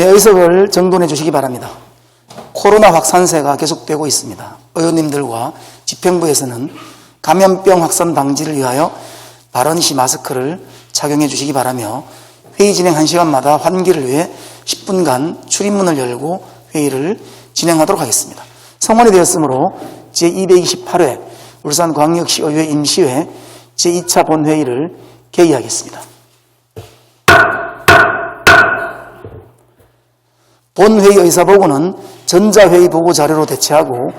내 의석을 정돈해 주시기 바랍니다. 코로나 확산세가 계속되고 있습니다. 의원님들과 집행부에서는 감염병 확산 방지를 위하여 발언 시 마스크를 착용해 주시기 바라며 회의 진행 1시간마다 환기를 위해 10분간 출입문을 열고 회의를 진행하도록 하겠습니다. 성원이 되었으므로 제228회 울산광역시의회 임시회 제2차 본회의를 개의하겠습니다. 본회의 의사보고는 전자회의 보고 자료로 대체하고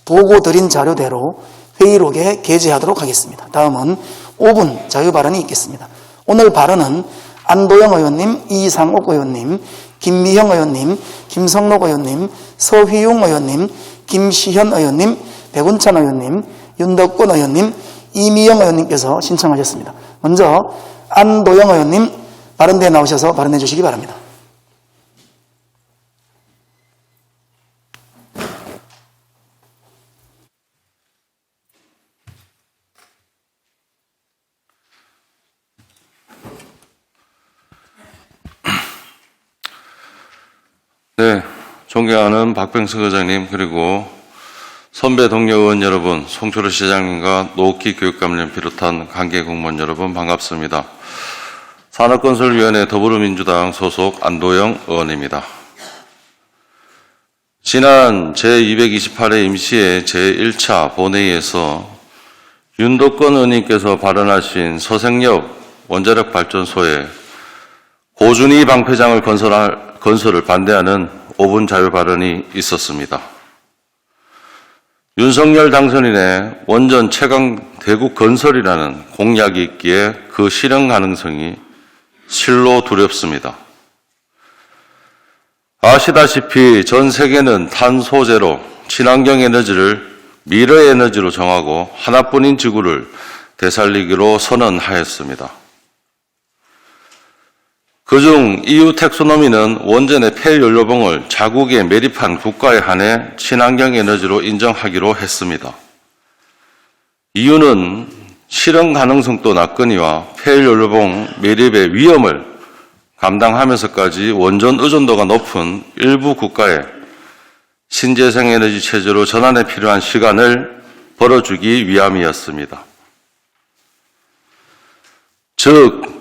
보고 드린 자료대로 회의록에 게재하도록 하겠습니다. 다음은 5분 자유발언이 있겠습니다. 오늘 발언은 안도영 의원님, 이상옥 의원님, 김미형 의원님, 김성록 의원님, 서휘용 의원님, 김시현 의원님, 백운찬 의원님, 윤덕권 의원님, 이미영 의원님께서 신청하셨습니다. 먼저 안도영 의원님 발언대에 나오셔서 발언해 주시기 바랍니다. 네, 존경하는 박병석 의장님, 그리고 선배 동료 의원 여러분, 송철호 시장님과 노옥희 교육감님 비롯한 관계 공무원 여러분 반갑습니다. 산업건설위원회 더불어민주당 소속 안도영 의원입니다. 지난 제228회 임시회 제1차 본회의에서 윤덕권 의원님께서 발언하신 서생역 원자력 발전소에 고준위 방패장을 건설을 반대하는 5분 자유 발언이 있었습니다. 윤석열 당선인의 원전 최강 대국 건설이라는 공약이 있기에 그 실현 가능성이 실로 두렵습니다. 아시다시피 전 세계는 탄소 제로, 친환경 에너지를 미래 에너지로 정하고 하나뿐인 지구를 되살리기로 선언하였습니다. 그중 EU 텍소노미는 원전의 폐연료봉을 자국에 매립한 국가에 한해 친환경 에너지로 인정하기로 했습니다. EU는 실현 가능성도 낮거니와 폐연료봉 매립의 위험을 감당하면서까지 원전 의존도가 높은 일부 국가에 신재생 에너지 체제로 전환에 필요한 시간을 벌어주기 위함이었습니다. 즉,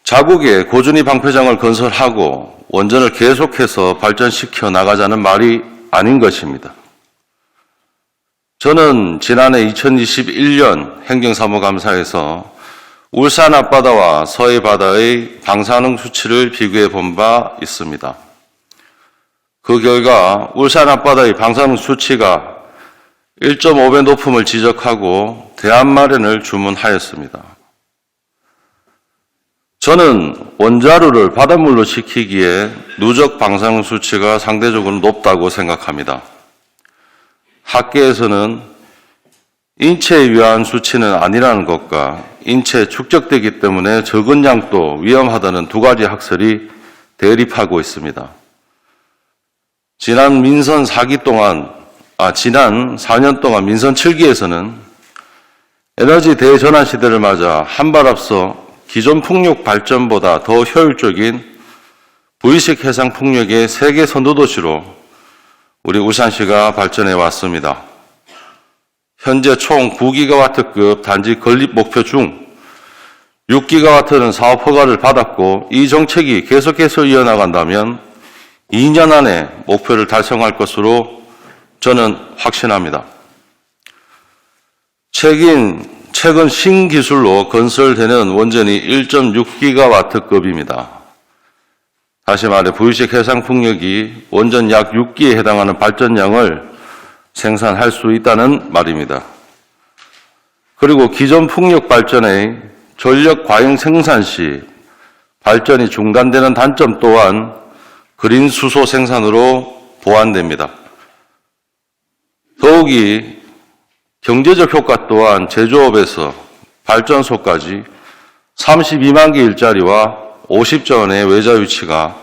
자국에 고준위 방패장을 건설하고 원전을 계속해서 발전시켜 나가자는 말이 아닌 것입니다. 저는 지난해 2021년 행정사무감사에서 울산 앞바다와 서해 바다의 방사능 수치를 비교해 본 바 있습니다. 그 결과 울산 앞바다의 방사능 수치가 1.5배 높음을 지적하고 대안 마련을 주문하였습니다. 저는 원자로를 바닷물로 식히기에 누적 방사능 수치가 상대적으로 높다고 생각합니다. 학계에서는 인체에 유해한 수치는 아니라는 것과 인체에 축적되기 때문에 적은 양도 위험하다는 두 가지 학설이 대립하고 있습니다. 지난 4년 동안 민선 7기에서는 에너지 대전환 시대를 맞아 한 발 앞서 기존 풍력 발전보다 더 효율적인 V식 해상 풍력의 세계 선도도시로 우리 울산시가 발전해 왔습니다. 현재 총 9기가와트급 단지 건립 목표 중 6기가와트는 사업 허가를 받았고 이 정책이 계속해서 이어나간다면 2년 안에 목표를 달성할 것으로 저는 확신합니다. 최근 신기술로 건설되는 원전이 1.6기가와트급입니다. 다시 말해 V식 해상 풍력이 원전 약 6기에 해당하는 발전량을 생산할 수 있다는 말입니다. 그리고 기존 풍력 발전의 전력 과잉 생산 시 발전이 중단되는 단점 또한 그린 수소 생산으로 보완됩니다. 더욱이 경제적 효과 또한 제조업에서 발전소까지 32만 개 일자리와 50조 원의 외자 유치가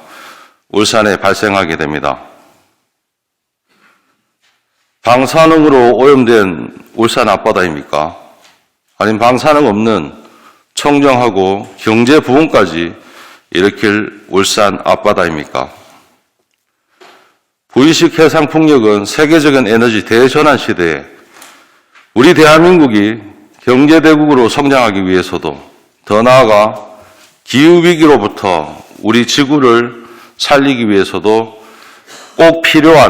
울산에 발생하게 됩니다. 방사능으로 오염된 울산 앞바다입니까? 아니면 방사능 없는 청정하고 경제 부흥까지 일으킬 울산 앞바다입니까? 부의식 해상 풍력은 세계적인 에너지 대전환 시대에 우리 대한민국이 경제대국으로 성장하기 위해서도 더 나아가 기후위기로부터 우리 지구를 살리기 위해서도 꼭 필요한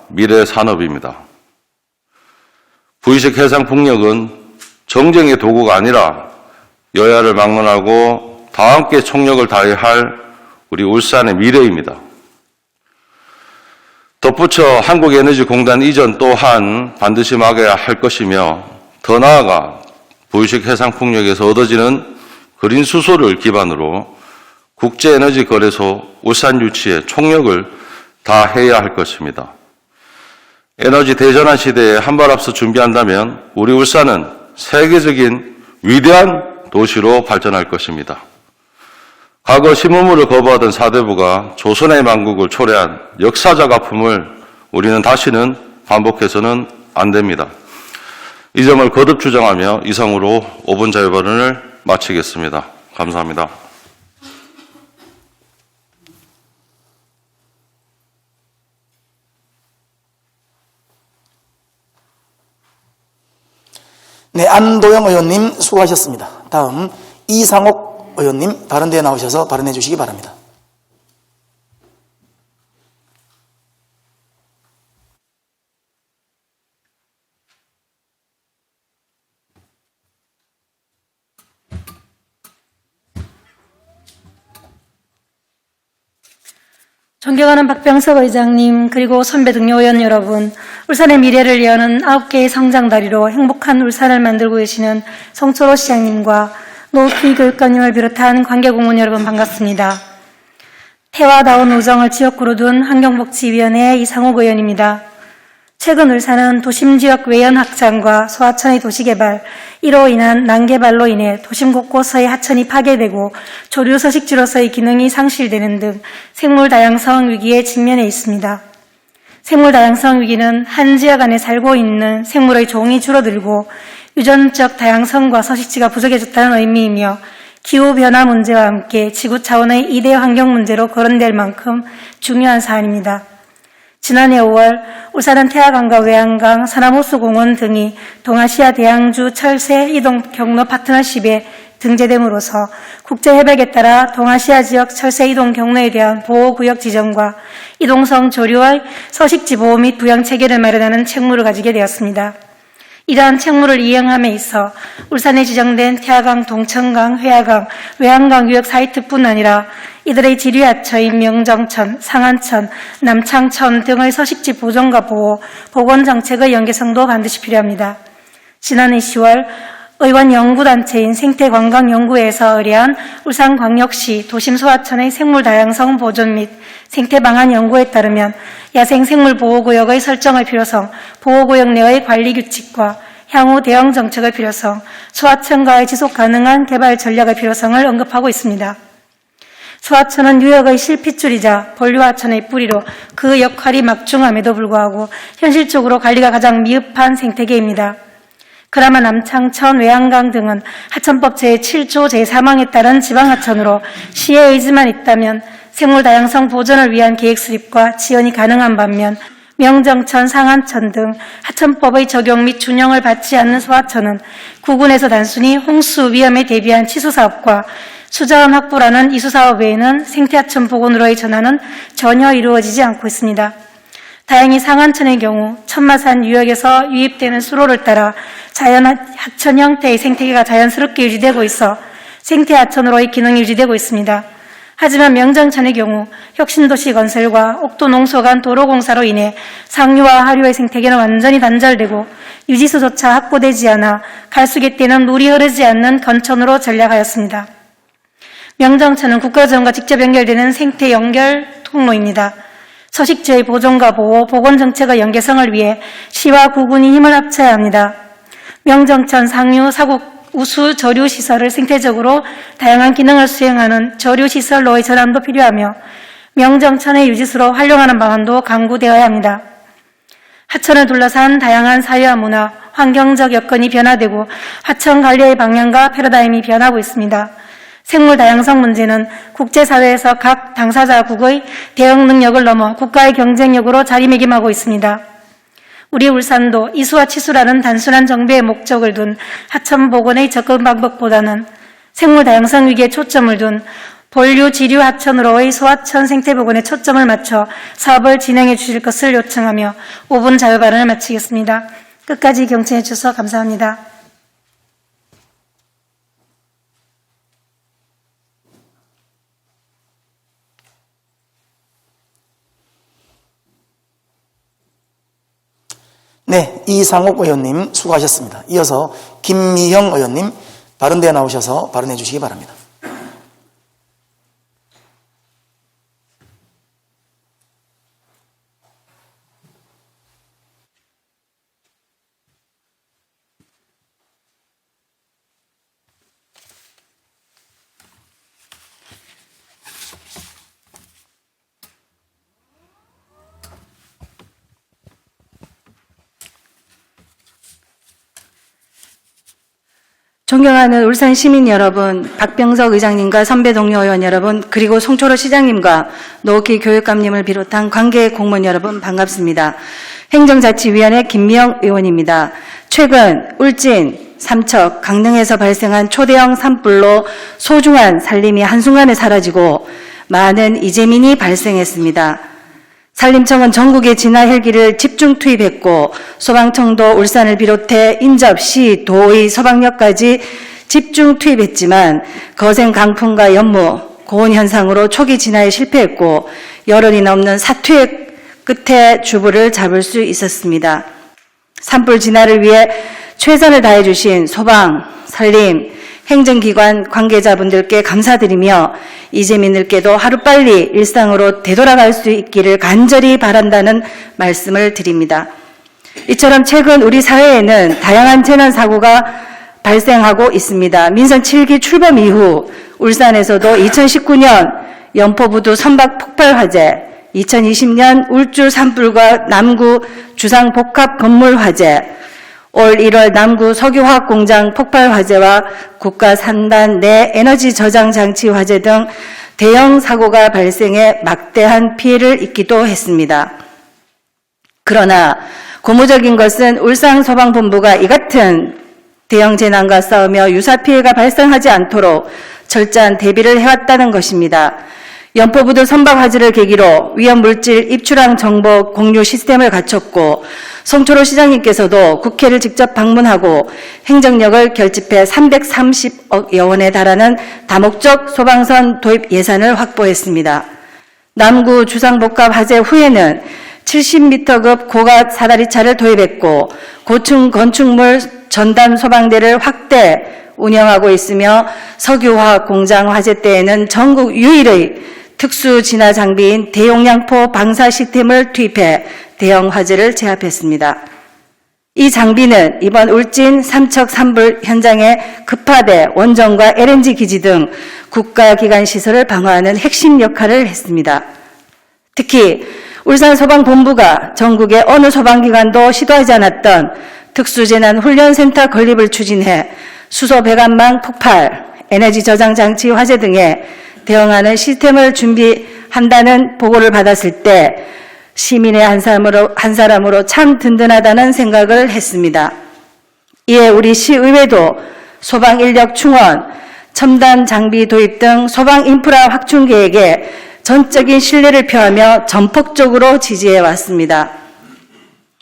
미래 산업입니다. 부의식 해상 풍력은 정쟁의 도구가 아니라 여야를 막론하고 다 함께 총력을 다해야 할 우리 울산의 미래입니다. 덧붙여 한국에너지공단 이전 또한 반드시 막아야 할 것이며 더 나아가 부의식 해상풍력에서 얻어지는 그린 수소를 기반으로 국제에너지거래소 울산 유치에 총력을 다해야 할 것입니다. 에너지 대전환 시대에 한 발 앞서 준비한다면 우리 울산은 세계적인 위대한 도시로 발전할 것입니다. 과거 심호물을 거부하던 사대부가 조선의 만국을 초래한 역사적 아픔을 우리는 다시는 반복해서는 안 됩니다. 이 점을 거듭 주장하며 이상으로 5분 자유발언을 마치겠습니다. 감사합니다. 네, 안도영 의원님 수고하셨습니다. 다음 이상옥 의원님 발언대에 나오셔서 발언해 주시기 바랍니다. 존경하는 박병석 의장님, 그리고 선배 동료 의원 여러분, 울산의 미래를 여는 9개의 성장다리로 행복한 울산을 만들고 계시는 송철호 시장님과 노피 교육감님을 비롯한 관계공무원 여러분 반갑습니다. 태화다운 우정을 지역구로 둔 환경복지위원회 이상옥 의원입니다. 최근 울산은 도심지역 외연 확장과 소하천의 도시개발, 이로 인한 난개발로 인해 도심 곳곳의 하천이 파괴되고 조류 서식지로서의 기능이 상실되는 등 생물 다양성 위기에 직면해 있습니다. 생물 다양성 위기는 한 지역 안에 살고 있는 생물의 종이 줄어들고 유전적 다양성과 서식지가 부족해졌다는 의미이며 기후변화 문제와 함께 지구 차원의 2대 환경 문제로 거론될 만큼 중요한 사안입니다. 지난해 5월 울산은 태화강과 외양강, 산암호수공원 등이 동아시아 대양주 철새 이동 경로 파트너십에 등재됨으로써 국제협약에 따라 동아시아 지역 철새 이동 경로에 대한 보호구역 지정과 이동성 조류의 서식지 보호 및 부양 체계를 마련하는 책무를 가지게 되었습니다. 이러한 책무를 이행함에 있어 울산에 지정된 태화강, 동천강, 회화강, 외양강 유역 사이트뿐 아니라 이들의 지류하처인 명정천, 상안천, 남창천 등의 서식지 보존과 보호, 복원정책의 연계성도 반드시 필요합니다. 지난해 10월 의원 연구단체인 생태관광연구회에서 의뢰한 울산광역시 도심소하천의 생물다양성 보존 및 생태방안 연구에 따르면 야생생물보호구역의 설정의 필요성, 보호구역 내의 관리규칙과 향후 대응 정책의 필요성, 소하천과의 지속가능한 개발 전략의 필요성을 언급하고 있습니다. 소하천은 유역의 실핏줄이자 본류하천의 뿌리로 그 역할이 막중함에도 불구하고 현실적으로 관리가 가장 미흡한 생태계입니다. 그나마 남창천, 외양강 등은 하천법 제7조 제3항에 따른 지방하천으로 시의 의지만 있다면 생물다양성 보존을 위한 계획 수립과 지원이 가능한 반면 명정천, 상안천 등 하천법의 적용 및 준용을 받지 않는 소하천은 구군에서 단순히 홍수 위험에 대비한 치수사업과 수자원 확보라는 이수사업 외에는 생태하천 복원으로의 전환은 전혀 이루어지지 않고 있습니다. 다행히 상안천의 경우 천마산 유역에서 유입되는 수로를 따라 자연 하천 형태의 생태계가 자연스럽게 유지되고 있어 생태하천으로의 기능이 유지되고 있습니다. 하지만 명정천의 경우 혁신도시 건설과 옥도농소 간 도로공사로 인해 상류와 하류의 생태계는 완전히 단절되고 유지수조차 확보되지 않아 갈수기 때는 물이 흐르지 않는 건천으로 전락하였습니다. 명정천은 국가지원과 직접 연결되는 생태 연결 통로입니다. 서식지의 보존과 보호, 복원정책의 연계성을 위해 시와 구군이 힘을 합쳐야 합니다. 명정천 상류 사국 우수 저류시설을 생태적으로 다양한 기능을 수행하는 저류시설로의 전환도 필요하며 명정천의 유지수로 활용하는 방안도 강구되어야 합니다. 하천을 둘러싼 다양한 사회와 문화, 환경적 여건이 변화되고 하천 관리의 방향과 패러다임이 변하고 있습니다. 생물 다양성 문제는 국제사회에서 각 당사자국의 대응 능력을 넘어 국가의 경쟁력으로 자리매김하고 있습니다. 우리 울산도 이수와 치수라는 단순한 정비의 목적을 둔 하천 복원의 접근 방법보다는 생물 다양성 위기에 초점을 둔 본류 지류 하천으로의 소하천 생태 복원에 초점을 맞춰 사업을 진행해 주실 것을 요청하며 5분 자유 발언을 마치겠습니다. 끝까지 경청해 주셔서 감사합니다. 네, 이상옥 의원님 수고하셨습니다. 이어서 김미형 의원님 발언대에 나오셔서 발언해 주시기 바랍니다. 존경하는 울산 시민 여러분, 박병석 의장님과 선배 동료 의원 여러분, 그리고 송초로 시장님과 노옥희 교육감님을 비롯한 관계 공무원 여러분 반갑습니다. 행정자치위원회 김미영 의원입니다. 최근 울진, 삼척, 강릉에서 발생한 초대형 산불로 소중한 살림이 한순간에 사라지고 많은 이재민이 발생했습니다. 산림청은 전국의 진화 헬기를 집중 투입했고 소방청도 울산을 비롯해 인접, 시, 도의 소방력까지 집중 투입했지만 거센 강풍과 연무, 고온 현상으로 초기 진화에 실패했고 열흘이 넘는 사투의 끝에 주부를 잡을 수 있었습니다. 산불 진화를 위해 최선을 다해 주신 소방, 산림, 행정기관 관계자분들께 감사드리며 이재민들께도 하루빨리 일상으로 되돌아갈 수 있기를 간절히 바란다는 말씀을 드립니다. 이처럼 최근 우리 사회에는 다양한 재난사고가 발생하고 있습니다. 민선 7기 출범 이후 울산에서도 2019년 연포부두 선박 폭발 화재, 2020년 울주 산불과 남구 주상 복합 건물 화재, 올 1월 남구 석유화학 공장 폭발 화재와 국가 산단 내 에너지 저장 장치 화재 등 대형 사고가 발생해 막대한 피해를 입기도 했습니다. 그러나 고무적인 것은 울산소방본부가 이 같은 대형 재난과 싸우며 유사 피해가 발생하지 않도록 철저한 대비를 해왔다는 것입니다. 연포부두 선박 화재를 계기로 위험물질 입출항 정보 공유 시스템을 갖췄고 송초로 시장님께서도 국회를 직접 방문하고 행정력을 결집해 330억여 원에 달하는 다목적 소방선 도입 예산을 확보했습니다. 남구 주상복합 화재 후에는 70m급 고가 사다리차를 도입했고 고층 건축물 전담 소방대를 확대 운영하고 있으며 석유화학 공장 화재 때에는 전국 유일의 특수 진화 장비인 대용량포 방사 시스템을 투입해 대형 화재를 제압했습니다. 이 장비는 이번 울진 삼척 산불 현장에 급파대, 원전과 LNG 기지 등 국가기관 시설을 방어하는 핵심 역할을 했습니다. 특히 울산소방본부가 전국의 어느 소방기관도 시도하지 않았던 특수재난훈련센터 건립을 추진해 수소 배관망 폭발, 에너지 저장 장치 화재 등에 대응하는 시스템을 준비한다는 보고를 받았을 때 시민의 한 사람으로 참 든든하다는 생각을 했습니다. 이에 우리 시의회도 소방인력 충원, 첨단 장비 도입 등 소방 인프라 확충 계획에 전적인 신뢰를 표하며 전폭적으로 지지해 왔습니다.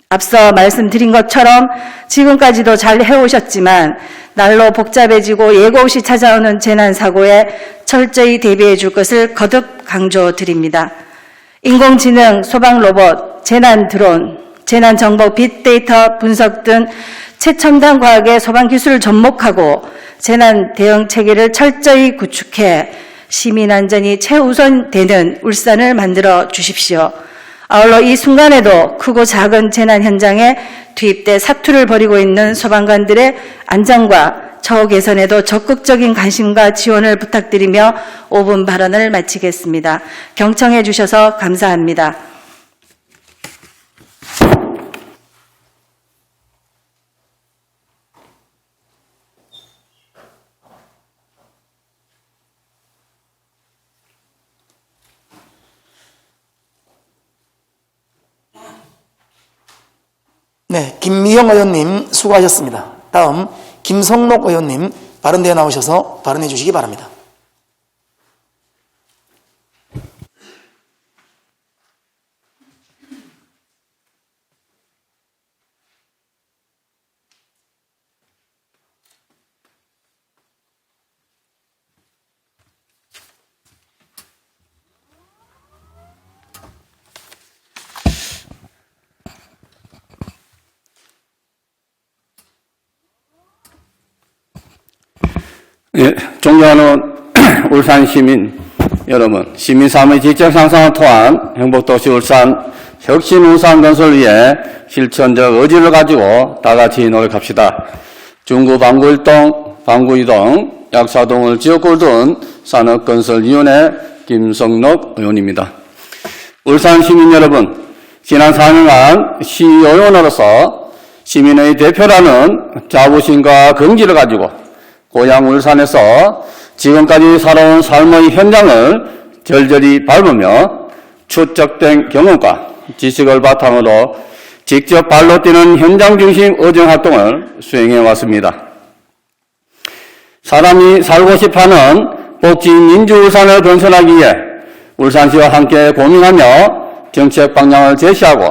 앞서 말씀드린 것처럼 지금까지도 잘 해오셨지만 날로 복잡해지고 예고 없이 찾아오는 재난사고에 철저히 대비해 줄 것을 거듭 강조드립니다. 인공지능, 소방로봇, 재난드론, 재난정보 빅데이터 분석 등 최첨단 과학의 소방기술을 접목하고 재난 대응 체계를 철저히 구축해 시민 안전이 최우선되는 울산을 만들어 주십시오. 아울러 이 순간에도 크고 작은 재난 현장에 투입돼 사투를 벌이고 있는 소방관들의 안전과 처우 개선에도 적극적인 관심과 지원을 부탁드리며 5분 발언을 마치겠습니다. 경청해 주셔서 감사합니다. 네, 김미형 의원님 수고하셨습니다. 다음 김성록 의원님 발언대에 나오셔서 발언해 주시기 바랍니다. 예, 존경하는 울산 시민 여러분, 시민사회의 지적 상상을 통한 행복도시 울산, 혁신 울산 건설을 위해 실천적 의지를 가지고 다 같이 노력합시다. 중구 방구 1동, 방구 2동, 약사동을 지역구를 둔 산업건설위원회 김성록 의원입니다. 울산 시민 여러분, 지난 4년간 시의원으로서 시민의 대표라는 자부심과 긍지를 가지고 고향 울산에서 지금까지 살아온 삶의 현장을 절절히 밟으며 축적된 경험과 지식을 바탕으로 직접 발로 뛰는 현장 중심 의정활동을 수행해 왔습니다. 사람이 살고 싶어하는 복지 민주 울산을 건설하기 위해 울산시와 함께 고민하며 정책 방향을 제시하고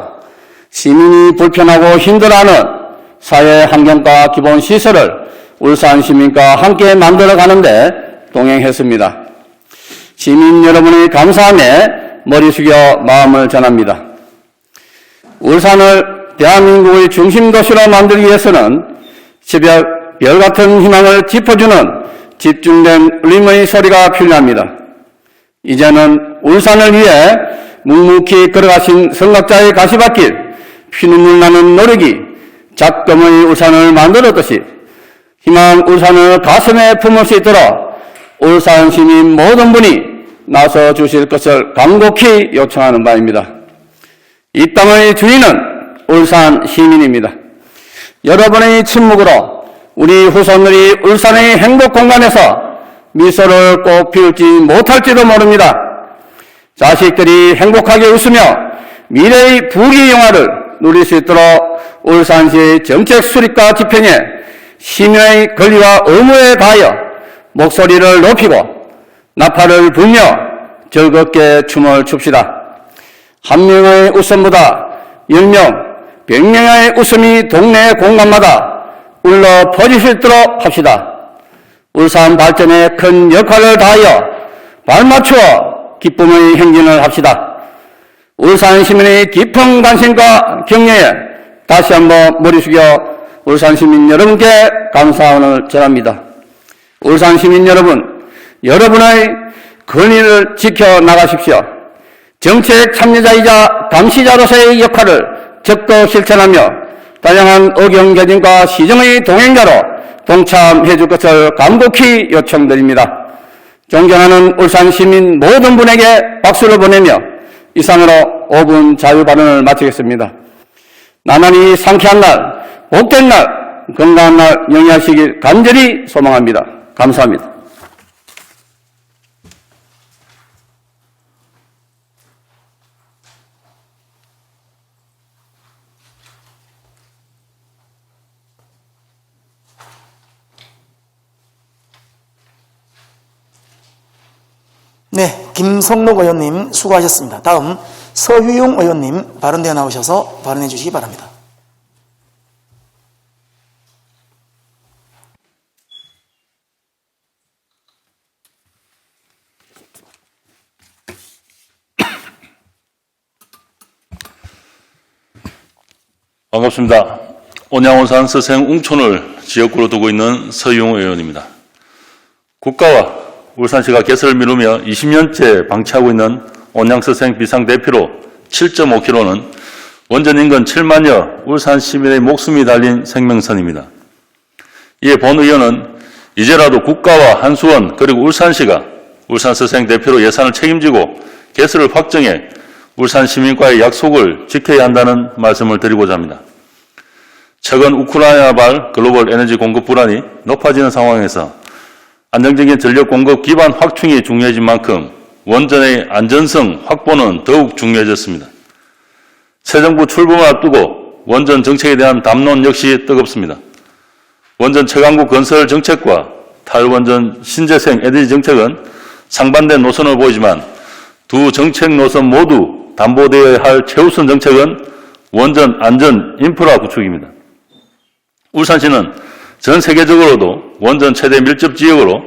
시민이 불편하고 힘들어하는 사회 환경과 기본 시설을 울산 시민과 함께 만들어가는데 동행했습니다. 시민 여러분의 감사함에 머리 숙여 마음을 전합니다. 울산을 대한민국의 중심 도시로 만들기 위해서는 새벽 별 같은 희망을 짚어주는 집중된 울림의 소리가 필요합니다. 이제는 울산을 위해 묵묵히 걸어가신 선각자의 가시밭길, 피눈물 나는 노력이 작금의 울산을 만들었듯이 희망 울산을 가슴에 품을 수 있도록 울산 시민 모든 분이 나서 주실 것을 간곡히 요청하는 바입니다. 이 땅의 주인은 울산 시민입니다. 여러분의 침묵으로 우리 후손들이 울산의 행복 공간에서 미소를 꼭 피울지 못할지도 모릅니다. 자식들이 행복하게 웃으며 미래의 부귀 영화를 누릴 수 있도록 울산시의 정책 수립과 집행에 시민의 권리와 의무에 다하여 목소리를 높이고 나팔을 불며 즐겁게 춤을 춥시다. 한 명의 웃음보다 10명, 100명의 웃음이 동네 공간마다 울려 퍼질 수 있도록 합시다. 울산 발전에 큰 역할을 다하여 발맞추어 기쁨의 행진을 합시다. 울산 시민의 깊은 관심과 격려에 다시 한번 머리 숙여 울산 시민 여러분께 감사원을 전합니다. 울산 시민 여러분, 여러분의 권위를 지켜나가십시오. 정책 참여자이자 감시자로서의 역할을 적극 실천하며 다양한 의견 개진과 시정의 동행자로 동참해 줄 것을 간곡히 요청드립니다. 존경하는 울산 시민 모든 분에게 박수를 보내며 이상으로 5분 자유 발언을 마치겠습니다. 나날이 상쾌한 날, 복된 날, 건강한 날 영위하시길 간절히 소망합니다. 감사합니다. 네, 김성록 의원님 수고하셨습니다. 다음 서유용 의원님 발언대에 나오셔서 발언해 주시기 바랍니다. 반갑습니다. 온양온산 서생 웅촌을 지역구로 두고 있는 서유용 의원입니다. 국가와 울산시가 개설을 미루며 20년째 방치하고 있는 온양서생 비상대피로 7.5km는 원전 인근 7만여 울산 시민의 목숨이 달린 생명선입니다. 이에 본 의원은 이제라도 국가와 한수원 그리고 울산시가 울산서생 대피로 예산을 책임지고 개설을 확정해 울산 시민과의 약속을 지켜야 한다는 말씀을 드리고자 합니다. 최근 우크라이나발 글로벌 에너지 공급 불안이 높아지는 상황에서 안정적인 전력 공급 기반 확충이 중요해진 만큼 원전의 안전성 확보는 더욱 중요해졌습니다. 새 정부 출범을 앞두고 원전 정책에 대한 담론 역시 뜨겁습니다. 원전 채광구 건설 정책과 탈원전 신재생 에너지 정책은 상반된 노선을 보이지만 두 정책 노선 모두 담보되어야 할 최우선 정책은 원전 안전 인프라 구축입니다. 울산시는 전 세계적으로도 원전 최대 밀접 지역으로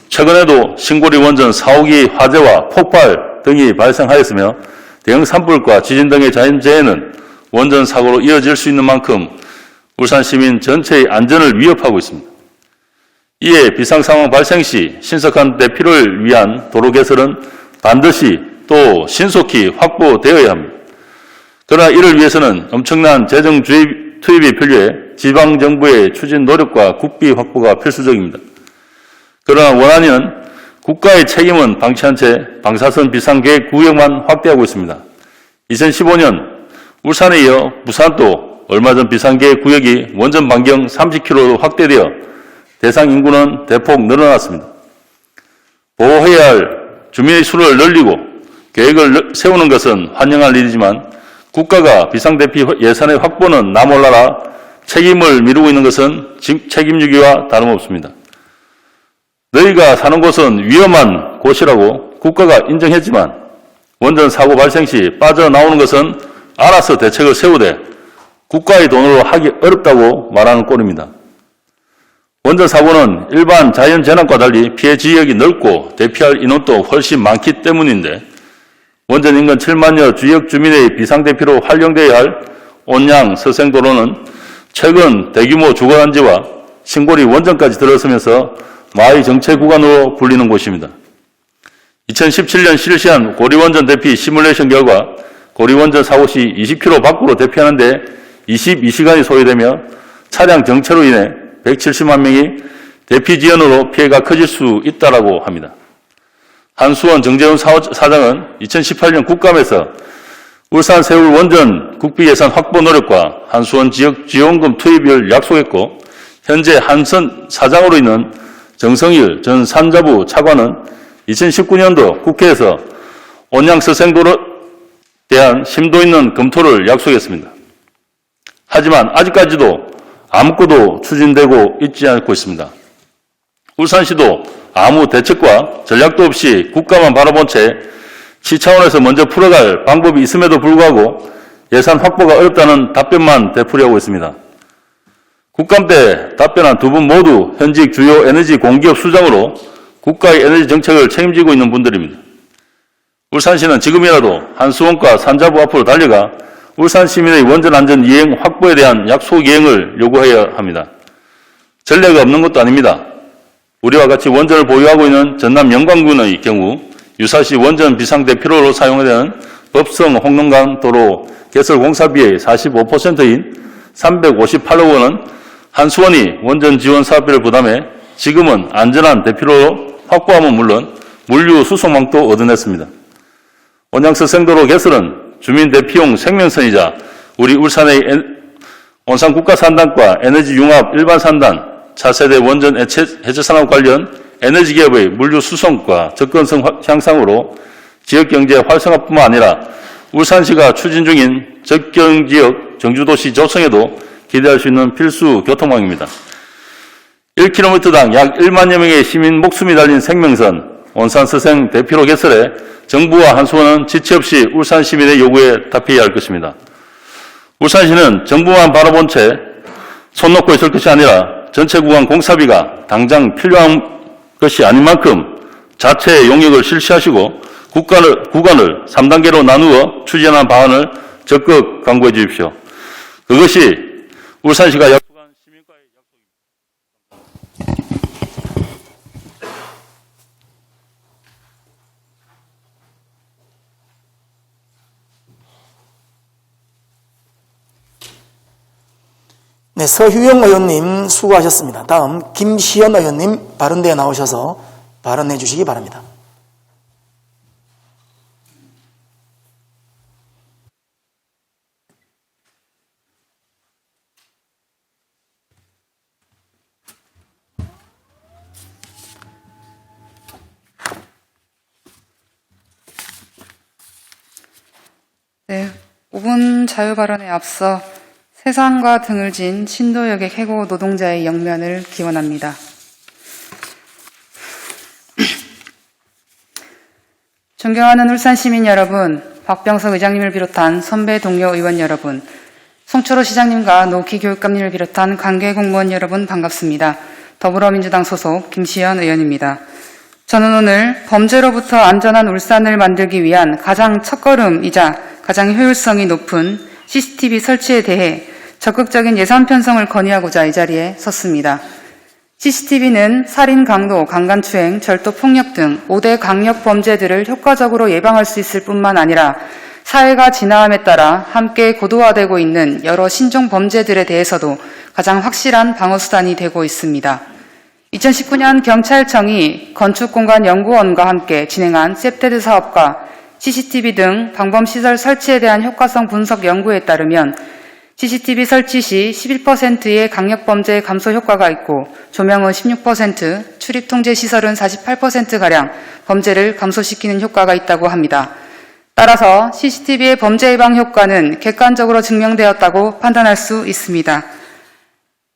최근에도 신고리 원전 4호기 화재와 폭발 등이 발생하였으며 대형 산불과 지진 등의 자연재해는 원전 사고로 이어질 수 있는 만큼 울산 시민 전체의 안전을 위협하고 있습니다. 이에 비상상황 발생 시 신속한 대피를 위한 도로 개설은 반드시 또 신속히 확보되어야 합니다. 그러나 이를 위해서는 엄청난 재정 투입이 필요해 지방정부의 추진 노력과 국비 확보가 필수적입니다. 그러나 원안위는 국가의 책임은 방치한 채 방사선 비상계획 구역만 확대하고 있습니다. 2015년 울산에 이어 부산도 얼마 전 비상계획 구역이 원전 반경 30km로 확대되어 대상 인구는 대폭 늘어났습니다. 보호해야 할 주민의 수를 늘리고 계획을 세우는 것은 환영할 일이지만 국가가 비상대피 예산의 확보는 나몰라라 책임을 미루고 있는 것은 책임주기와 다름없습니다. 너희가 사는 곳은 위험한 곳이라고 국가가 인정했지만 원전 사고 발생 시 빠져나오는 것은 알아서 대책을 세우되 국가의 돈으로 하기 어렵다고 말하는 꼴입니다. 원전 사고는 일반 자연재난과 달리 피해 지역이 넓고 대피할 인원도 훨씬 많기 때문인데 원전 인근 7만여 지역 주민의 비상대피로 활용되어야 할 온양 서생도로는 최근 대규모 주거단지와 신고리 원전까지 들어서면서 마의 정체 구간으로 불리는 곳입니다. 2017년 실시한 고리원전 대피 시뮬레이션 결과 고리원전 사고 시 20km 밖으로 대피하는데 22시간이 소요되며 차량 정체로 인해 170만 명이 대피 지연으로 피해가 커질 수 있다고 합니다. 한수원 정재훈 사장은 2018년 국감에서 울산 세울 원전 국비 예산 확보 노력과 한수원 지역 지원금 투입을 약속했고 현재 한선 사장으로 있는 정성일 전 산자부 차관은 2019년도 국회에서 온양서생도로에 대한 심도 있는 검토를 약속했습니다. 하지만 아직까지도 아무것도 추진되고 있지 않고 있습니다. 울산시도 아무 대책과 전략도 없이 국가만 바라본 채 시 차원에서 먼저 풀어갈 방법이 있음에도 불구하고 예산 확보가 어렵다는 답변만 되풀이하고 있습니다. 국감 때 답변한 두 분 모두 현직 주요 에너지 공기업 수장으로 국가의 에너지 정책을 책임지고 있는 분들입니다. 울산시는 지금이라도 한수원과 산자부 앞으로 달려가 울산 시민의 원전 안전 이행 확보에 대한 약속 이행을 요구해야 합니다. 전례가 없는 것도 아닙니다. 우리와 같이 원전을 보유하고 있는 전남 영광군의 경우 유사시 원전 비상대피로로 사용되는 법성 홍릉간 도로 개설 공사비의 45%인 358억 원은 한수원이 원전 지원 사업비를 부담해 지금은 안전한 대피로로 확보함은 물론 물류 수송망도 얻어냈습니다. 온양서생도로 개설은 주민 대피용 생명선이자 우리 울산의 온산 국가산단과 에너지 융합 일반산단, 차세대 원전 해체산업 관련 에너지 기업의 물류 수송과 접근성 향상으로 지역경제 활성화뿐만 아니라 울산시가 추진 중인 접경지역 정주도시 조성에도 기대할 수 있는 필수 교통망입니다. 1km당 약 1만여 명의 시민 목숨이 달린 생명선, 온산서생 대피로 개설해 정부와 한수원은 지체 없이 울산 시민의 요구에 답해야 할 것입니다. 울산시는 정부만 바라본 채 손 놓고 있을 것이 아니라 전체 구간 공사비가 당장 필요한 것이 아닌 만큼 자체 용역을 실시하시고 구간을 3단계로 나누어 추진한 방안을 적극 강구해 주십시오. 그것이 울산시가 약속한 시민과의 약속입니다. 네, 서휴영 의원님 수고하셨습니다. 다음 김시현 의원님 발언대에 나오셔서 발언해 주시기 바랍니다. 네, 5분 자유 발언에 앞서 세상과 등을 진 신도역의 해고 노동자의 영면을 기원합니다. 존경하는 울산 시민 여러분, 박병석 의장님을 비롯한 선배 동료 의원 여러분, 송철호 시장님과 노키 교육감님을 비롯한 관계 공무원 여러분 반갑습니다. 더불어민주당 소속 김시연 의원입니다. 저는 오늘 범죄로부터 안전한 울산을 만들기 위한 가장 첫걸음이자 가장 효율성이 높은 CCTV 설치에 대해 적극적인 예산 편성을 건의하고자 이 자리에 섰습니다. CCTV는 살인, 강도, 강간추행, 절도, 폭력 등 5대 강력 범죄들을 효과적으로 예방할 수 있을 뿐만 아니라 사회가 진화함에 따라 함께 고도화되고 있는 여러 신종 범죄들에 대해서도 가장 확실한 방어수단이 되고 있습니다. 2019년 경찰청이 건축공간연구원과 함께 진행한 셉테드 사업과 CCTV 등 방범시설 설치에 대한 효과성 분석 연구에 따르면 CCTV 설치 시 11%의 강력범죄 감소 효과가 있고 조명은 16%, 출입통제 시설은 48%가량 범죄를 감소시키는 효과가 있다고 합니다. 따라서 CCTV의 범죄 예방 효과는 객관적으로 증명되었다고 판단할 수 있습니다.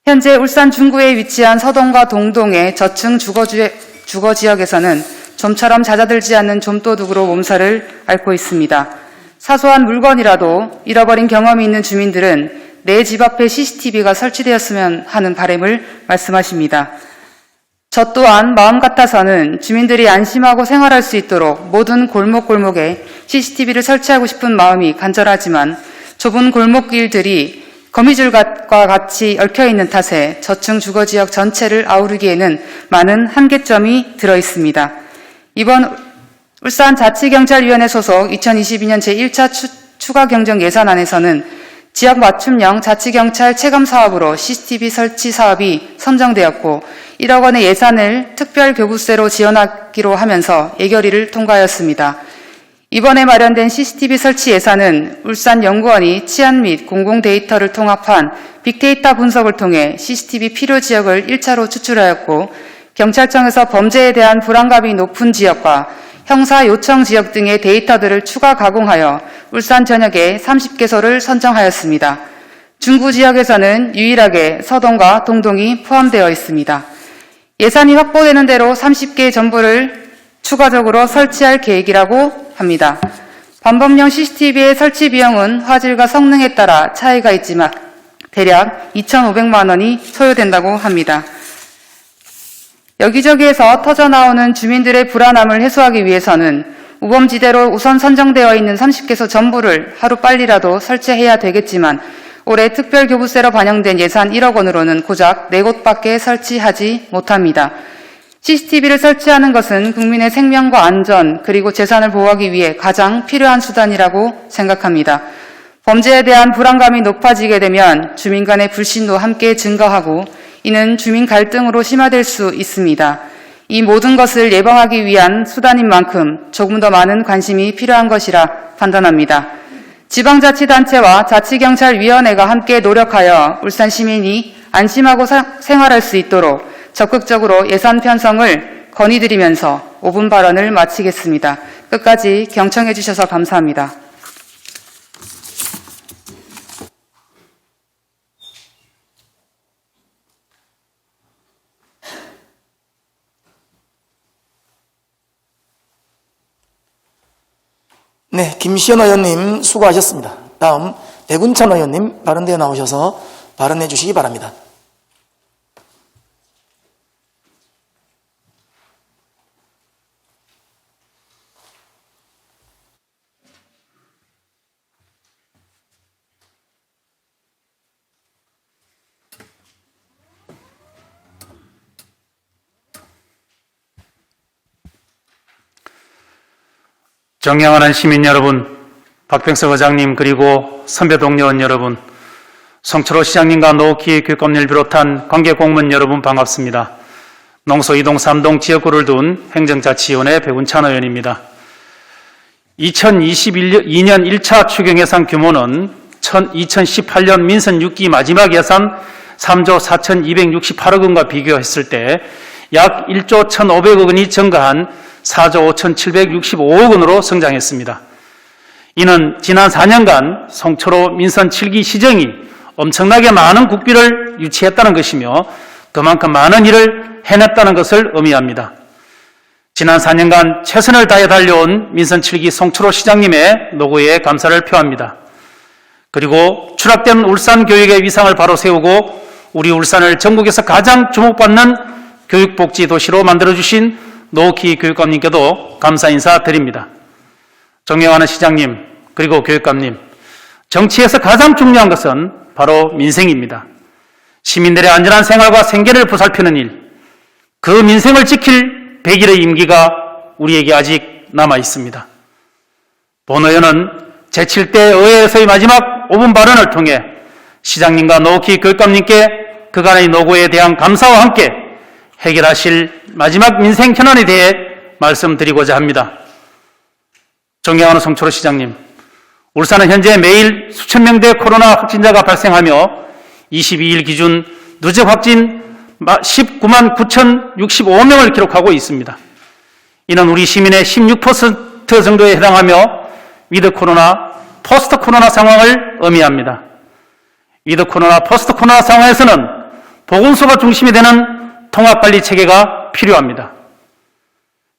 현재 울산 중구에 위치한 서동과 동동의 저층 주거지역에서는 좀처럼 잦아들지 않는 좀도둑으로 몸살을 앓고 있습니다. 사소한 물건이라도 잃어버린 경험이 있는 주민들은 내 집 앞에 CCTV가 설치되었으면 하는 바람을 말씀하십니다. 저 또한 마음 같아서는 주민들이 안심하고 생활할 수 있도록 모든 골목골목에 CCTV를 설치하고 싶은 마음이 간절하지만 좁은 골목길들이 거미줄과 같이 얽혀있는 탓에 저층 주거지역 전체를 아우르기에는 많은 한계점이 들어있습니다. 이번 울산자치경찰위원회 소속 2022년 제1차 추가 경정 예산안에서는 지역 맞춤형 자치경찰 체감 사업으로 CCTV 설치 사업이 선정되었고 1억 원의 예산을 특별교부세로 지원하기로 하면서 예결위를 통과하였습니다. 이번에 마련된 CCTV 설치 예산은 울산연구원이 치안 및 공공 데이터를 통합한 빅데이터 분석을 통해 CCTV 필요 지역을 1차로 추출하였고 경찰청에서 범죄에 대한 불안감이 높은 지역과 형사 요청 지역 등의 데이터들을 추가 가공하여 울산 전역에 30개소를 선정하였습니다. 중구 지역에서는 유일하게 서동과 동동이 포함되어 있습니다. 예산이 확보되는 대로 30개 전부를 추가적으로 설치할 계획이라고 합니다. 반범용 CCTV의 설치 비용은 화질과 성능에 따라 차이가 있지만 대략 2,500만 원이 소요된다고 합니다. 여기저기에서 터져나오는 주민들의 불안함을 해소하기 위해서는 우범지대로 우선 선정되어 있는 30개소 전부를 하루빨리라도 설치해야 되겠지만 올해 특별교부세로 반영된 예산 1억 원으로는 고작 4곳밖에 설치하지 못합니다. CCTV를 설치하는 것은 국민의 생명과 안전 그리고 재산을 보호하기 위해 가장 필요한 수단이라고 생각합니다. 범죄에 대한 불안감이 높아지게 되면 주민 간의 불신도 함께 증가하고 이는 주민 갈등으로 심화될 수 있습니다. 이 모든 것을 예방하기 위한 수단인 만큼 조금 더 많은 관심이 필요한 것이라 판단합니다. 지방자치단체와 자치경찰위원회가 함께 노력하여 울산 시민이 안심하고 생활할 수 있도록 적극적으로 예산 편성을 건의드리면서 5분 발언을 마치겠습니다. 끝까지 경청해 주셔서 감사합니다. 네, 김시연 의원님 수고하셨습니다. 다음 백운찬 의원님 발언대에 나오셔서 발언해 주시기 바랍니다. 존경하는 시민 여러분, 박병석 의장님 그리고 선배 동료원 여러분, 송철호 시장님과 노키 교육감님을 비롯한 관계 공무원 여러분 반갑습니다. 농소 2동 3동 지역구를 둔 행정자치위원회 백운찬 의원입니다. 2022년 1차 추경예산 규모는 2018년 민선 6기 마지막 예산 3조 4,268억 원과 비교했을 때 약 1조 1,500억 원이 증가한 4조 5,765억 원으로 성장했습니다. 이는 지난 4년간 송철호 민선 7기 시정이 엄청나게 많은 국비를 유치했다는 것이며 그만큼 많은 일을 해냈다는 것을 의미합니다. 지난 4년간 최선을 다해 달려온 민선 7기 송철호 시장님의 노고에 감사를 표합니다. 그리고 추락된 울산 교육의 위상을 바로 세우고 우리 울산을 전국에서 가장 주목받는 교육복지 도시로 만들어주신 노키 교육감님께도 감사 인사드립니다. 존경하는 시장님 그리고 교육감님, 정치에서 가장 중요한 것은 바로 민생입니다. 시민들의 안전한 생활과 생계를 보살피는 일, 그 민생을 지킬 100일의 임기가 우리에게 아직 남아 있습니다. 본 의원은 제7대 의회에서의 마지막 5분 발언을 통해 시장님과 노키 교육감님께 그간의 노고에 대한 감사와 함께 해결하실 마지막 민생 현안에 대해 말씀드리고자 합니다. 존경하는 송철호 시장님, 울산은 현재 매일 수천 명대 코로나 확진자가 발생하며 22일 기준 누적 확진 19만 9,065명을 기록하고 있습니다. 이는 우리 시민의 16% 정도에 해당하며 위드 코로나, 포스트 코로나 상황을 의미합니다. 위드 코로나, 포스트 코로나 상황에서는 보건소가 중심이 되는 통합관리 체계가 필요합니다.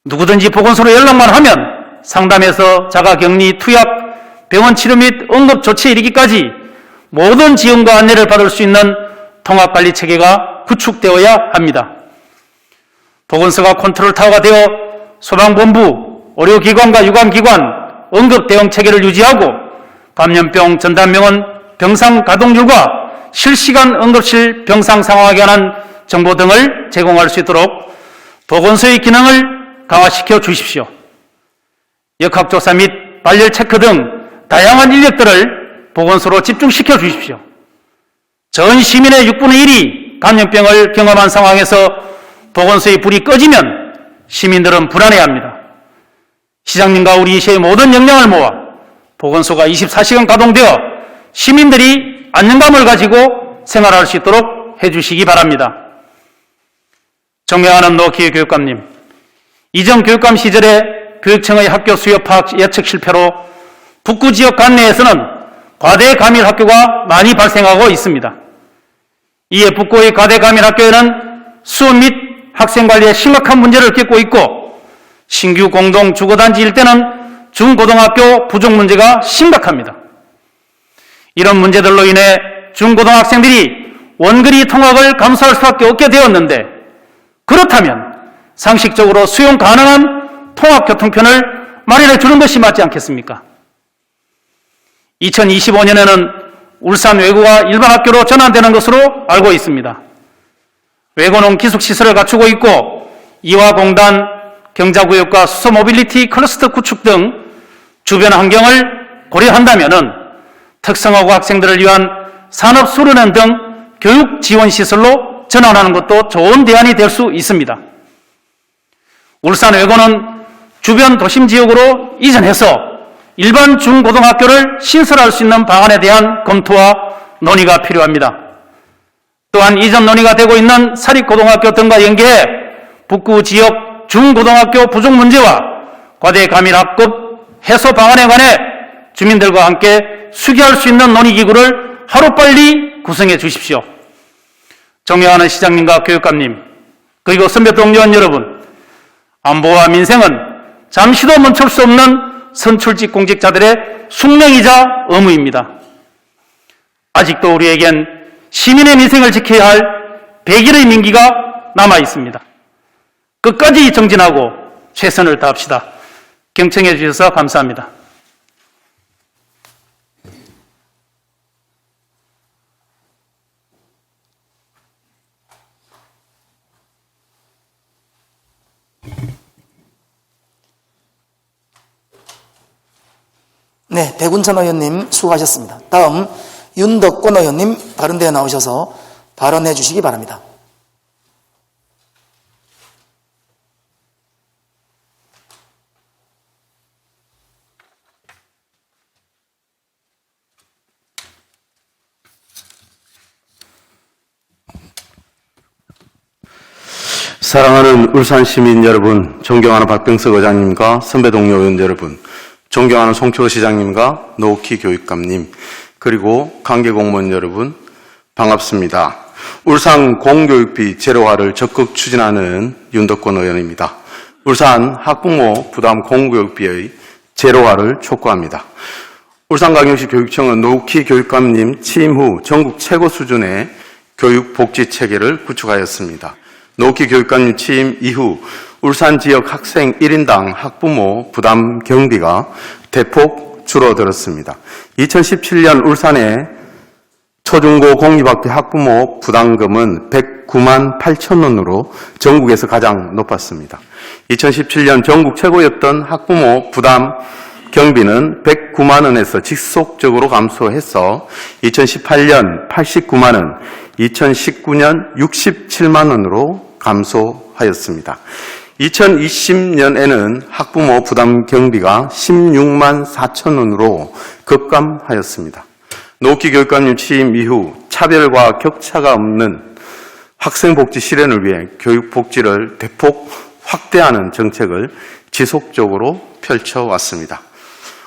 누구든지 보건소로 연락만 하면 상담에서 자가격리, 투약, 병원 치료 및 응급 조치에 이르기까지 모든 지원과 안내를 받을 수 있는 통합관리 체계가 구축되어야 합니다. 보건소가 컨트롤 타워가 되어 소방본부, 의료기관과 유관기관, 응급대응체계를 유지하고 감염병 전담병원 병상 가동률과 실시간 응급실 병상 상황에 관한 정보 등을 제공할 수 있도록 보건소의 기능을 강화시켜 주십시오. 역학조사 및 발열 체크 등 다양한 인력들을 보건소로 집중시켜 주십시오. 전 시민의 6분의 1이 감염병을 경험한 상황에서 보건소의 불이 꺼지면 시민들은 불안해합니다. 시장님과 우리 시의 모든 역량을 모아 보건소가 24시간 가동되어 시민들이 안정감을 가지고 생활할 수 있도록 해주시기 바랍니다. 존경하는 노키 교육감님, 이전 교육감 시절에 교육청의 학교 수요 파악 예측 실패로 북구 지역 관내에서는 과대 감일 학교가 많이 발생하고 있습니다. 이에 북구의 과대 감일 학교에는 수업 및 학생 관리에 심각한 문제를 겪고 있고 신규 공동 주거단지 일대는 중고등학교 부족 문제가 심각합니다. 이런 문제들로 인해 중고등학생들이 원거리 통학을 감수할 수밖에 없게 되었는데, 그렇다면 상식적으로 수용 가능한 통학교통편을 마련해 주는 것이 맞지 않겠습니까? 2025년에는 울산 외고가 일반 학교로 전환되는 것으로 알고 있습니다. 외고는 기숙시설을 갖추고 있고 이화공단, 경자구역과 수소모빌리티 클러스터 구축 등 주변 환경을 고려한다면 특성화고 학생들을 위한 산업수련원 등 교육 지원시설로 전환하는 것도 좋은 대안이 될 수 있습니다. 울산 외고는 주변 도심 지역으로 이전해서 일반 중고등학교를 신설할 수 있는 방안에 대한 검토와 논의가 필요합니다. 또한 이전 논의가 되고 있는 사립고등학교 등과 연계해 북구 지역 중고등학교 부족 문제와 과대 감일 학급 해소 방안에 관해 주민들과 함께 수기할 수 있는 논의기구를 하루빨리 구성해 주십시오. 존경하는 시장님과 교육감님, 그리고 선배 동료원 여러분, 안보와 민생은 잠시도 멈출 수 없는 선출직 공직자들의 숙명이자 의무입니다. 아직도 우리에겐 시민의 민생을 지켜야 할 100일의 민기가 남아 있습니다. 끝까지 정진하고 최선을 다합시다. 경청해 주셔서 감사합니다. 네, 백운찬 의원님 수고하셨습니다. 다음 윤덕권 의원님 다른 데에 나오셔서 발언해 주시기 바랍니다. 사랑하는 울산 시민 여러분, 존경하는 박병석 의장님과 선배 동료 의원 여러분, 존경하는 송철호 시장님과 노키 교육감님, 그리고 관계 공무원 여러분, 반갑습니다. 울산 공교육비 제로화를 적극 추진하는 윤덕권 의원입니다. 울산 학부모 부담 공교육비의 제로화를 촉구합니다. 울산광역시 교육청은 노욱희 교육감님 취임 후 전국 최고 수준의 교육복지 체계를 구축하였습니다. 노욱희 교육감님 취임 이후 울산 지역 학생 1인당 학부모 부담 경비가 대폭 줄어들었습니다. 2017년 울산의 초중고 공립학교 학부모 부담금은 109만 8천 원으로 전국에서 가장 높았습니다. 2017년 전국 최고였던 학부모 부담 경비는 109만 원에서 지속적으로 감소해서 2018년 89만 원, 2019년 67만 원으로 감소하였습니다. 2020년에는 학부모 부담 경비가 16만 4천 원으로 급감하였습니다. 노욱희 교육감님 취임 이후 차별과 격차가 없는 학생복지 실현을 위해 교육복지를 대폭 확대하는 정책을 지속적으로 펼쳐왔습니다.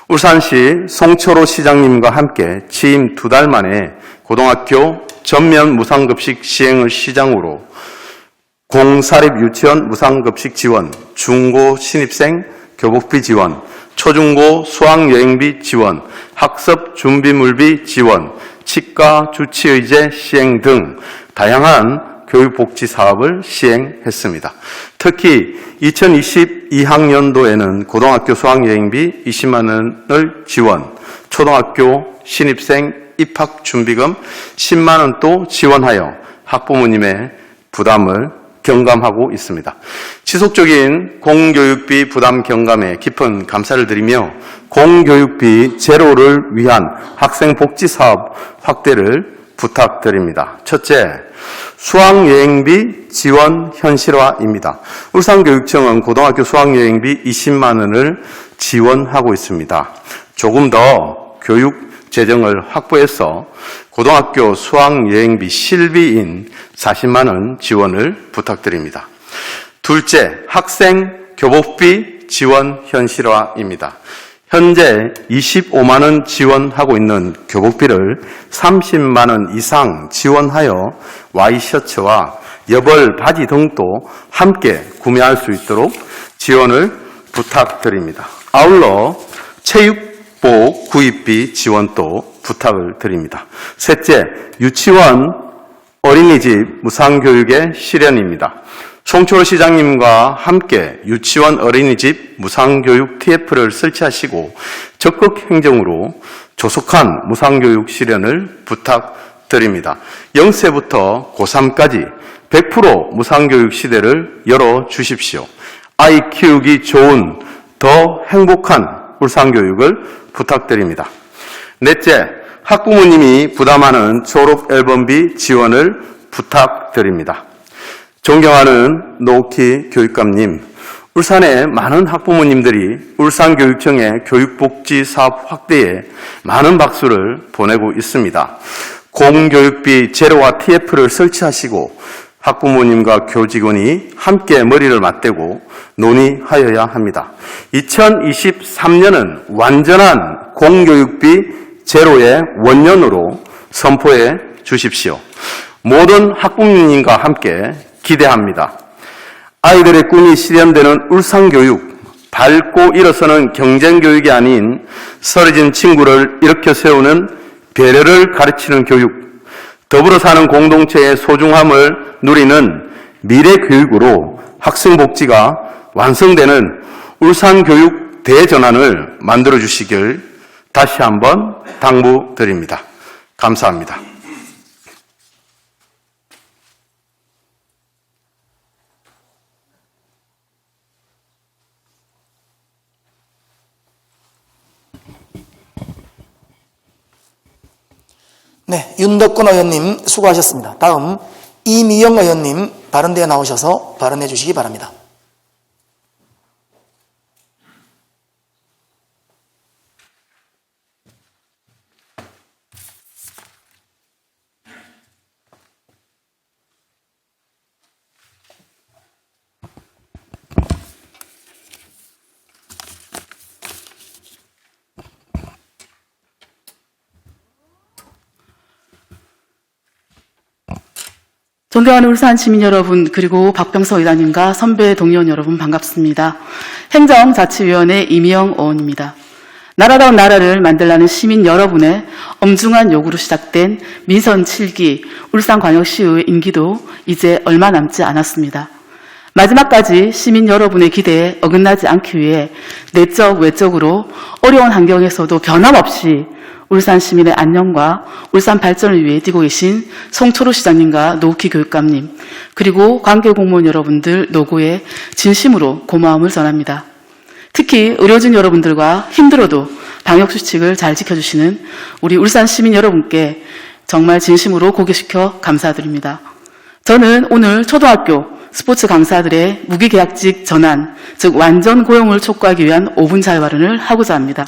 울산시 송철호 시장님과 함께 취임 2달 만에 고등학교 전면 무상급식 시행을 시작으로 공사립 유치원 무상급식 지원, 중고 신입생 교복비 지원, 초중고 수학여행비 지원, 학습 준비물비 지원, 치과 주치의제 시행 등 다양한 교육복지 사업을 시행했습니다. 특히 2022학년도에는 고등학교 수학여행비 20만 원을 지원, 초등학교 신입생 입학준비금 10만 원도 지원하여 학부모님의 부담을 경감하고 있습니다. 지속적인 공교육비 부담 경감에 깊은 감사를 드리며 공교육비 제로를 위한 학생복지 사업 확대를 부탁드립니다. 첫째, 수학여행비 지원 현실화입니다. 울산교육청은 고등학교 수학여행비 20만 원을 지원하고 있습니다. 조금 더 교육 재정을 확보해서 고등학교 수학여행비 실비인 40만 원 지원을 부탁드립니다. 둘째, 학생 교복비 지원 현실화입니다. 현재 25만 원 지원하고 있는 교복비를 30만 원 이상 지원하여 와이셔츠와 여벌 바지 등도 함께 구매할 수 있도록 지원을 부탁드립니다. 아울러 체육복 구입비 지원도 부탁을 드립니다. 셋째, 유치원 어린이집 무상교육의 실현입니다. 송철호 시장님과 함께 유치원 어린이집 무상교육 TF를 설치하시고 적극 행정으로 조속한 무상교육 실현을 부탁드립니다. 0세부터 고3까지 100% 무상교육 시대를 열어주십시오. 아이 키우기 좋은 더 행복한 울산교육을 부탁드립니다. 넷째, 학부모님이 부담하는 졸업 앨범비 지원을 부탁드립니다. 존경하는 노욱희 교육감님, 울산의 많은 학부모님들이 울산교육청의 교육복지 사업 확대에 많은 박수를 보내고 있습니다. 공교육비 제로화 TF를 설치하시고 학부모님과 교직원이 함께 머리를 맞대고 논의하여야 합니다. 2023년은 완전한 공교육비 제로의 원년으로 선포해 주십시오. 모든 학부모님과 함께 기대합니다. 아이들의 꿈이 실현되는 울산교육, 밟고 일어서는 경쟁교육이 아닌 쓰러진 친구를 일으켜 세우는 배려를 가르치는 교육, 더불어 사는 공동체의 소중함을 누리는 미래교육으로 학생복지가 완성되는 울산교육 대전환을 만들어주시길 다시 한번 당부드립니다. 감사합니다. 네, 윤덕권 의원님 수고하셨습니다. 다음 이미영 의원님 발언대에 나오셔서 발언해 주시기 바랍니다. 존경하는 울산 시민 여러분, 그리고 박병석 의장님과 선배 동료원 여러분 반갑습니다. 행정자치위원회 이미영 의원입니다. 나라다운 나라를 만들라는 시민 여러분의 엄중한 요구로 시작된 민선 7기 울산광역시의회 임기도 이제 얼마 남지 않았습니다. 마지막까지 시민 여러분의 기대에 어긋나지 않기 위해 내적, 외적으로 어려운 환경에서도 변함없이 울산 시민의 안녕과 울산 발전을 위해 뛰고 계신 송초로 시장님과 노욱희 교육감님, 그리고 관계 공무원 여러분들 노고에 진심으로 고마움을 전합니다. 특히 의료진 여러분들과 힘들어도 방역수칙을 잘 지켜주시는 우리 울산 시민 여러분께 정말 진심으로 고개시켜 감사드립니다. 저는 오늘 초등학교 스포츠 강사들의 무기계약직 전환, 즉 완전 고용을 촉구하기 위한 5분 자유 발언을 하고자 합니다.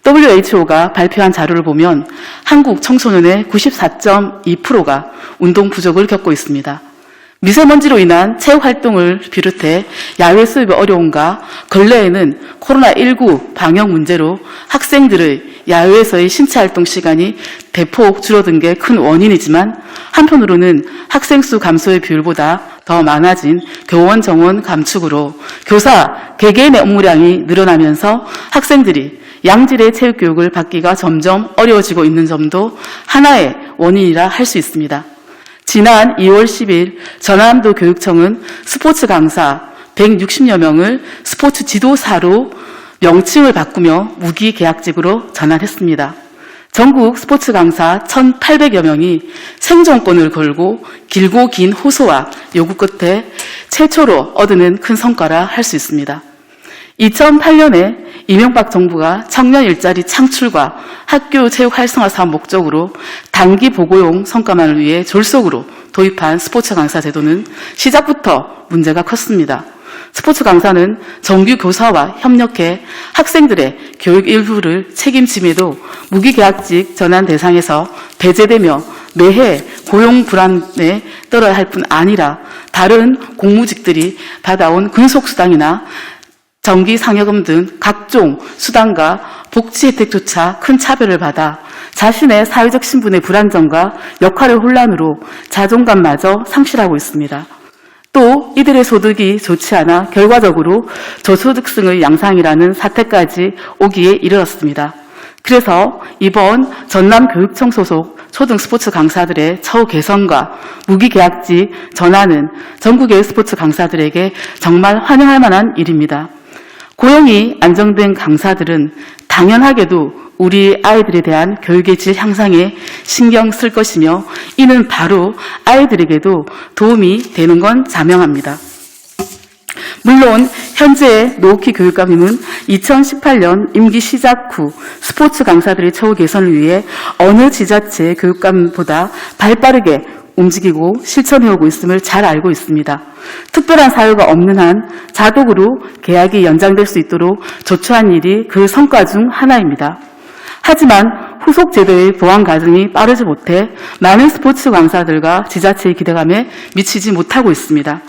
WHO가 발표한 자료를 보면 한국 청소년의 94.2%가 운동 부족을 겪고 있습니다. 미세먼지로 인한 체육 활동을 비롯해 야외 수업의 어려움과 근래에는 코로나19 방역 문제로 학생들의 야외에서의 신체 활동 시간이 대폭 줄어든 게 큰 원인이지만, 한편으로는 학생 수 감소의 비율보다 더 많아진 교원 정원 감축으로 교사 개개인의 업무량이 늘어나면서 학생들이 양질의 체육 교육을 받기가 점점 어려워지고 있는 점도 하나의 원인이라 할 수 있습니다. 지난 2월 10일 전남도 교육청은 스포츠 강사 160여 명을 스포츠 지도사로 명칭을 바꾸며 무기계약직으로 전환했습니다. 전국 스포츠 강사 1,800여 명이 생존권을 걸고 길고 긴 호소와 요구 끝에 최초로 얻어낸 큰 성과라 할 수 있습니다. 2008년에 이명박 정부가 청년 일자리 창출과 학교 체육 활성화 사업 목적으로 단기 보고용 성과만을 위해 졸속으로 도입한 스포츠 강사 제도는 시작부터 문제가 컸습니다. 스포츠 강사는 정규 교사와 협력해 학생들의 교육 일부를 책임짐에도 무기계약직 전환 대상에서 배제되며 매해 고용 불안에 떨어야 할 뿐 아니라 다른 공무직들이 받아온 근속수당이나 정기 상여금 등 각종 수당과 복지 혜택조차 큰 차별을 받아 자신의 사회적 신분의 불안정과 역할의 혼란으로 자존감마저 상실하고 있습니다. 또 이들의 소득이 좋지 않아 결과적으로 저소득층의 양상이라는 사태까지 오기에 이르렀습니다. 그래서 이번 전남교육청 소속 초등 스포츠 강사들의 처우 개선과 무기계약직 전환은 전국의 스포츠 강사들에게 정말 환영할 만한 일입니다. 고용이 안정된 강사들은 당연하게도 우리 아이들에 대한 교육의 질 향상에 신경 쓸 것이며, 이는 바로 아이들에게도 도움이 되는 건 자명합니다. 물론 현재 노욱희 교육감님은 2018년 임기 시작 후 스포츠 강사들의 처우 개선을 위해 어느 지자체 교육감보다 발빠르게 움직이고 실천해오고 있음을 잘 알고 있습니다. 특별한 사유가 없는 한 자동으로 계약이 연장될 수 있도록 조처한 일이 그 성과 중 하나입니다. 하지만 후속 제도의 보완 과정이 빠르지 못해 많은 스포츠 강사들과 지자체의 기대감에 미치지 못하고 있습니다.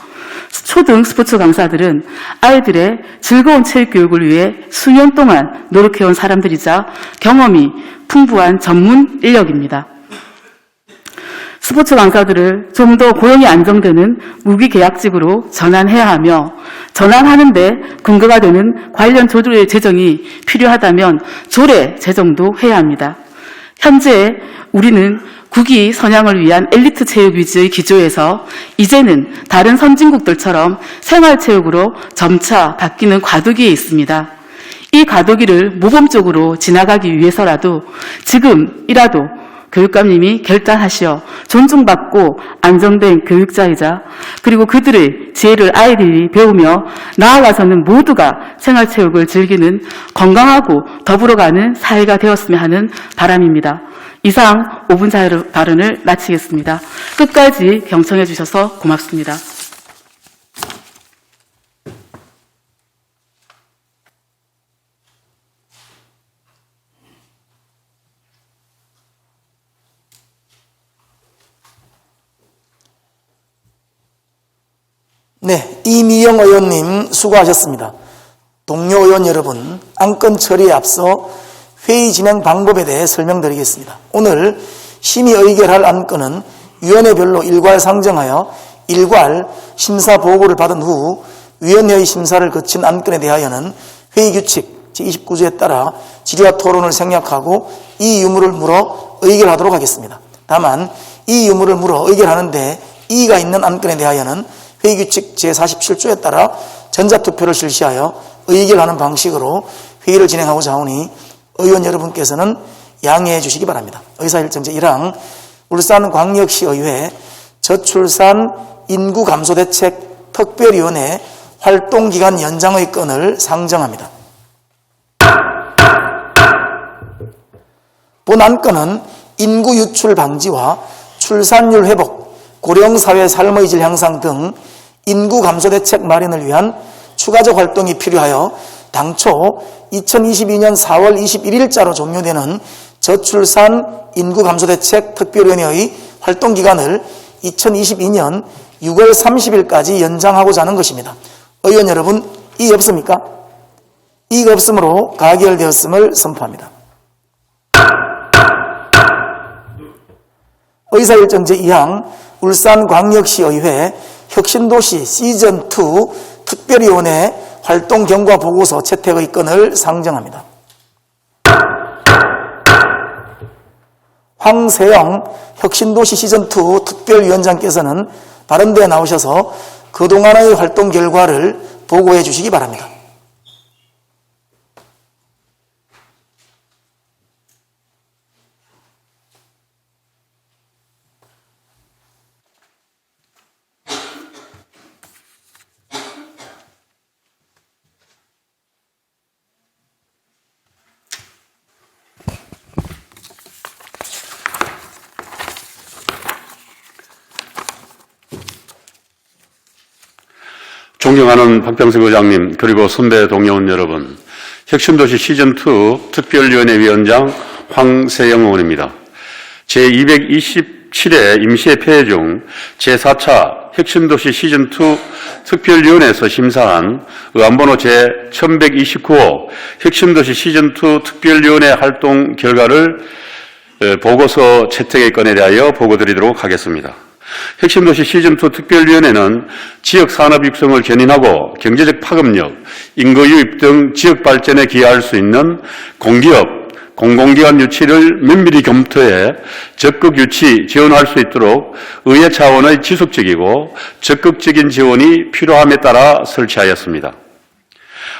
초등 스포츠 강사들은 아이들의 즐거운 체육 교육을 위해 수년 동안 노력해온 사람들이자 경험이 풍부한 전문 인력입니다. 스포츠 강사들을 좀 더 고용이 안정되는 무기계약직으로 전환해야 하며, 전환하는데 근거가 되는 관련 조례 제정이 필요하다면 조례 제정도 해야 합니다. 현재 우리는 국위 선양을 위한 엘리트 체육 위주의 기조에서 이제는 다른 선진국들처럼 생활체육으로 점차 바뀌는 과도기에 있습니다. 이 과도기를 모범적으로 지나가기 위해서라도 지금이라도 교육감님이 결단하시어 존중받고 안정된 교육자이자, 그리고 그들의 지혜를 아이들이 배우며 나아가서는 모두가 생활체육을 즐기는 건강하고 더불어가는 사회가 되었으면 하는 바람입니다. 이상 5분 자유 발언을 마치겠습니다. 끝까지 경청해 주셔서 고맙습니다. 네, 이미영 의원님 수고하셨습니다. 동료 의원 여러분, 안건 처리에 앞서 회의 진행 방법에 대해 설명드리겠습니다. 오늘 심의 의결할 안건은 위원회별로 일괄 상정하여 일괄 심사 보고를 받은 후 위원회의 심사를 거친 안건에 대하여는 회의규칙 제29조에 따라 질의와 토론을 생략하고 이 유무를 물어 의결하도록 하겠습니다. 다만 이 유무를 물어 의결하는데 이의가 있는 안건에 대하여는 회의규칙 제47조에 따라 전자투표를 실시하여 의결하는 방식으로 회의를 진행하고자 하오니 의원 여러분께서는 양해해 주시기 바랍니다. 의사일정 제1항 울산광역시의회 저출산 인구감소대책 특별위원회 활동기간 연장의 건을 상정합니다. 본 안건은 인구 유출 방지와 출산율 회복, 고령사회 삶의 질 향상 등 인구 감소 대책 마련을 위한 추가적 활동이 필요하여 당초 2022년 4월 21일자로 종료되는 저출산 인구 감소 대책 특별위원회의 활동 기간을 2022년 6월 30일까지 연장하고자 하는 것입니다. 의원 여러분, 이의 없습니까? 이의가 없으므로 가결되었음을 선포합니다. 의사일정 제2항 울산광역시의회 혁신도시 시즌2 특별위원회 활동 경과 보고서 채택의 건을 상정합니다. 황세영 혁신도시 시즌2 특별위원장께서는 발언대에 나오셔서 그동안의 활동 결과를 보고해 주시기 바랍니다. 존경하는 박병석 의장님, 그리고 선배 동료원 여러분, 혁신도시 시즌2 특별위원회 위원장 황세영 의원입니다. 제227회 임시회 폐회 중 제4차 혁신도시 시즌2 특별위원회에서 심사한 의안번호 제1129호 혁신도시 시즌2 특별위원회 활동 결과를 보고서 채택의 건에 대하여 보고드리도록 하겠습니다. 혁신도시 시즌2 특별위원회는 지역산업 육성을 견인하고 경제적 파급력, 인구 유입 등 지역 발전에 기여할 수 있는 공기업, 공공기관 유치를 면밀히 검토해 적극 유치 지원할 수 있도록 의회 차원의 지속적이고 적극적인 지원이 필요함에 따라 설치하였습니다.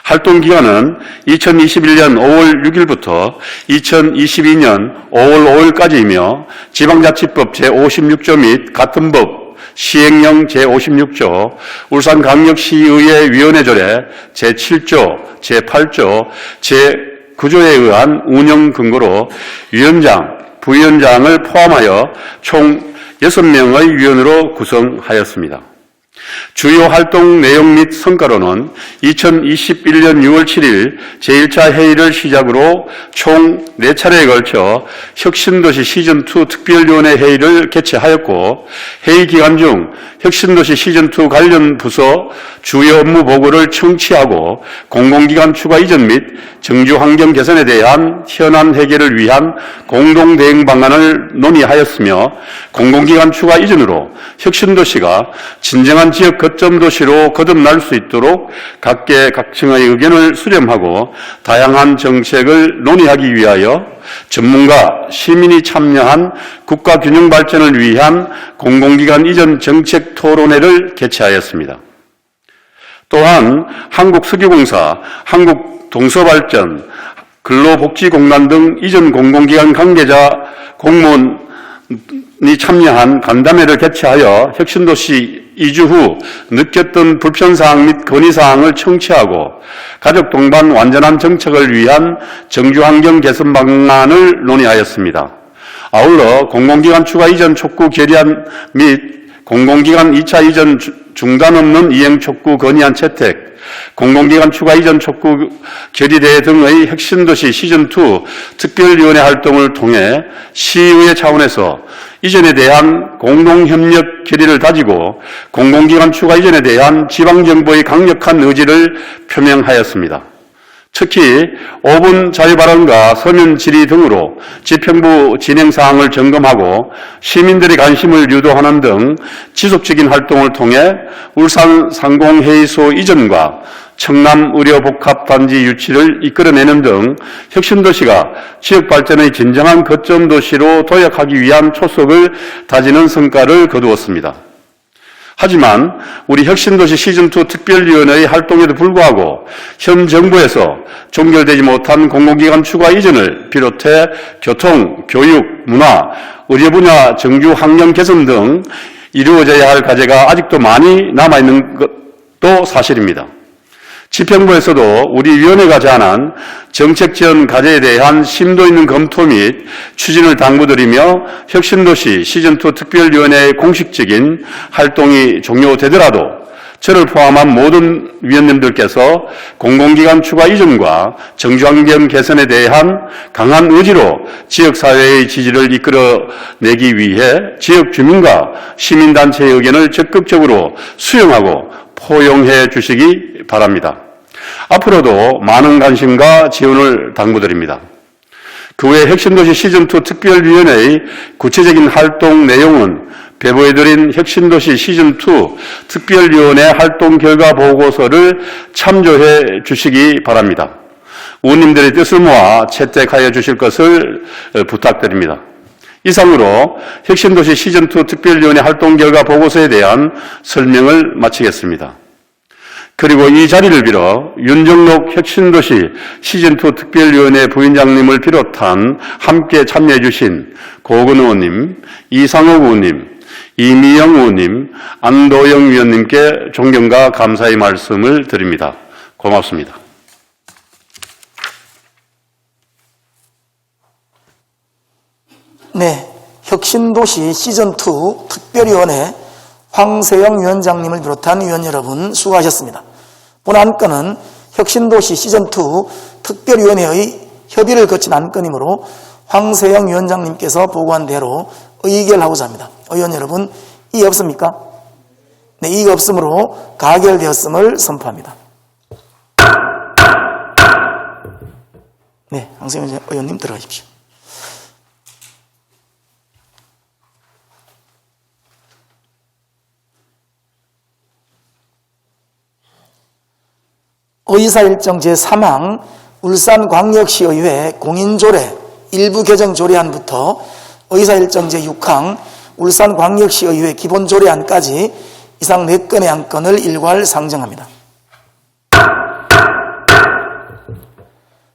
활동기간은 2021년 5월 6일부터 2022년 5월 5일까지이며 지방자치법 제56조 및 같은 법 시행령 제56조, 울산광역시의회 위원회조례 제7조, 제8조, 제9조에 의한 운영 근거로 위원장, 부위원장을 포함하여 총 6명의 위원으로 구성하였습니다. 주요 활동 내용 및 성과로는 2021년 6월 7일 제1차 회의를 시작으로 총 4차례에 걸쳐 혁신도시 시즌2 특별위원회 회의를 개최하였고, 회의 기간 중 혁신도시 시즌2 관련 부서 주요 업무 보고를 청취하고 공공기관 추가 이전 및 정주 환경 개선에 대한 현안 해결을 위한 공동 대응 방안을 논의하였으며, 공공기관 추가 이전으로 혁신도시가 진정한 지역 거점 도시로 거듭날 수 있도록 각계각층의 의견을 수렴하고 다양한 정책을 논의하기 위하여 전문가, 시민이 참여한 국가 균형 발전을 위한 공공기관 이전 정책 토론회를 개최하였습니다. 또한 한국석유공사, 한국동서발전, 근로복지공단 등 이전 공공기관 관계자 공무원이 참여한 간담회를 개최하여 혁신도시 이주 후 느꼈던 불편사항 및 건의사항을 청취하고 가족 동반 완전한 정착을 위한 정주환경 개선 방안을 논의하였습니다. 아울러 공공기관 추가 이전 촉구 결의안 및 공공기관 2차 이전 중단 없는 이행 촉구 건의안 채택, 공공기관 추가 이전 촉구 결의대 등의 혁신도시 시즌2 특별위원회 활동을 통해 시의회 차원에서 이전에 대한 공동협력 결의를 다지고 공공기관 추가 이전에 대한 지방정부의 강력한 의지를 표명하였습니다. 특히 5분 자유발언과 서면 질의 등으로 집행부 진행 사항을 점검하고 시민들의 관심을 유도하는 등 지속적인 활동을 통해 울산 상공회의소 이전과 청남의료복합단지 유치를 이끌어내는 등 혁신도시가 지역발전의 진정한 거점 도시로 도약하기 위한 초석을 다지는 성과를 거두었습니다. 하지만 우리 혁신도시 시즌2 특별위원회의 활동에도 불구하고 현 정부에서 종결되지 못한 공공기관 추가 이전을 비롯해 교통, 교육, 문화, 의료 분야 정규 환경 개선 등 이루어져야 할 과제가 아직도 많이 남아있는 것도 사실입니다. 집행부에서도 우리 위원회가 제안한 정책 지원 과제에 대한 심도 있는 검토 및 추진을 당부드리며 혁신도시 시즌2 특별위원회의 공식적인 활동이 종료되더라도 저를 포함한 모든 위원님들께서 공공기관 추가 이전과 정주환경 개선에 대한 강한 의지로 지역사회의 지지를 이끌어내기 위해 지역 주민과 시민단체의 의견을 적극적으로 수용하고 포용해 주시기 바랍니다. 앞으로도 많은 관심과 지원을 당부드립니다. 그 외 혁신도시 시즌2 특별위원회의 구체적인 활동 내용은 배부해드린 혁신도시 시즌2 특별위원회 활동 결과 보고서를 참조해 주시기 바랍니다. 의원님들의 뜻을 모아 채택하여 주실 것을 부탁드립니다. 이상으로 혁신도시 시즌2 특별위원회 활동 결과 보고서에 대한 설명을 마치겠습니다. 그리고 이 자리를 빌어 윤정록 혁신도시 시즌2 특별위원회 부위원장님을 비롯한 함께 참여해 주신 고건 의원님, 이상욱 의원님, 이미영 의원님, 안도영 위원님께 존경과 감사의 말씀을 드립니다. 고맙습니다. 네, 혁신도시 시즌2 특별위원회 황세영 위원장님을 비롯한 위원 여러분 수고하셨습니다. 본 안건은 혁신도시 시즌2 특별위원회의 협의를 거친 안건이므로 황세영 위원장님께서 보고한 대로 의결하고자 합니다. 의원 여러분, 이의 없습니까? 네, 이의가 없으므로 가결되었음을 선포합니다. 네, 황세영 의원님 들어가십시오. 의사일정 제3항 울산광역시의회 공인조례 일부 개정 조례안부터 의사일정 제6항 울산광역시의회 기본조례안까지 이상 4건의 안건을 일괄 상정합니다.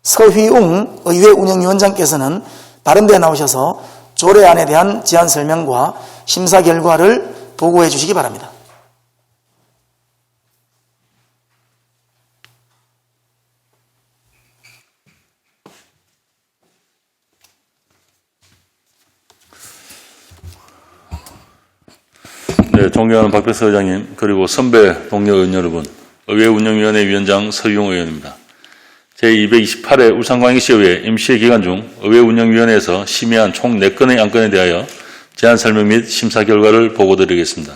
서휘웅 의회 운영위원장께서는 발언대에 나오셔서 조례안에 대한 제안 설명과 심사 결과를 보고해 주시기 바랍니다. 네, 존경하는 박병석 의장님, 그리고 선배 동료 의원 여러분, 의회 운영위원회 위원장 서유용 의원입니다. 제228회 울산광역시의회 임시회 기간 중 의회 운영위원회에서 심의한 총 4건의 안건에 대하여 제안 설명 및 심사 결과를 보고드리겠습니다.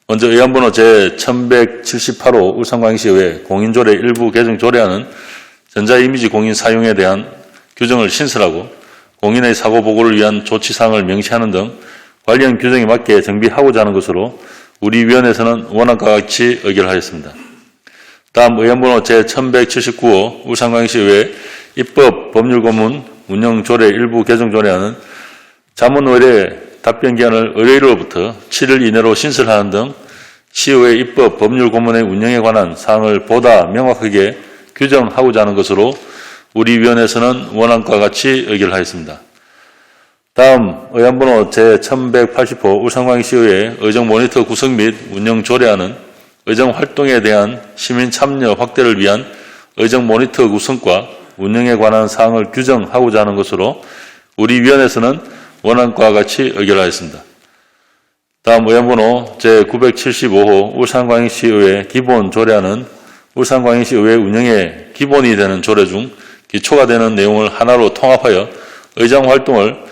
먼저 의안번호 제1178호 울산광역시의회 공인조례 일부 개정 조례안은 전자이미지 공인 사용에 대한 규정을 신설하고 공인의 사고 보고를 위한 조치사항을 명시하는 등 관련 규정에 맞게 정비하고자 하는 것으로 우리 위원회에서는 원안과 같이 의결하였습니다. 다음 의안번호 제1179호 울산광역시의회 입법 법률고문 운영조례 일부 개정조례안은 자문의뢰 답변기한을 의뢰인으로부터 7일 이내로 신설하는 등 시의회 입법 법률고문의 운영에 관한 사항을 보다 명확하게 규정하고자 하는 것으로 우리 위원회에서는 원안과 같이 의결하였습니다. 다음 의안번호 제1180호 울산광역시의회 의정모니터 구성 및 운영 조례안은 의정활동에 대한 시민 참여 확대를 위한 의정모니터 구성과 운영에 관한 사항을 규정하고자 하는 것으로 우리 위원회에서는 원안과 같이 의결하였습니다. 다음 의안번호 제975호 울산광역시의회 기본조례안은 울산광역시의회 운영의 기본이 되는 조례 중 기초가 되는 내용을 하나로 통합하여 의정활동을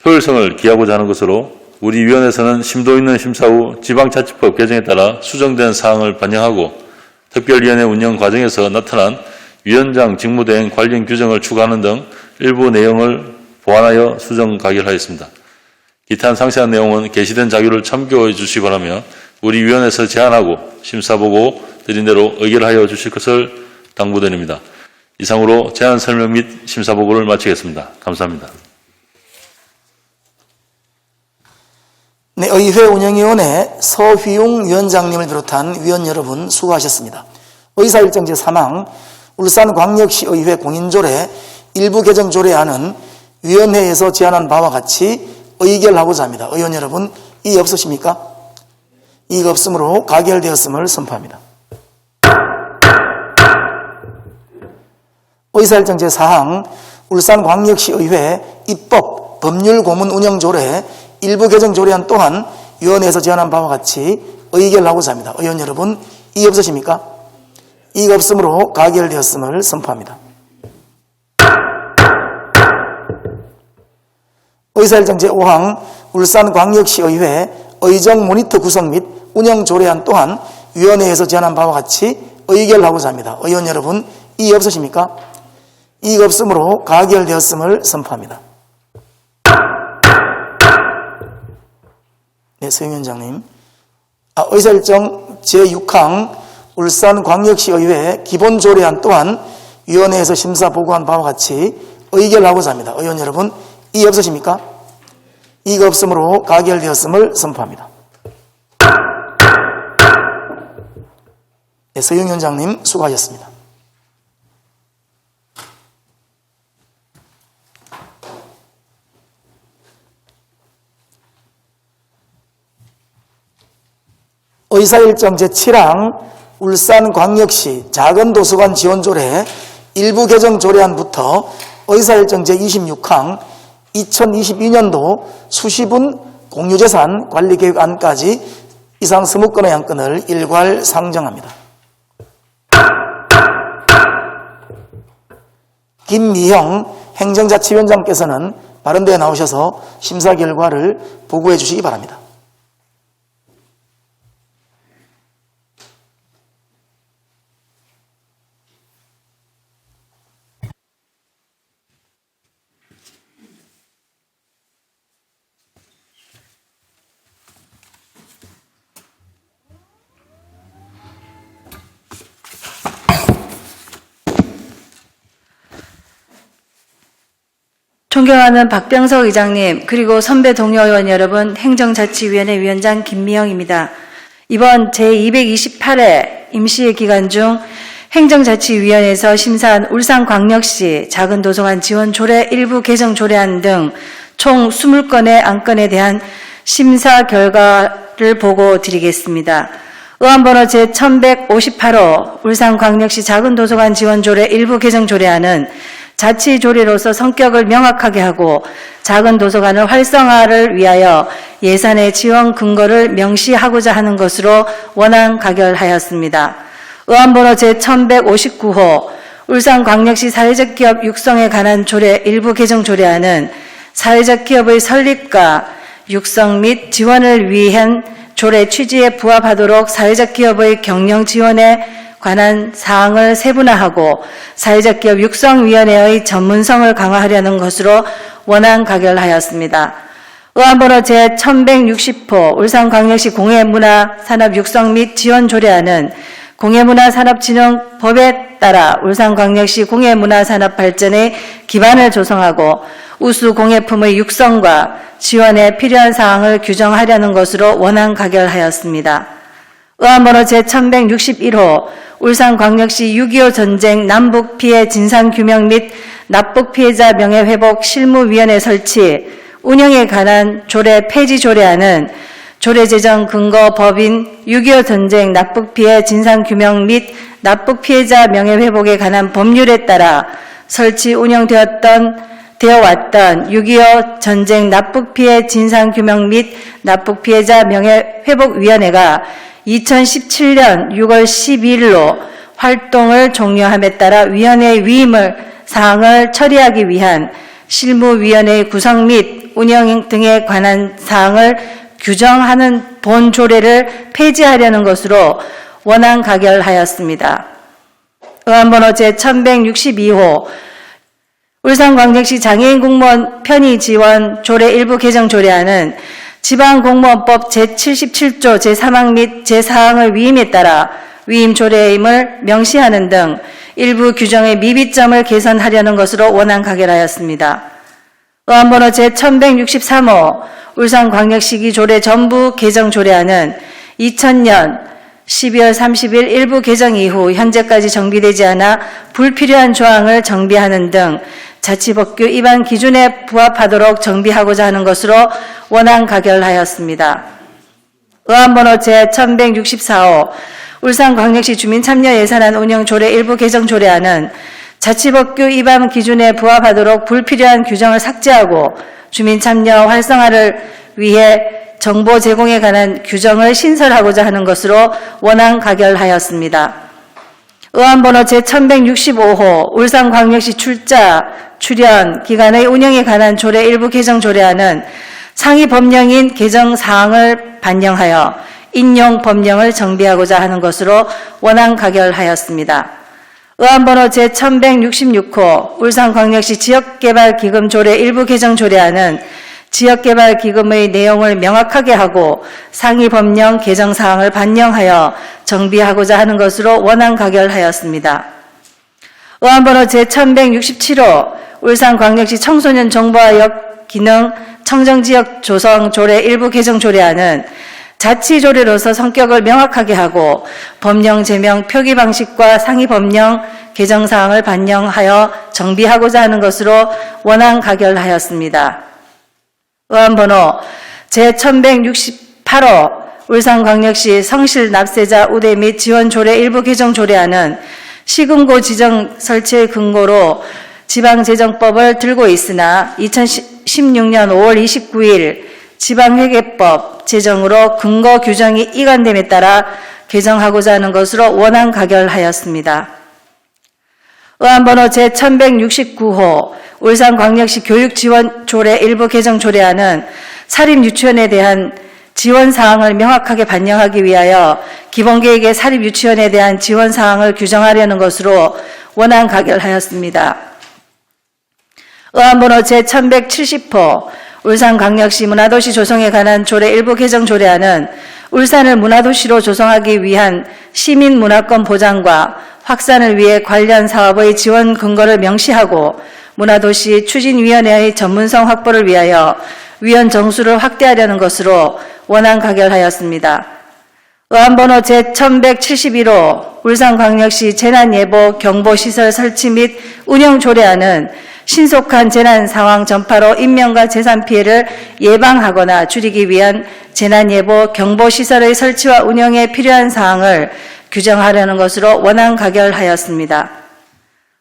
효율성을 기하고자 하는 것으로 우리 위원회에서는 심도 있는 심사 후 지방자치법 개정에 따라 수정된 사항을 반영하고 특별위원회 운영 과정에서 나타난 위원장 직무대행 관련 규정을 추가하는 등 일부 내용을 보완하여 수정 가결하였습니다. 기타한 상세한 내용은 게시된 자료를 참고해 주시기 바라며 우리 위원회에서 제안하고 심사보고 드린 대로 의결하여 주실 것을 당부드립니다. 이상으로 제안 설명 및 심사보고를 마치겠습니다. 감사합니다. 네, 의회 운영위원회 서휘웅 위원장님을 비롯한 위원 여러분 수고하셨습니다. 의사일정 제3항 울산광역시의회 공인조례 일부 개정 조례안은 위원회에서 제안한 바와 같이 의결하고자 합니다. 의원 여러분, 이의 없으십니까? 이의가 없으므로 가결되었음을 선포합니다. 의사일정 제4항 울산광역시의회 입법 법률고문 운영조례 일부 개정 조례안 또한 위원회에서 제안한 바와 같이 의결하고자 합니다. 의원 여러분, 이의 없으십니까? 이의가 없으므로 가결되었음을 선포합니다. 의사일정 제5항 울산광역시의회 의정 모니터 구성 및 운영 조례안 또한 위원회에서 제안한 바와 같이 의결하고자 합니다. 의원 여러분, 이의 없으십니까? 이의가 없으므로 가결되었음을 선포합니다. 네, 서 위원장님. 의사일정 제6항 울산광역시의회 기본조례안 또한 위원회에서 심사 보고한 바와 같이 의결하고자 합니다. 의원 여러분, 이의 없으십니까? 이의가 없으므로 가결되었음을 선포합니다. 네, 서영 위원장님 수고하셨습니다. 의사일정 제7항 울산광역시 작은도서관 지원조례 일부 개정 조례안부터 의사일정 제26항 2022년도 수시분 공유재산 관리계획안까지 이상 20건의 안건을 일괄 상정합니다. 김미형 행정자치위원장께서는 발언대에 나오셔서 심사 결과를 보고해 주시기 바랍니다. 존경하는 박병석 의장님, 그리고 선배 동료 의원 여러분, 행정자치위원회 위원장 김미영입니다. 이번 제228회 임시회 기간 중 행정자치위원회에서 심사한 울산광역시 작은도서관 지원 조례 일부 개정 조례안 등 총 20건의 안건에 대한 심사 결과를 보고 드리겠습니다. 의안번호 제1158호 울산광역시 작은도서관 지원 조례 일부 개정 조례안은 자치조례로서 성격을 명확하게 하고 작은 도서관의 활성화를 위하여 예산의 지원 근거를 명시하고자 하는 것으로 원안 가결하였습니다. 의안번호 제1159호 울산광역시 사회적 기업 육성에 관한 조례 일부 개정 조례안은 사회적 기업의 설립과 육성 및 지원을 위한 조례 취지에 부합하도록 사회적 기업의 경영 지원에 관한 사항을 세분화하고 사회적 기업 육성위원회의 전문성을 강화하려는 것으로 원안 가결하였습니다. 의안번호 제1160호 울산광역시 공예문화산업 육성 및 지원 조례안은 공예문화산업진흥법에 따라 울산광역시 공예문화산업 발전의 기반을 조성하고 우수 공예품의 육성과 지원에 필요한 사항을 규정하려는 것으로 원안 가결하였습니다. 의안번호 제1161호 울산광역시 6.25 전쟁 남북 피해 진상규명 및 납북 피해자 명예회복 실무위원회 설치, 운영에 관한 조례 폐지 조례안은 조례 제정 근거 법인 6.25 전쟁 납북 피해 진상규명 및 납북 피해자 명예회복에 관한 법률에 따라 설치 운영되어왔던 6.25 전쟁 납북 피해 진상규명 및 납북 피해자 명예회복위원회가 2017년 6월 12일로 활동을 종료함에 따라 위원회 위임을 사항을 처리하기 위한 실무위원회 구성 및 운영 등에 관한 사항을 규정하는 본 조례를 폐지하려는 것으로 원안 가결하였습니다. 의안번호 제1162호 울산광역시 장애인 공무원 편의 지원 조례 일부 개정 조례안은 지방공무원법 제77조 제3항 및 제4항의 위임에 따라 위임 조례임을 명시하는 등 일부 규정의 미비점을 개선하려는 것으로 원안 가결하였습니다. 의안번호 제1163호 울산광역시기 조례 전부 개정 조례안은 2000년 12월 30일 일부 개정 이후 현재까지 정비되지 않아 불필요한 조항을 정비하는 등 자치법규 위반 기준에 부합하도록 정비하고자 하는 것으로 원안 가결하였습니다. 의안번호 제1164호 울산광역시 주민참여예산안 운영조례 일부 개정 조례안은 자치법규 위반 기준에 부합하도록 불필요한 규정을 삭제하고 주민참여 활성화를 위해 정보 제공에 관한 규정을 신설하고자 하는 것으로 원안 가결하였습니다. 의안번호 제1165호 울산광역시 출자, 출연, 기관의 운영에 관한 조례 일부 개정 조례안은 상위 법령인 개정 사항을 반영하여 인용 법령을 정비하고자 하는 것으로 원안 가결하였습니다. 의안번호 제1166호 울산광역시 지역개발기금 조례 일부 개정 조례안은 지역개발기금의 내용을 명확하게 하고 상위 법령 개정 사항을 반영하여 정비하고자 하는 것으로 원안 가결하였습니다. 의안번호 제1167호 울산광역시 청소년 정보화역 기능 청정지역 조성 조례 일부 개정 조례안은 자치조례로서 성격을 명확하게 하고 법령 제명 표기 방식과 상위 법령 개정 사항을 반영하여 정비하고자 하는 것으로 원안 가결하였습니다. 의안번호 제1168호 울산광역시 성실 납세자 우대 및 지원 조례 일부 개정 조례안은 시금고 지정 설치의 근거로 지방재정법을 들고 있으나 2016년 5월 29일 지방회계법 제정으로 근거 규정이 이관됨에 따라 개정하고자 하는 것으로 원안 가결하였습니다. 의안번호 제1169호 울산광역시 교육지원조례 일부 개정 조례안은 사립유치원에 대한 지원사항을 명확하게 반영하기 위하여 기본계획의 사립유치원에 대한 지원사항을 규정하려는 것으로 원안 가결하였습니다. 의안번호 제1170호 울산광역시 문화도시 조성에 관한 조례 일부 개정 조례안은 울산을 문화도시로 조성하기 위한 시민문화권 보장과 확산을 위해 관련 사업의 지원 근거를 명시하고 문화도시 추진위원회의 전문성 확보를 위하여 위원 정수를 확대하려는 것으로 원안 가결하였습니다. 의안번호 제1171호 울산광역시 재난예보 경보시설 설치 및 운영 조례안은 신속한 재난 상황 전파로 인명과 재산 피해를 예방하거나 줄이기 위한 재난예보 경보시설의 설치와 운영에 필요한 사항을 규정하려는 것으로 원안 가결하였습니다.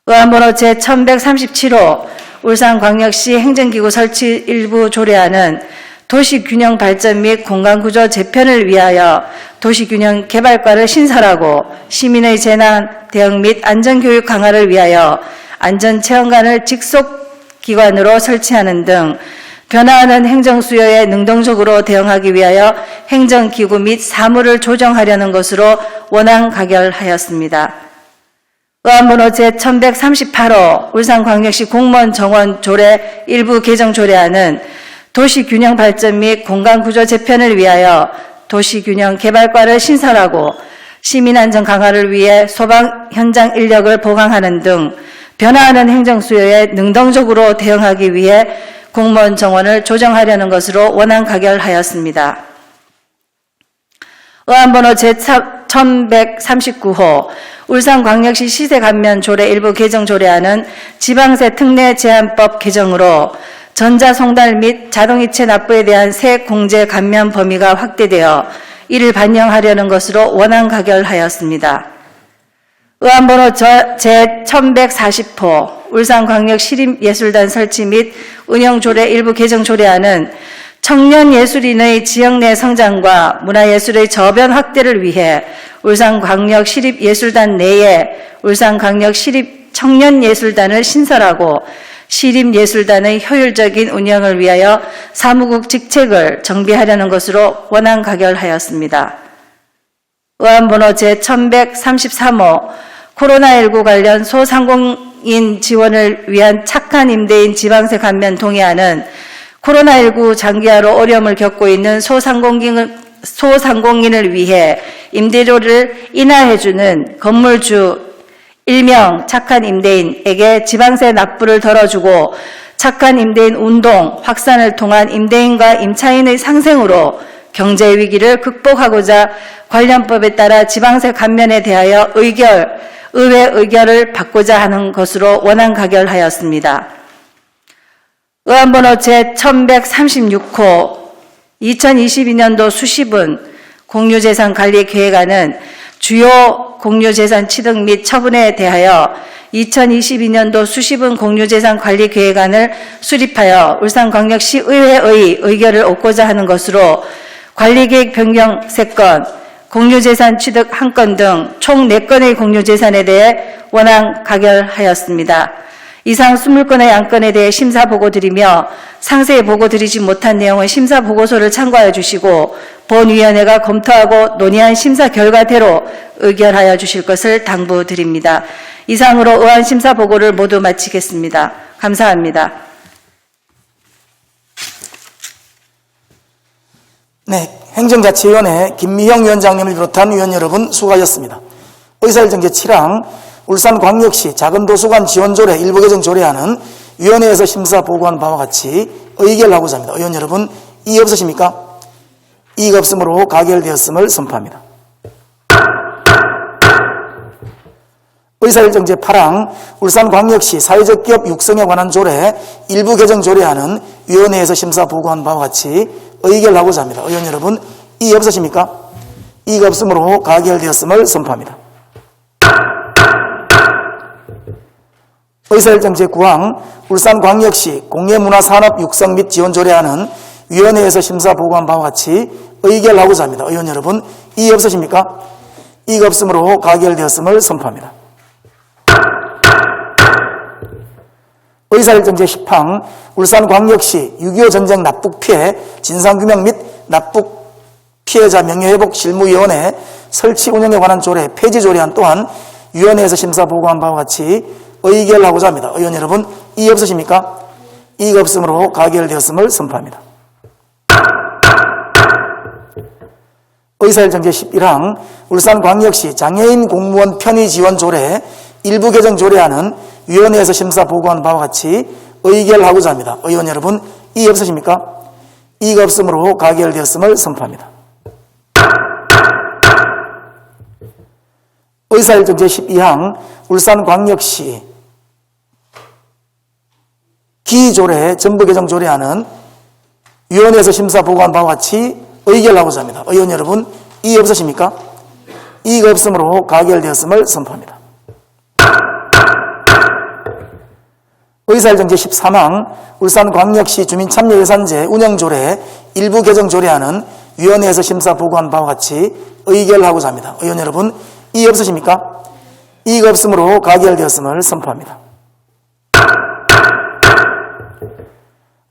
의안번호 제1137호 울산광역시 행정기구 설치 일부 조례안은 도시균형 발전 및 공간구조 재편을 위하여 도시균형 개발과를 신설하고 시민의 재난 대응 및 안전교육 강화를 위하여 안전체험관을 직속기관으로 설치하는 등 변화하는 행정수요에 능동적으로 대응하기 위하여 행정기구 및 사무를 조정하려는 것으로 원안 가결하였습니다. 의안번호 제1138호 울산광역시 공무원 정원 조례 일부 개정 조례안은 도시균형 발전 및 공간구조 재편을 위하여 도시균형 개발과를 신설하고 시민안전 강화를 위해 소방 현장 인력을 보강하는 등 변화하는 행정수요에 능동적으로 대응하기 위해 공무원 정원을 조정하려는 것으로 원안 가결하였습니다. 의안번호 제1139호 울산광역시 시세감면 조례 일부 개정 조례안은 지방세 특례 제한법 개정으로 전자송달 및 자동이체 납부에 대한 세 공제 감면 범위가 확대되어 이를 반영하려는 것으로 원안 가결하였습니다. 의안번호 제1140호 울산광역 시립예술단 설치 및 운영조례 일부 개정 조례안은 청년예술인의 지역 내 성장과 문화예술의 저변 확대를 위해 울산광역 시립예술단 내에 울산광역 시립청년예술단을 신설하고 시립예술단의 효율적인 운영을 위하여 사무국 직책을 정비하려는 것으로 원안 가결하였습니다. 의안번호 제1133호 코로나19 관련 소상공인 지원을 위한 착한 임대인 지방세 감면 동의안은 코로나19 장기화로 어려움을 겪고 있는 소상공인을 위해 임대료를 인하해주는 건물주 일명 착한 임대인에게 지방세 납부를 덜어주고 착한 임대인 운동 확산을 통한 임대인과 임차인의 상생으로 경제 위기를 극복하고자 관련법에 따라 지방세 감면에 대하여 의회 의결을 받고자 하는 것으로 원안 가결하였습니다. 의안번호 제1136호 2022년도 수시분 공유재산 관리 계획안은 주요 공유재산 취득 및 처분에 대하여 2022년도 수시분 공유재산 관리 계획안을 수립하여 울산광역시 의회의 의결을 얻고자 하는 것으로 관리계획 변경 3건, 공유재산 취득 1건 등 총 4건의 공유재산에 대해 원안 가결하였습니다. 이상 20건의 안건에 대해 심사보고 드리며 상세히 보고 드리지 못한 내용은 심사보고서를 참고하여 주시고 본위원회가 검토하고 논의한 심사 결과대로 의결하여 주실 것을 당부드립니다. 이상으로 의안 심사보고를 모두 마치겠습니다. 감사합니다. 네, 행정자치위원회 김미형 위원장님을 비롯한 위원 여러분 수고하셨습니다. 의사일정 제7항 울산광역시 작은도서관 지원조례 일부 개정 조례안은 위원회에서 심사 보고한 바와 같이 의결하고자 합니다. 의원 여러분, 이의 없으십니까? 이의가 없으므로 가결되었음을 선포합니다. 의사일정 제8항 울산광역시 사회적 기업 육성에 관한 조례 일부 개정 조례안은 위원회에서 심사 보고한 바와 같이 의결하고자 합니다. 의원 여러분, 이의 없으십니까? 이의가 없으므로 가결되었음을 선포합니다. 의사일정 제9항 울산광역시 공예문화산업 육성 및 지원 조례안은 위원회에서 심사 보고한 바와 같이 의결하고자 합니다. 의원 여러분, 이의 없으십니까? 이의가 없으므로 가결되었음을 선포합니다. 의사일정 제10항 울산광역시 6.25 전쟁 납북피해 진상규명 및 납북피해자 명예회복 실무위원회 설치 운영에 관한 조례 폐지 조례안 또한 위원회에서 심사 보고한 바와 같이 의결하고자 합니다. 의원 여러분, 이의 없으십니까? 이의가 없으므로 가결되었음을 선포합니다. 의사일정 제11항 울산광역시 장애인 공무원 편의 지원 조례 일부 개정 조례안은 위원회에서 심사 보고한 바와 같이 의결하고자 합니다. 의원 여러분, 이의 없으십니까? 이의가 없으므로 가결되었음을 선포합니다. 의사일정 제12항 울산광역시 기조례 정부 개정 조례안은 위원회에서 심사 보고한 바와 같이 의결하고자 합니다. 의원 여러분, 이의 없으십니까? 이의가 없으므로 가결되었음을 선포합니다. 의사일정 제13항 울산광역시 주민참여예산제 운영조례 일부 개정 조례안은 위원회에서 심사 보고한 바와 같이 의결하고자 합니다. 의원 여러분, 이의 없으십니까? 이의가 없으므로 가결되었음을 선포합니다.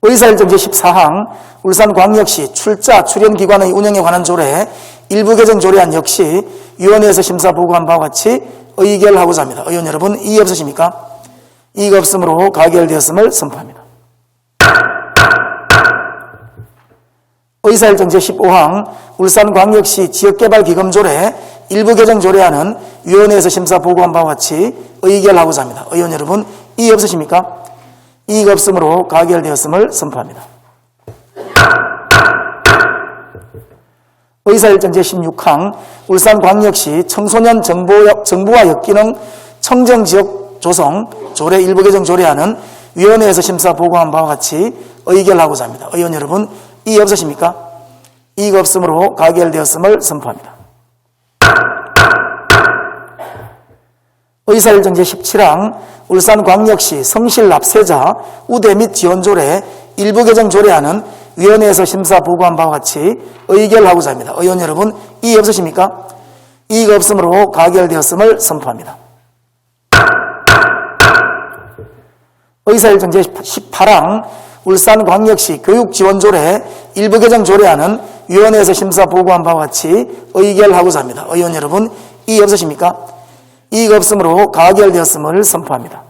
의사일정 제14항 울산광역시 출자 출연기관의 운영에 관한 조례 일부 개정 조례안 역시 위원회에서 심사 보고한 바와 같이 의결하고자 합니다. 의원 여러분, 이의 없으십니까? 이의가 없으므로 가결되었음을 선포합니다. 의사일정 제15항 울산광역시 지역개발기금 조례 일부 개정 조례안은 위원회에서 심사 보고한 바와 같이 의결하고자 합니다. 의원 여러분, 이의 없으십니까? 이의가 없으므로 가결되었음을 선포합니다. 의사일정 제16항 울산광역시 청소년 정부와 역기능 청정지역 조성 조례 일부 개정 조례안은 위원회에서 심사 보고한 바와 같이 의결하고자 합니다. 의원 여러분, 이의 없으십니까? 이의가 없으므로 가결되었음을 선포합니다. 의사일정 제17항 울산광역시 성실 납세자 우대 및 지원 조례 일부 개정 조례안은 위원회에서 심사 보고한 바와 같이 의결하고자 합니다. 의원 여러분, 이의 없으십니까? 이의가 없으므로 가결되었음을 선포합니다. 의사일정 제18항 울산광역시 교육지원조례 일부 개정 조례안은 위원회에서 심사 보고한 바와 같이 의결하고자 합니다. 의원 여러분, 이의 없으십니까? 이의가 없으므로 가결되었음을 선포합니다.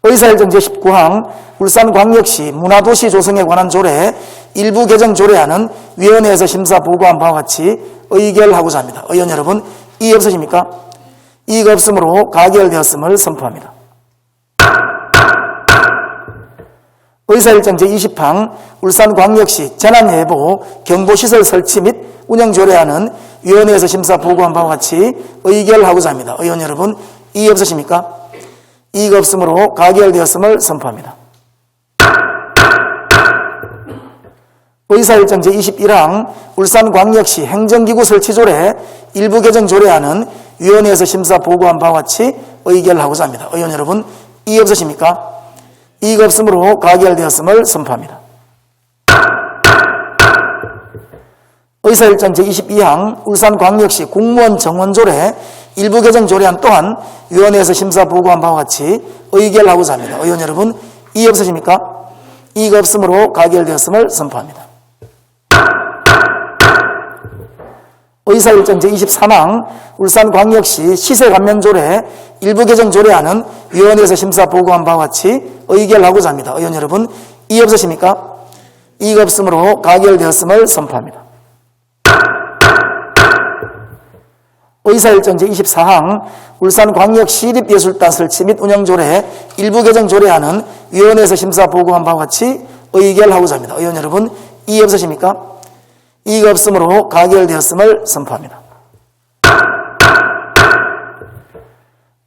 의사일정 제19항 울산광역시 문화도시 조성에 관한 조례 일부 개정 조례안은 위원회에서 심사 보고한 바와 같이 의결하고자 합니다. 의원 여러분, 이의 없으십니까? 이의가 없으므로 가결되었음을 선포합니다. 의사일정 제20항 울산광역시 재난예보 경보시설 설치 및 운영 조례안은 위원회에서 심사 보고한 바와 같이 의결하고자 합니다. 의원 여러분, 이의 없으십니까? 이의가 없으므로 가결되었음을 선포합니다. 의사일정 제21항 울산광역시 행정기구 설치조례 일부 개정 조례안은 위원회에서 심사 보고한 바와 같이 의결하고자 합니다. 의원 여러분, 이의 없으십니까? 이의가 없으므로 가결되었음을 선포합니다. 의사일정 제22항 울산광역시 공무원 정원조례 일부 개정 조례안 또한 위원회에서 심사 보고한 바와 같이 의결하고자 합니다. 의원 여러분, 이의 없으십니까? 이의가 없으므로 가결되었음을 선포합니다. 의사일정 제23항 울산광역시 시세감면조례 일부 개정 조례안은 위원회에서 심사 보고한 바와 같이 의결하고자 합니다. 의원 여러분, 이의 없으십니까? 이의가 없으므로 가결되었음을 선포합니다. 의사일정 제24항 울산광역시립예술단 설치 및 운영조례 일부 개정 조례안은 위원회에서 심사 보고한 바와 같이 의결하고자 합니다. 의원 여러분, 이의 없으십니까? 이의가 없으므로 가결되었음을 선포합니다.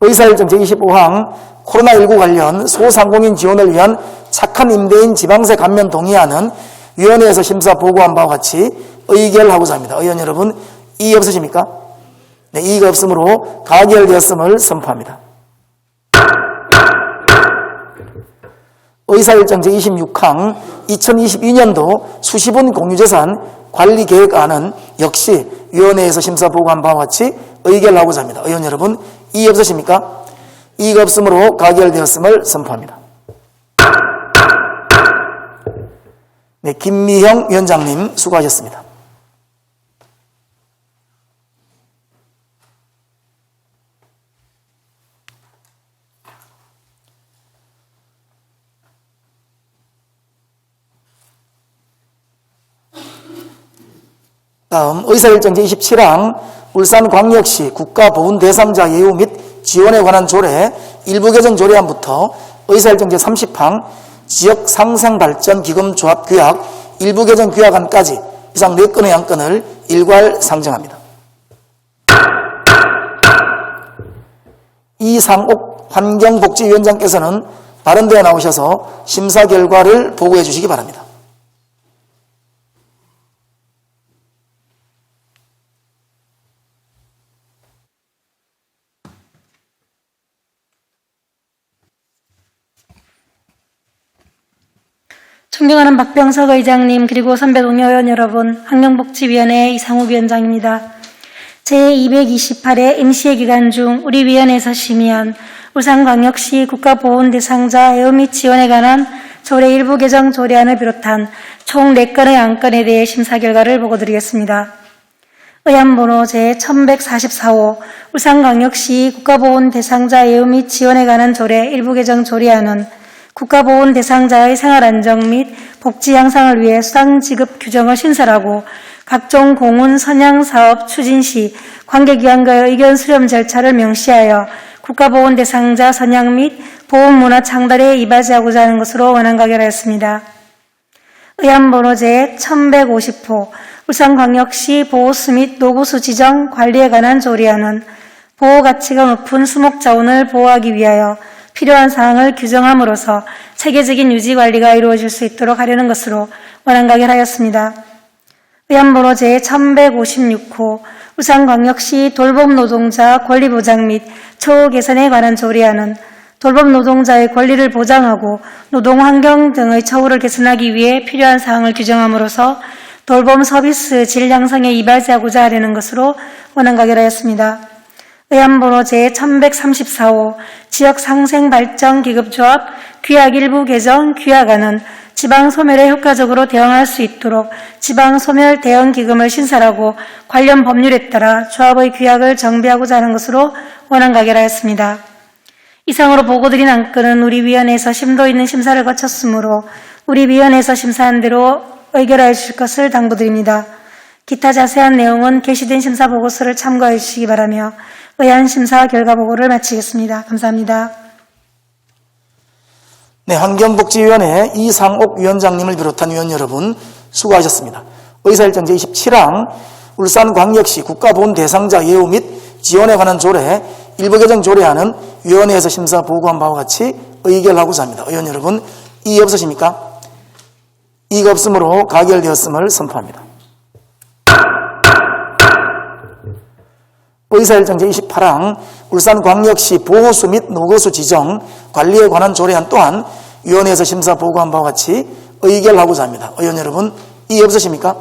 의사일정 제25항 코로나19 관련 소상공인 지원을 위한 착한 임대인 지방세 감면 동의안은 위원회에서 심사 보고한 바와 같이 의결하고자 합니다. 의원 여러분, 이의 없으십니까? 네, 이의가 없으므로 가결되었음을 선포합니다. 의사일정 제26항 2022년도 수시분 공유재산 관리계획안은 역시 위원회에서 심사 보고한 바와 같이 의결하고자 합니다. 의원 여러분, 이의 없으십니까? 이의가 없으므로 가결되었음을 선포합니다. 네, 김미형 위원장님 수고하셨습니다. 다음 의사일정 제27항 울산광역시 국가보훈 대상자 예우 및 지원에 관한 조례 일부 개정 조례안부터 의사일정 제30항 지역상생발전기금 조합규약 일부 개정 규약안까지 이상 4건의 안건을 일괄 상정합니다. 이상옥 환경복지위원장께서는 다른 데에 나오셔서 심사 결과를 보고해 주시기 바랍니다. 존경하는 박병석 의장님, 그리고 선배 동료 의원 여러분, 환경복지위원회 이상욱 위원장입니다. 제228회 임시회 기간 중 우리 위원회에서 심의한 울산광역시 국가보훈 대상자 예우 및 지원에 관한 조례 일부 개정 조례안을 비롯한 총 4건의 안건에 대해 심사 결과를 보고드리겠습니다. 의안번호 제1144호 울산광역시 국가보훈 대상자 예우 및 지원에 관한 조례 일부 개정 조례안은 국가보훈 대상자의 생활안정 및 복지 향상을 위해 수당지급 규정을 신설하고 각종 공훈 선양사업 추진 시 관계기관과의 의견 수렴 절차를 명시하여 국가보훈 대상자 선양 및 보훈문화 창달에 이바지하고자 하는 것으로 원안 가결하였습니다. 의안번호 제1150호 울산광역시 보호수 및 노구수 지정 관리에 관한 조례안은 보호가치가 높은 수목자원을 보호하기 위하여 필요한 사항을 규정함으로써 체계적인 유지관리가 이루어질 수 있도록 하려는 것으로 원안 가결하였습니다. 의안번호 제1156호 울산광역시 돌봄노동자 권리보장 및 처우 개선에 관한 조례안은 돌봄노동자의 권리를 보장하고 노동환경 등의 처우를 개선하기 위해 필요한 사항을 규정함으로써 돌봄 서비스 질 향상에 이바지하고자 하려는 것으로 원안 가결하였습니다. 의안번호 제1134호 지역상생발전기급조합 규약 일부 개정, 규약안은 지방소멸에 효과적으로 대응할 수 있도록 지방소멸 대응기금을 신설하고 관련 법률에 따라 조합의 규약을 정비하고자 하는 것으로 원안 가결하였습니다. 이상으로 보고드린 안건은 우리 위원회에서 심도 있는 심사를 거쳤으므로 우리 위원회에서 심사한 대로 의결하여 주실 것을 당부드립니다. 기타 자세한 내용은 게시된 심사 보고서를 참고해 주시기 바라며 의안 심사 결과 보고를 마치겠습니다. 감사합니다. 네, 환경복지위원회 이상옥 위원장님을 비롯한 위원 여러분 수고하셨습니다. 의사일정 제27항 울산광역시 국가보훈 대상자 예우 및 지원에 관한 조례 일부 개정 조례안은 위원회에서 심사 보고한 바와 같이 의결하고자 합니다. 의원 여러분, 이의 없으십니까? 이의가 없으므로 가결되었음을 선포합니다. 의사일정 제28항 울산광역시 보호수 및 노거수 지정 관리에 관한 조례안 또한 위원회에서 심사 보고한 바와 같이 의결하고자 합니다. 의원 여러분, 이의 없으십니까?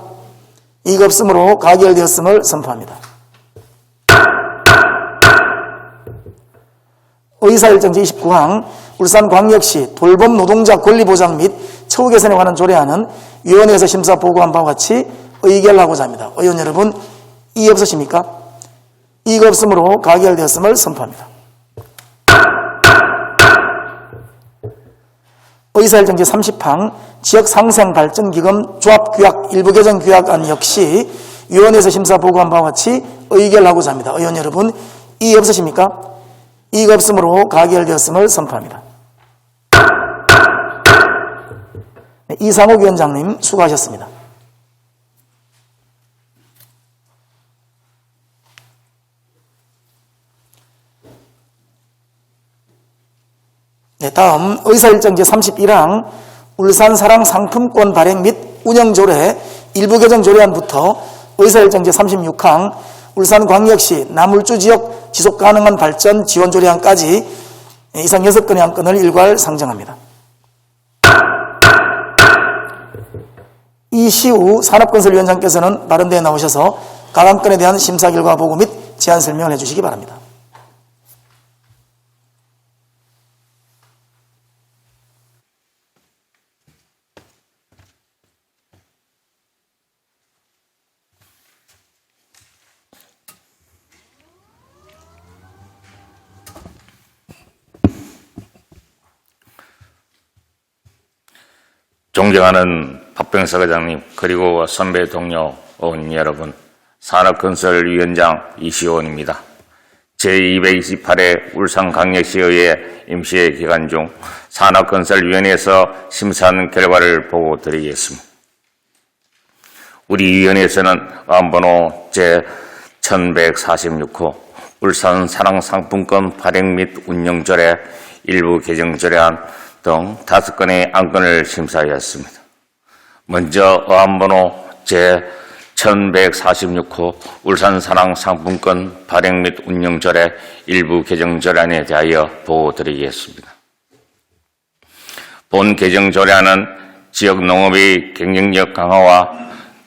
이의가 없으므로 가결되었음을 선포합니다. 의사일정 제29항 울산광역시 돌봄 노동자 권리보장 및 처우 개선에 관한 조례안은 위원회에서 심사 보고한 바와 같이 의결하고자 합니다. 의원 여러분, 이의 없으십니까? 이의가 없으므로 가결되었음을 선포합니다. 의사일정 제30항 지역상생발전기금 조합규약 일부 개정 규약안 역시 위원회에서 심사 보고한 바와 같이 의결하고자 합니다. 의원 여러분, 이의 없으십니까? 이의가 없으므로 가결되었음을 선포합니다. 네, 이상옥 위원장님 수고하셨습니다. 네, 다음 의사일정 제31항 울산사랑 상품권 발행 및 운영조례 일부 개정 조례안부터 의사일정 제36항 울산광역시 나물주지역 지속가능한 발전 지원조례안까지 이상 6건의 안건을 일괄 상정합니다. 이시우 산업건설위원장께서는 발언대에 나오셔서 각 안건에 대한 심사 결과 보고 및 제안 설명을 해주시기 바랍니다. 존경하는 박병석 의장님, 그리고 선배 동료 의원 여러분, 산업건설위원장 이시원입니다. 제228회 울산광역시의회 임시회 기간 중 산업건설위원회에서 심사한 결과를 보고 드리겠습니다. 우리 위원회에서는 안번호 제1146호 울산 사랑상품권 발행 및 운영조례 일부 개정조례안 등 5건의 안건을 심사하였습니다. 먼저 어안번호 제1146호 울산사랑상품권 발행 및 운영조례 일부 개정조례안에 대하여 보고드리겠습니다. 본 개정조례안은 지역 농업의 경쟁력 강화와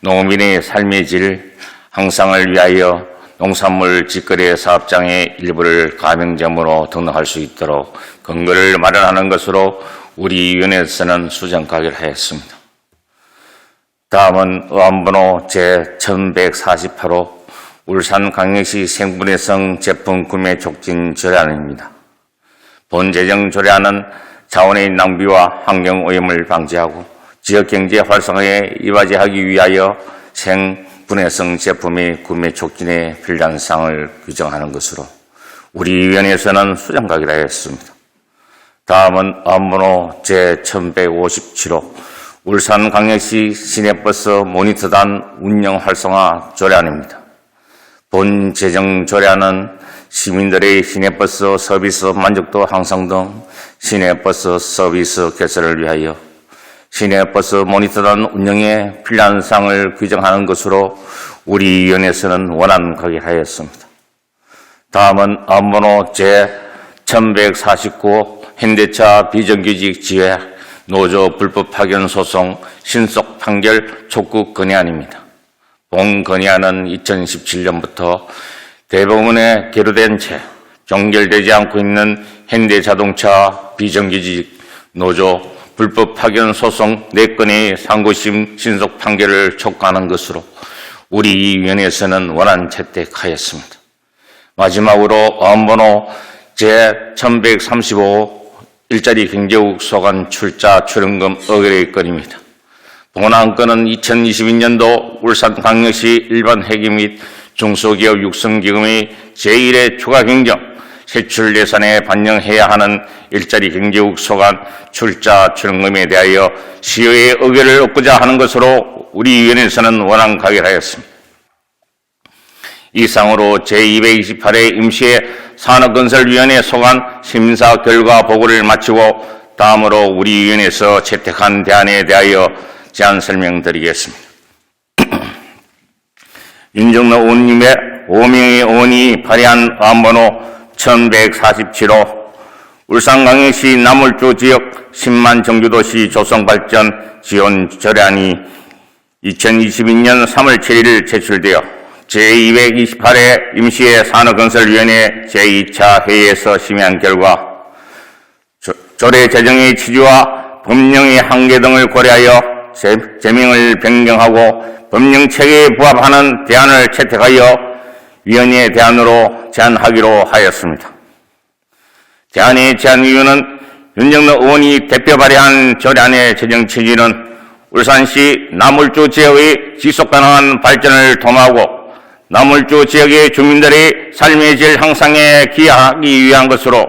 농민의 삶의 질 향상을 위하여 농산물 직거래 사업장의 일부를 가맹점으로 등록할 수 있도록 근거를 마련하는 것으로 우리 위원회에서는 수정 가결하였습니다. 다음은 어안번호 제1148호 울산광역시 생분해성 제품 구매 촉진 조례안입니다. 본 제정 조례안은 자원의 낭비와 환경오염을 방지하고 지역경제 활성화에 이바지하기 위하여 생분해성 제품의 구매 촉진에 필요한 사항을 규정하는 것으로 우리 위원회에서는 수정 가결하였습니다. 다음은 어안번호 제1157호 울산광역시 시내버스 모니터단 운영 활성화 조례안입니다. 본 제정 조례안은 시민들의 시내버스 서비스 만족도 향상 등 시내버스 서비스 개선을 위하여 시내버스 모니터단 운영에 필요한 사항을 규정하는 것으로 우리 위원회에서는 원안 가결하였습니다. 다음은 안번호 제1149 현대차 비정규직 지회 노조 불법 파견 소송 신속 판결 촉구 건의안입니다. 본 건의안은 2017년부터 대법원에 계류된 채 종결되지 않고 있는 현대자동차 비정규직 노조 불법 파견 소송 4건의 상고심 신속 판결을 촉구하는 것으로 우리 이 위원회에서는 원안 채택하였습니다. 마지막으로 어원번호 제1135 일자리 경제국 소관 출자 출연금 의결의 건입니다. 본안 건은 2022년도 울산광역시 일반 회계 및 중소기업 육성기금의 제1회 추가 경정 세출 예산에 반영해야 하는 일자리 경제국 소관 출자 출연금에 대하여 시의회 의결을 얻고자 하는 것으로 우리 위원회에서는 원안 가결하였습니다. 이상으로 제228회 임시회 산업건설위원회 소관 심사 결과 보고를 마치고 다음으로 우리 위원회에서 채택한 대안에 대하여 제안 설명드리겠습니다. 윤정로 의원님의 5명의 의원이 발의한 안번호 1147호 울산광역시 남울주 지역 10만 정규도시 조성발전 지원 절안이 2022년 3월 7일 제출되어 제228회 임시회 산업건설위원회 제2차 회의에서 심의한 결과 조례 제정의 취지와 법령의 한계 등을 고려하여 제명을 변경하고 법령 체계에 부합하는 대안을 채택하여 위원회 대안으로 제안하기로 하였습니다. 대안의 제안 이유는 윤정로 의원이 대표 발의한 조례안의 제정 취지는 울산시 남울주 지역의 지속가능한 발전을 도모하고 남울주 지역의 주민들의 삶의 질 향상에 기여하기 위한 것으로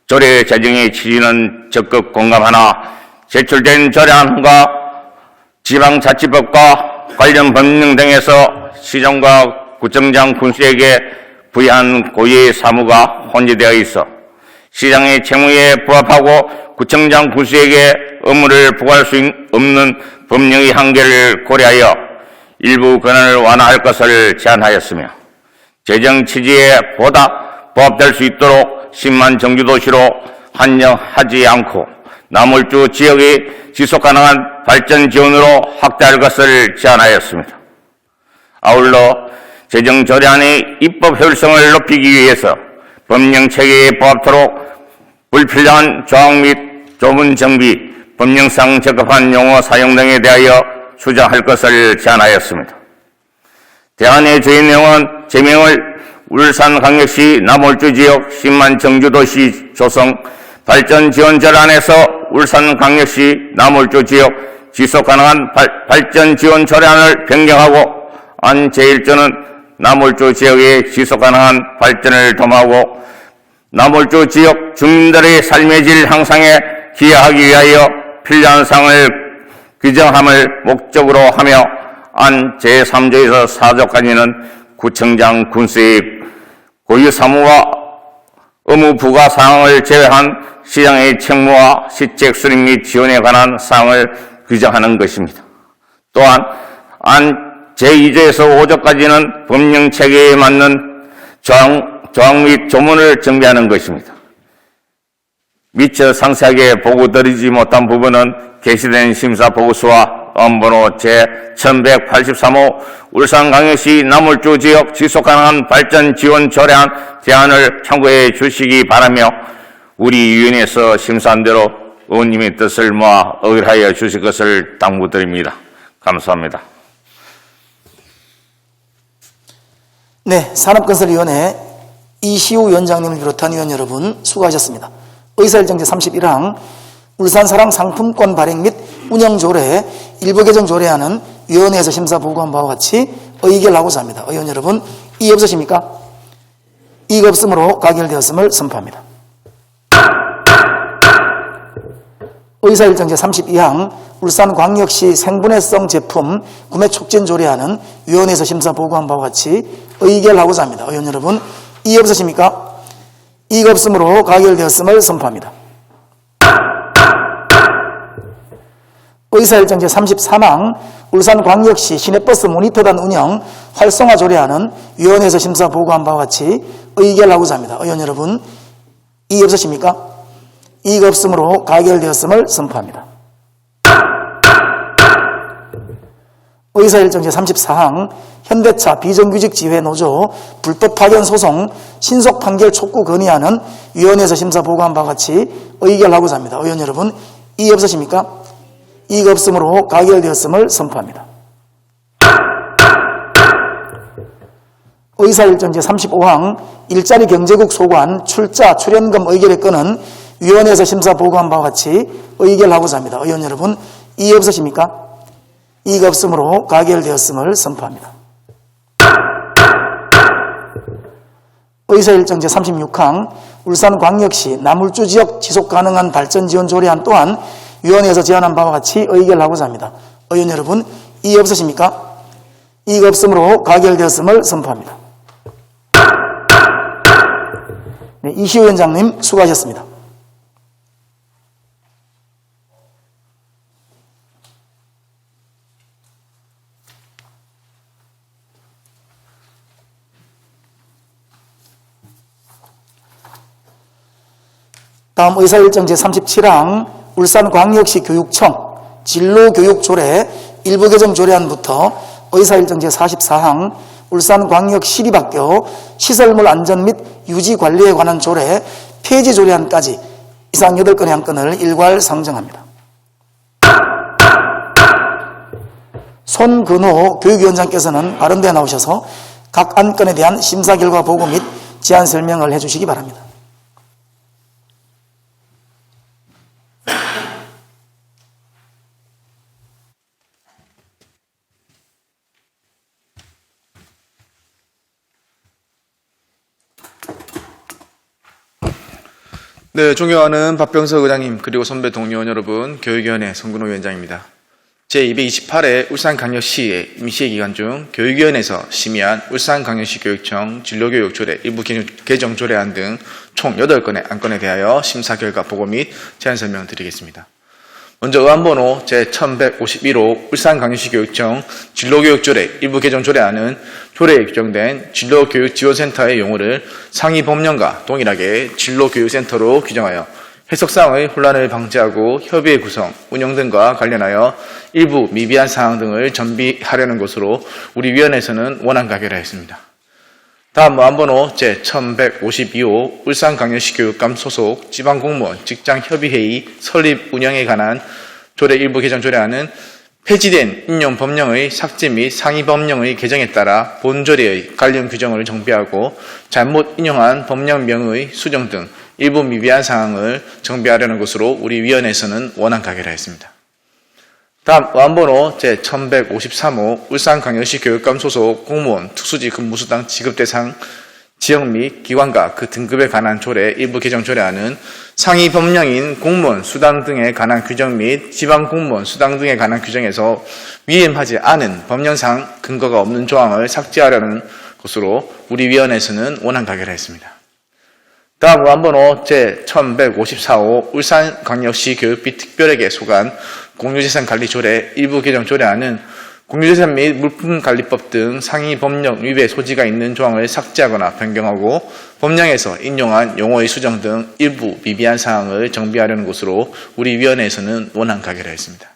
조례 제정의 취지는 적극 공감하나 제출된 조례안과 지방자치법과 관련 법령 등에서 시정과 구청장 군수에게 부여한 고유의 사무가 혼재되어 있어 시장의 채무에 부합하고 구청장 군수에게 업무를 부과할 수 없는 법령의 한계를 고려하여 일부 권한을 완화할 것을 제안하였으며 제정 취지에 보다 부합될 수 있도록 10만 정규도시로 한정하지 않고 남울주 지역의 지속가능한 발전 지원으로 확대할 것을 제안하였습니다. 아울러 제정 조례안의 입법 효율성을 높이기 위해서 법령 체계에 부합토록 불필요한 조항 및 조문 정비, 법령상 적합한 용어 사용 등에 대하여 수정할 것을 제안하였습니다. 대안의 주요 내용은 제명을 울산광역시 남울주 지역 10만 정규도시 조성 발전 지원 조례안에서 울산광역시 남울주 지역 지속가능한 발전 지원 조례안을 변경하고 안 제1조는 남울주 지역의 지속가능한 발전을 도모하고 남울주 지역 주민들의 삶의 질 향상에 기여하기 위하여 필요한 사항을 규정함을 목적으로 하며 안 제3조에서 4조까지는 구청장 군수의 고유 사무와 의무 부과 사항을 제외한 시장의 책무와 시책 수립 및 지원에 관한 사항을 규정하는 것입니다. 또한 안 제2조에서 5조까지는 법령 체계에 맞는 조항 및 조문을 정비하는 것입니다. 미처 상세하게 보고드리지 못한 부분은 게시된 심사 보고서와 언번호 제1183호 울산광역시 남울주 지역 지속가능한 발전 지원 조례안 대안을 참고해 주시기 바라며 우리 위원회에서 심사한 대로 의원님의 뜻을 모아 의결하여 주실 것을 당부드립니다. 감사합니다. 네, 산업건설위원회 이시우 위원장님을 비롯한 위원 여러분 수고하셨습니다. 의사일정 제31항 울산사랑 상품권 발행 및 운영조례 일부 개정 조례안은 위원회에서 심사 보고한 바와 같이 의결하고자 합니다. 의원 여러분, 이의 없으십니까? 이의 없으므로 가결되었음을 선포합니다. 의사일정 제32항 울산광역시 생분해성 제품 구매 촉진 조례안은 위원회에서 심사 보고한 바와 같이 의결하고자 합니다. 의원 여러분, 이의 없으십니까? 이의 없으므로 가결되었음을 선포합니다. 의사일정 제33항 울산광역시 시내버스 모니터단 운영 활성화 조례안은 위원회에서 심사 보고한 바와 같이 의결하고자 합니다. 의원 여러분, 이의 없으십니까? 이의가 없으므로 가결되었음을 선포합니다. 의사일정 제34항 현대차 비정규직 지회 노조 불법 파견 소송 신속 판결 촉구 건의안은 위원회에서 심사 보고한 바와 같이 의결하고자 합니다. 의원 여러분, 이의 없으십니까? 이의가 없으므로 가결되었음을 선포합니다. 의사일정 제35항 일자리 경제국 소관 출자 출연금 의결의 건은 위원회에서 심사 보고한 바와 같이 의결하고자 합니다. 의원 여러분, 이의 없으십니까? 이의가 없으므로 가결되었음을 선포합니다. 의사일정 제36항 울산광역시 나물주 지역 지속가능한 발전 지원 조례안 또한 위원회에서 제안한 바와 같이 의결하고자 합니다. 의원 여러분, 이의 없으십니까? 이의가 없으므로 가결되었음을 선포합니다. 네, 이시우 위원장님 수고하셨습니다. 다음 의사일정 제37항 울산광역시 교육청 진로교육조례 일부 개정 조례안부터 의사일정 제44항 울산광역시립학교 시설물 안전 및 유지 관리에 관한 조례 폐지 조례안까지 이상 8건의 안건을 일괄 상정합니다. 손근호 교육위원장께서는 발언대에 나오셔서 각 안건에 대한 심사 결과 보고 및 제안 설명을 해주시기 바랍니다. 네, 존경하는 박병석 의장님 그리고 선배 동료원 여러분, 교육위원회 손근호 위원장입니다. 제228회 울산광역시의 임시회 기간 중 교육위원회에서 심의한 울산광역시 교육청 진로교육조례 일부 개정 조례안 등 총 8건의 안건에 대하여 심사 결과 보고 및 제안 설명 드리겠습니다. 먼저 의안번호 제1151호 울산광역시 교육청 진로교육조례 일부 개정 조례안은 조례에 규정된 진로교육지원센터의 용어를 상위 법령과 동일하게 진로교육센터로 규정하여 해석상의 혼란을 방지하고 협의회 구성, 운영 등과 관련하여 일부 미비한 사항 등을 정비하려는 것으로 우리 위원회에서는 원안 가결하였습니다. 다음 의안번호 제1152호 울산광역시 교육감 소속 지방공무원 직장협의회의 설립 운영에 관한 조례 일부 개정 조례안은 폐지된 인용 법령의 삭제 및 상위 법령의 개정에 따라 본조례의 관련 규정을 정비하고 잘못 인용한 법령명의 수정 등 일부 미비한 사항을 정비하려는 것으로 우리 위원회에서는 원안 가결하였습니다. 다음 의안번호 제1153호 울산광역시 교육감 소속 공무원 특수지 근무수당 지급 대상 지역 및 기관과 그 등급에 관한 조례 일부 개정 조례안은 상위 법령인 공무원 수당 등에 관한 규정 및 지방 공무원 수당 등에 관한 규정에서 위임하지 않은 법령상 근거가 없는 조항을 삭제하려는 것으로 우리 위원회에서는 원안 가결하였습니다. 다음 의안번호 제1154호 울산광역시 교육비 특별회계 소관 공유재산관리조례 일부 개정 조례안은 공유재산 및 물품관리법 등 상위 법령 위배 소지가 있는 조항을 삭제하거나 변경하고 법령에서 인용한 용어의 수정 등 일부 미비한 사항을 정비하려는 것으로 우리 위원회에서는 원안 가결하였습니다.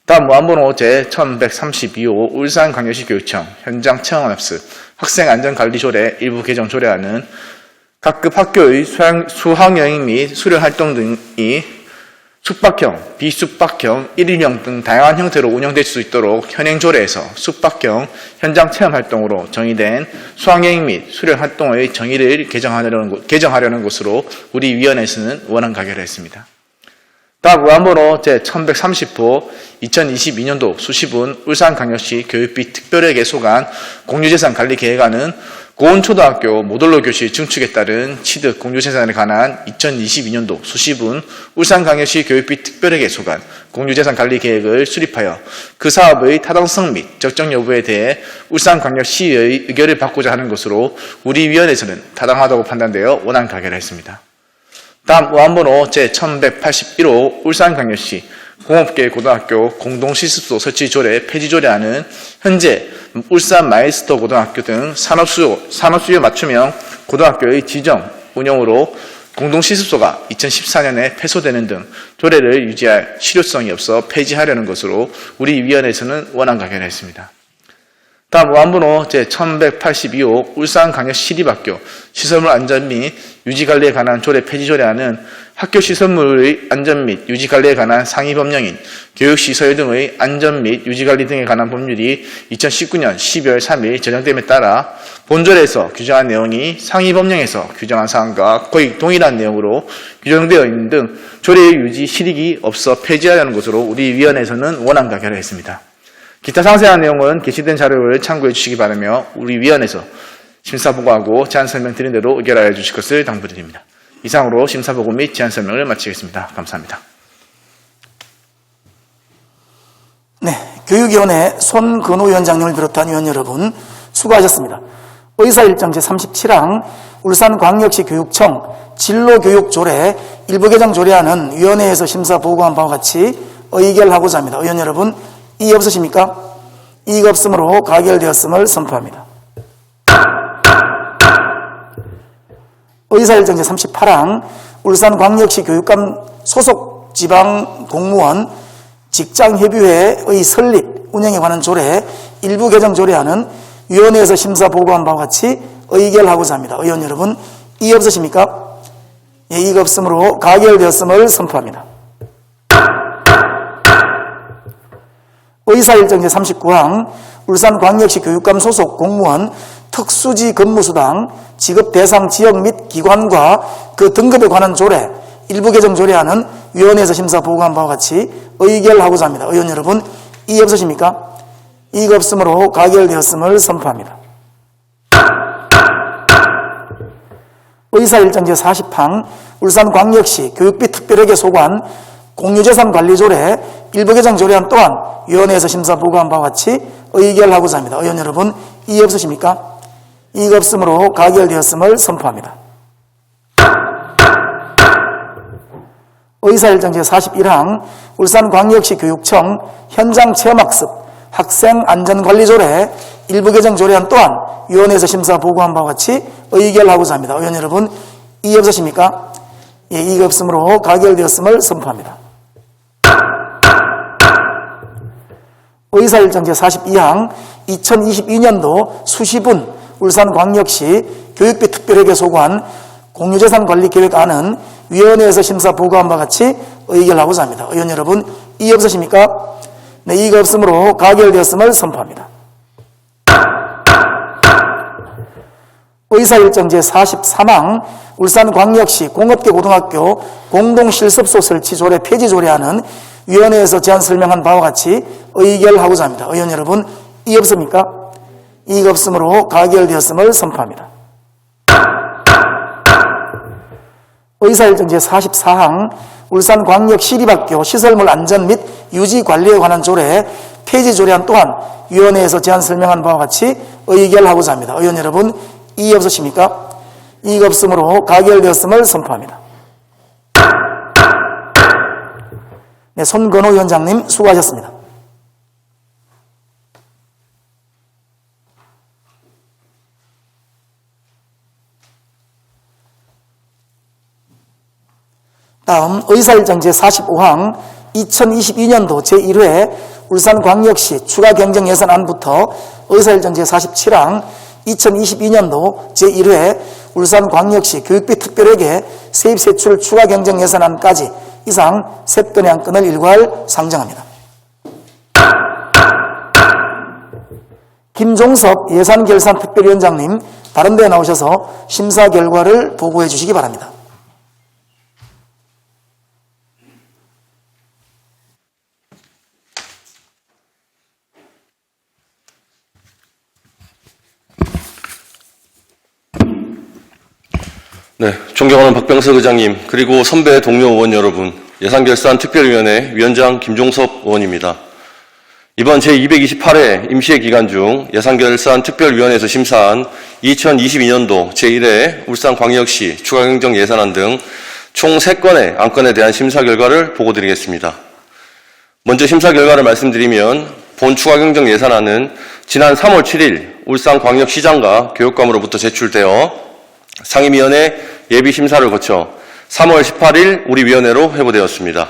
다음 의안번호 제1132호 울산광역시 교육청 현장 체험학습 학생안전관리조례 일부 개정 조례안은 각급 학교의 수학여행 및 수련활동 등이 숙박형, 비숙박형, 일인형 등 다양한 형태로 운영될 수 있도록 현행 조례에서 숙박형 현장 체험 활동으로 정의된 수학여행 및 수련 활동의 정의를 개정하려는 것으로 우리 위원회에서는 원안 가결했습니다. 다음 의안번호 제1130호 2022년도 수시분 울산광역시 교육비 특별회계 소관 공유재산관리계획안은 고온초등학교 모듈러 교실 증축에 따른 취득 공유재산에 관한 2022년도 수시분 울산광역시 교육비 특별회계 소관 공유재산관리계획을 수립하여 그 사업의 타당성 및 적정 여부에 대해 울산광역시의 의결을 받고자 하는 것으로 우리 위원회에서는 타당하다고 판단되어 원안 가결했습니다. 다음 의안번호 제1181호 울산광역시 공업계고등학교 공동실습소 설치조례 폐지조례안은 현재 울산 마일스터 고등학교 등 산업수요 맞춤형 고등학교의 지정, 운영으로 공동시습소가 2014년에 폐소되는 등 조례를 유지할 실효성이 없어 폐지하려는 것으로 우리 위원회에서는 원안 가결을 했습니다. 다음 의안번호 제1182호 울산광역시립학교 시설물 안전 및 유지관리에 관한 조례 폐지 조례안은 학교 시설물의 안전 및 유지관리에 관한 상위 법령인 교육시설 등의 안전 및 유지관리 등에 관한 법률이 2019년 12월 3일 제정됨에 따라 본조례에서 규정한 내용이 상위 법령에서 규정한 사항과 거의 동일한 내용으로 규정되어 있는 등 조례의 유지 실익이 없어 폐지하려는 것으로 우리 위원회에서는 원안 가결을 했습니다. 기타 상세한 내용은 게시된 자료를 참고해 주시기 바라며 우리 위원회에서 심사보고하고 제안 설명 드린 대로 의결하여 주실 것을 당부드립니다. 이상으로 심사보고 및 제안 설명을 마치겠습니다. 감사합니다. 네, 교육위원회 손근호 위원장님을 비롯한 위원 여러분 수고하셨습니다. 의사일정 제37항 울산광역시 교육청 진로교육조례 일부 개정 조례안은 위원회에서 심사보고한 바와 같이 의결하고자 합니다. 의원 여러분, 이의 없으십니까? 이의가 없으므로 가결되었음을 선포합니다. 의사일정 제38항 울산광역시 교육감 소속 지방공무원 직장협의회의 설립, 운영에 관한 조례 일부 개정 조례안은 위원회에서 심사보고한 바와 같이 의결하고자 합니다. 의원 여러분, 이의 없으십니까? 예, 이의가 없으므로 가결되었음을 선포합니다. 의사일정 제39항 울산광역시 교육감 소속 공무원 특수지 근무수당 지급 대상 지역 및 기관과 그 등급에 관한 조례 일부 개정 조례안은 위원회에서 심사 보고한 바와 같이 의결하고자 합니다. 의원 여러분, 이의 없으십니까? 이의가 없으므로 가결되었음을 선포합니다. 의사일정 제40항 울산광역시 교육비 특별회계 소관 공유재산관리조례 일부 개정 조례안 또한 위원회에서 심사 보고한 바와 같이 의결하고자 합니다. 의원 여러분, 이의 없으십니까? 이의가 없으므로 가결되었음을 선포합니다. 의사일정 제41항 울산광역시 교육청 현장체험학습 학생안전관리조례 일부 개정 조례안 또한 위원회에서 심사 보고한 바와 같이 의결하고자 합니다. 의원 여러분, 이의 없으십니까? 예, 이의가 없으므로 가결되었음을 선포합니다. 의사일정 제42항 2022년도 수시분 울산광역시 교육비 특별회계 소관 공유재산관리계획안은 위원회에서 심사 보고한 바와 같이 의결하고자 합니다. 의원 여러분, 이의 없으십니까? 네, 이의가 없으므로 가결되었음을 선포합니다. 의사일정 제43항 울산광역시 공업계고등학교 공동실습소 설치 조례 폐지 조례안은 위원회에서 제안 설명한 바와 같이 의결하고자 합니다. 의원 여러분, 이의 없습니까? 이의가 없으므로 가결되었음을 선포합니다. 의사일정 제44항 울산광역시립학교 시설물 안전 및 유지 관리에 관한 조례 폐지 조례안 또한 위원회에서 제안 설명한 바와 같이 의결하고자 합니다. 의원 여러분, 이의 없으십니까? 이의가 없으므로 가결되었음을 선포합니다. 네, 손건호 위원장님 수고하셨습니다. 다음 의사일정 제45항 2022년도 제1회 울산광역시 추가경정예산안부터 의사일정 제47항 2022년도 제1회 울산광역시 교육비 특별회계 세입세출 추가경정예산안까지 이상 3건의 안건을 일괄 상정합니다. 김종섭 예산결산특별위원장님 다른 데에 나오셔서 심사 결과를 보고해 주시기 바랍니다. 네, 존경하는 박병석 의장님, 그리고 선배 동료 의원 여러분, 예산결산특별위원회 위원장 김종섭 의원입니다. 이번 제228회 임시회 기간 중 예산결산특별위원회에서 심사한 2022년도 제1회 울산광역시 추가경정 예산안 등 총 3건의 안건에 대한 심사 결과를 보고드리겠습니다. 먼저 심사 결과를 말씀드리면 본 추가경정 예산안은 지난 3월 7일 울산광역시장과 교육감으로부터 제출되어 상임위원회 예비심사를 거쳐 3월 18일 우리 위원회로 회부되었습니다.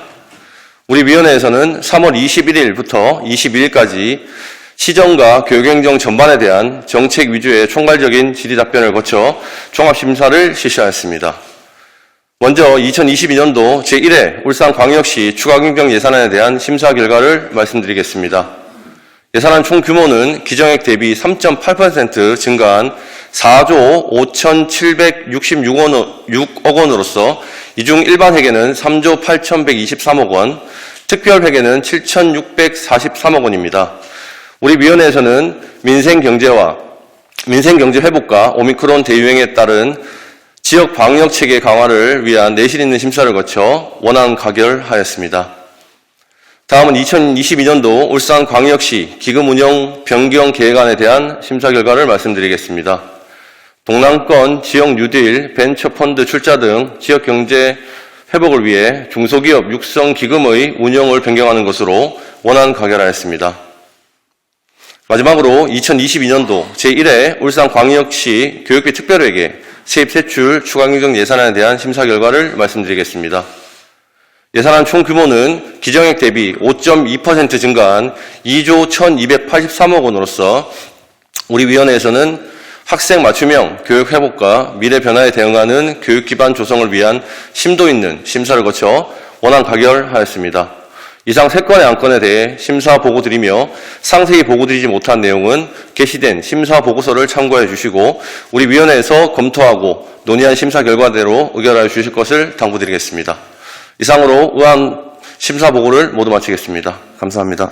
우리 위원회에서는 3월 21일부터 22일까지 시정과 교육행정 전반에 대한 정책 위주의 총괄적인 질의답변을 거쳐 종합심사를 실시하였습니다. 먼저 2022년도 제1회 울산광역시 추가경정 예산안에 대한 심사 결과를 말씀드리겠습니다. 예산안 총 규모는 기정액 대비 3.8% 증가한 4조 5,766억 원으로서 이 중 일반 회계는 3조 8,123억 원, 특별 회계는 7,643억 원입니다. 우리 위원회에서는 민생경제 회복과 오미크론 대유행에 따른 지역 방역 체계 강화를 위한 내실 있는 심사를 거쳐 원안 가결하였습니다. 다음은 2022년도 울산광역시 기금 운영 변경 계획안에 대한 심사 결과를 말씀드리겠습니다. 동남권 지역 뉴딜, 벤처펀드 출자 등 지역 경제 회복을 위해 중소기업 육성 기금의 운영을 변경하는 것으로 원안 가결하였습니다. 마지막으로 2022년도 제1회 울산광역시 교육비 특별회계 세입세출 추가경정 예산안에 대한 심사 결과를 말씀드리겠습니다. 예산안 총 규모는 기정액 대비 5.2% 증가한 2조 1,283억 원으로서 우리 위원회에서는 학생 맞춤형 교육 회복과 미래 변화에 대응하는 교육 기반 조성을 위한 심도 있는 심사를 거쳐 원안 가결하였습니다. 이상 3건의 안건에 대해 심사 보고 드리며 상세히 보고 드리지 못한 내용은 게시된 심사 보고서를 참고해 주시고 우리 위원회에서 검토하고 논의한 심사 결과대로 의결하여 주실 것을 당부드리겠습니다. 이상으로 의안 심사 보고를 모두 마치겠습니다. 감사합니다.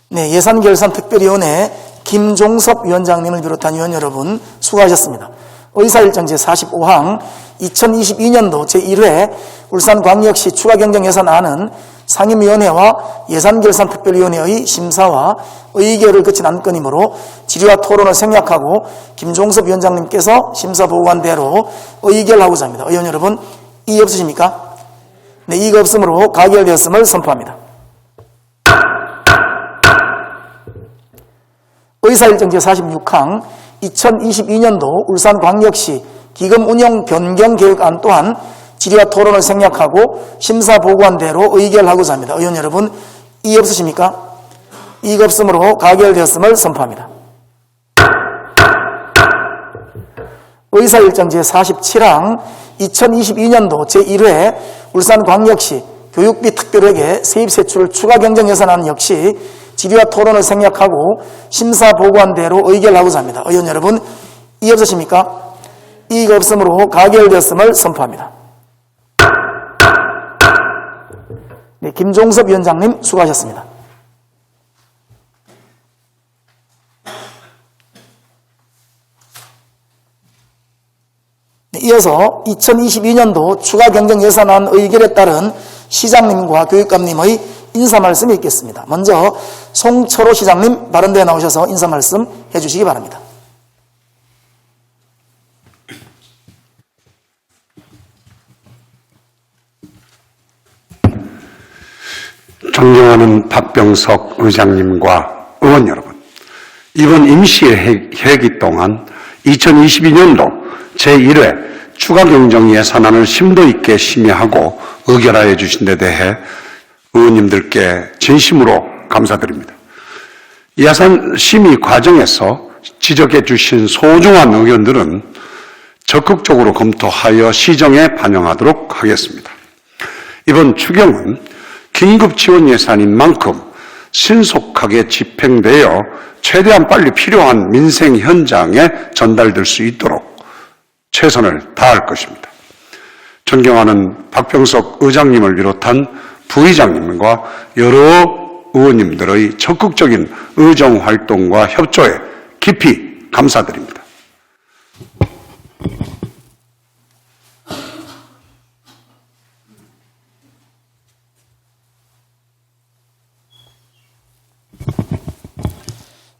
네, 예산결산특별위원회 김종섭 위원장님을 비롯한 위원 여러분 수고하셨습니다. 의사일정 제45항 2022년도 제1회 울산광역시 추가경정예산안은 상임위원회와 예산결산특별위원회의 심사와 의결을 거친 안건이므로 질의와 토론을 생략하고 김종섭 위원장님께서 심사보고한대로 의결하고자 합니다. 의원 여러분, 이의 없으십니까? 네, 이의가 없으므로 가결되었음을 선포합니다. 의사일정 제46항 2022년도 울산광역시 기금운영 변경계획안 또한 질의와 토론을 생략하고 심사보고한 대로 의결하고자 합니다. 의원 여러분, 이의 없으십니까? 이의가 없으므로 가결되었음을 선포합니다. 의사일정 제47항 2022년도 제1회 울산광역시 교육비 특별회계 세입세출 추가경정예산안 역시 질의와 토론을 생략하고 심사보고한 대로 의결하고자 합니다. 의원 여러분, 이의 없으십니까? 이의가 없으므로 가결되었음을 선포합니다. 네, 김종섭 위원장님 수고하셨습니다. 네, 이어서 2022년도 추가경정예산안 의결에 따른 시장님과 교육감님의 인사 말씀이 있겠습니다. 먼저 송철호 시장님 발언대에 나오셔서 인사 말씀 해주시기 바랍니다. 존경하는 박병석 의장님과 의원 여러분, 이번 임시회기 동안 2022년도 제1회 추가경정예산안을 심도 있게 심의하고 의결하여 주신 데 대해 의원님들께 진심으로 감사드립니다. 예산 심의 과정에서 지적해 주신 소중한 의견들은 적극적으로 검토하여 시정에 반영하도록 하겠습니다. 이번 추경은 긴급 지원 예산인 만큼 신속하게 집행되어 최대한 빨리 필요한 민생 현장에 전달될 수 있도록 최선을 다할 것입니다. 존경하는 박병석 의장님을 비롯한 부의장님과 여러 의원님들의 적극적인 의정활동과 협조에 깊이 감사드립니다.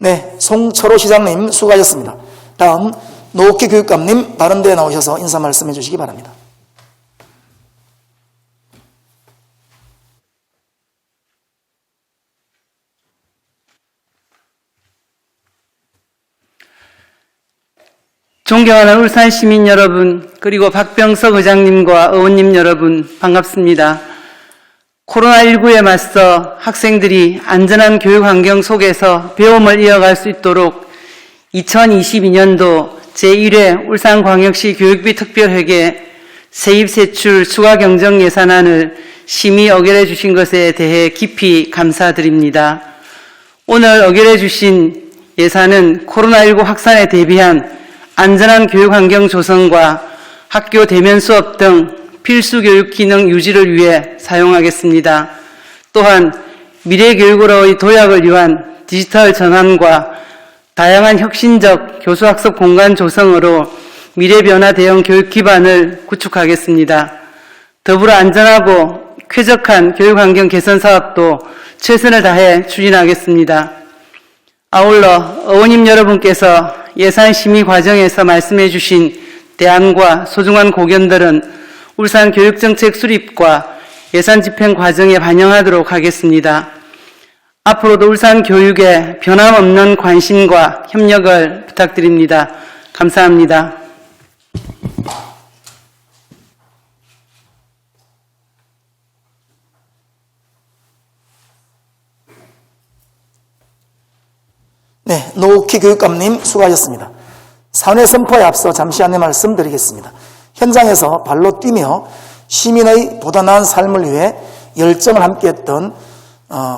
네, 송철호 시장님 수고하셨습니다. 다음 노옥희 교육감님 발언대에 나오셔서 인사 말씀해 주시기 바랍니다. 존경하는 울산 시민 여러분, 그리고 박병석 의장님과 의원님 여러분, 반갑습니다. 코로나19에 맞서 학생들이 안전한 교육 환경 속에서 배움을 이어갈 수 있도록 2022년도 제1회 울산광역시 교육비 특별회계 세입세출 추가경정 예산안을 심의 의결해 주신 것에 대해 깊이 감사드립니다. 오늘 의결해 주신 예산은 코로나19 확산에 대비한 안전한 교육 환경 조성과 학교 대면 수업 등 필수 교육 기능 유지를 위해 사용하겠습니다. 또한 미래 교육으로의 도약을 위한 디지털 전환과 다양한 혁신적 교수학습 공간 조성으로 미래 변화 대응 교육 기반을 구축하겠습니다. 더불어 안전하고 쾌적한 교육 환경 개선 사업도 최선을 다해 추진하겠습니다. 아울러 의원님 여러분께서 예산 심의 과정에서 말씀해 주신 대안과 소중한 고견들은 울산 교육정책 수립과 예산 집행 과정에 반영하도록 하겠습니다. 앞으로도 울산 교육에 변함없는 관심과 협력을 부탁드립니다. 감사합니다. 네, 노욱희 교육감님 수고하셨습니다. 사내 선포에 앞서 잠시 안내 말씀드리겠습니다. 현장에서 발로 뛰며 시민의 보다 나은 삶을 위해 열정을 함께했던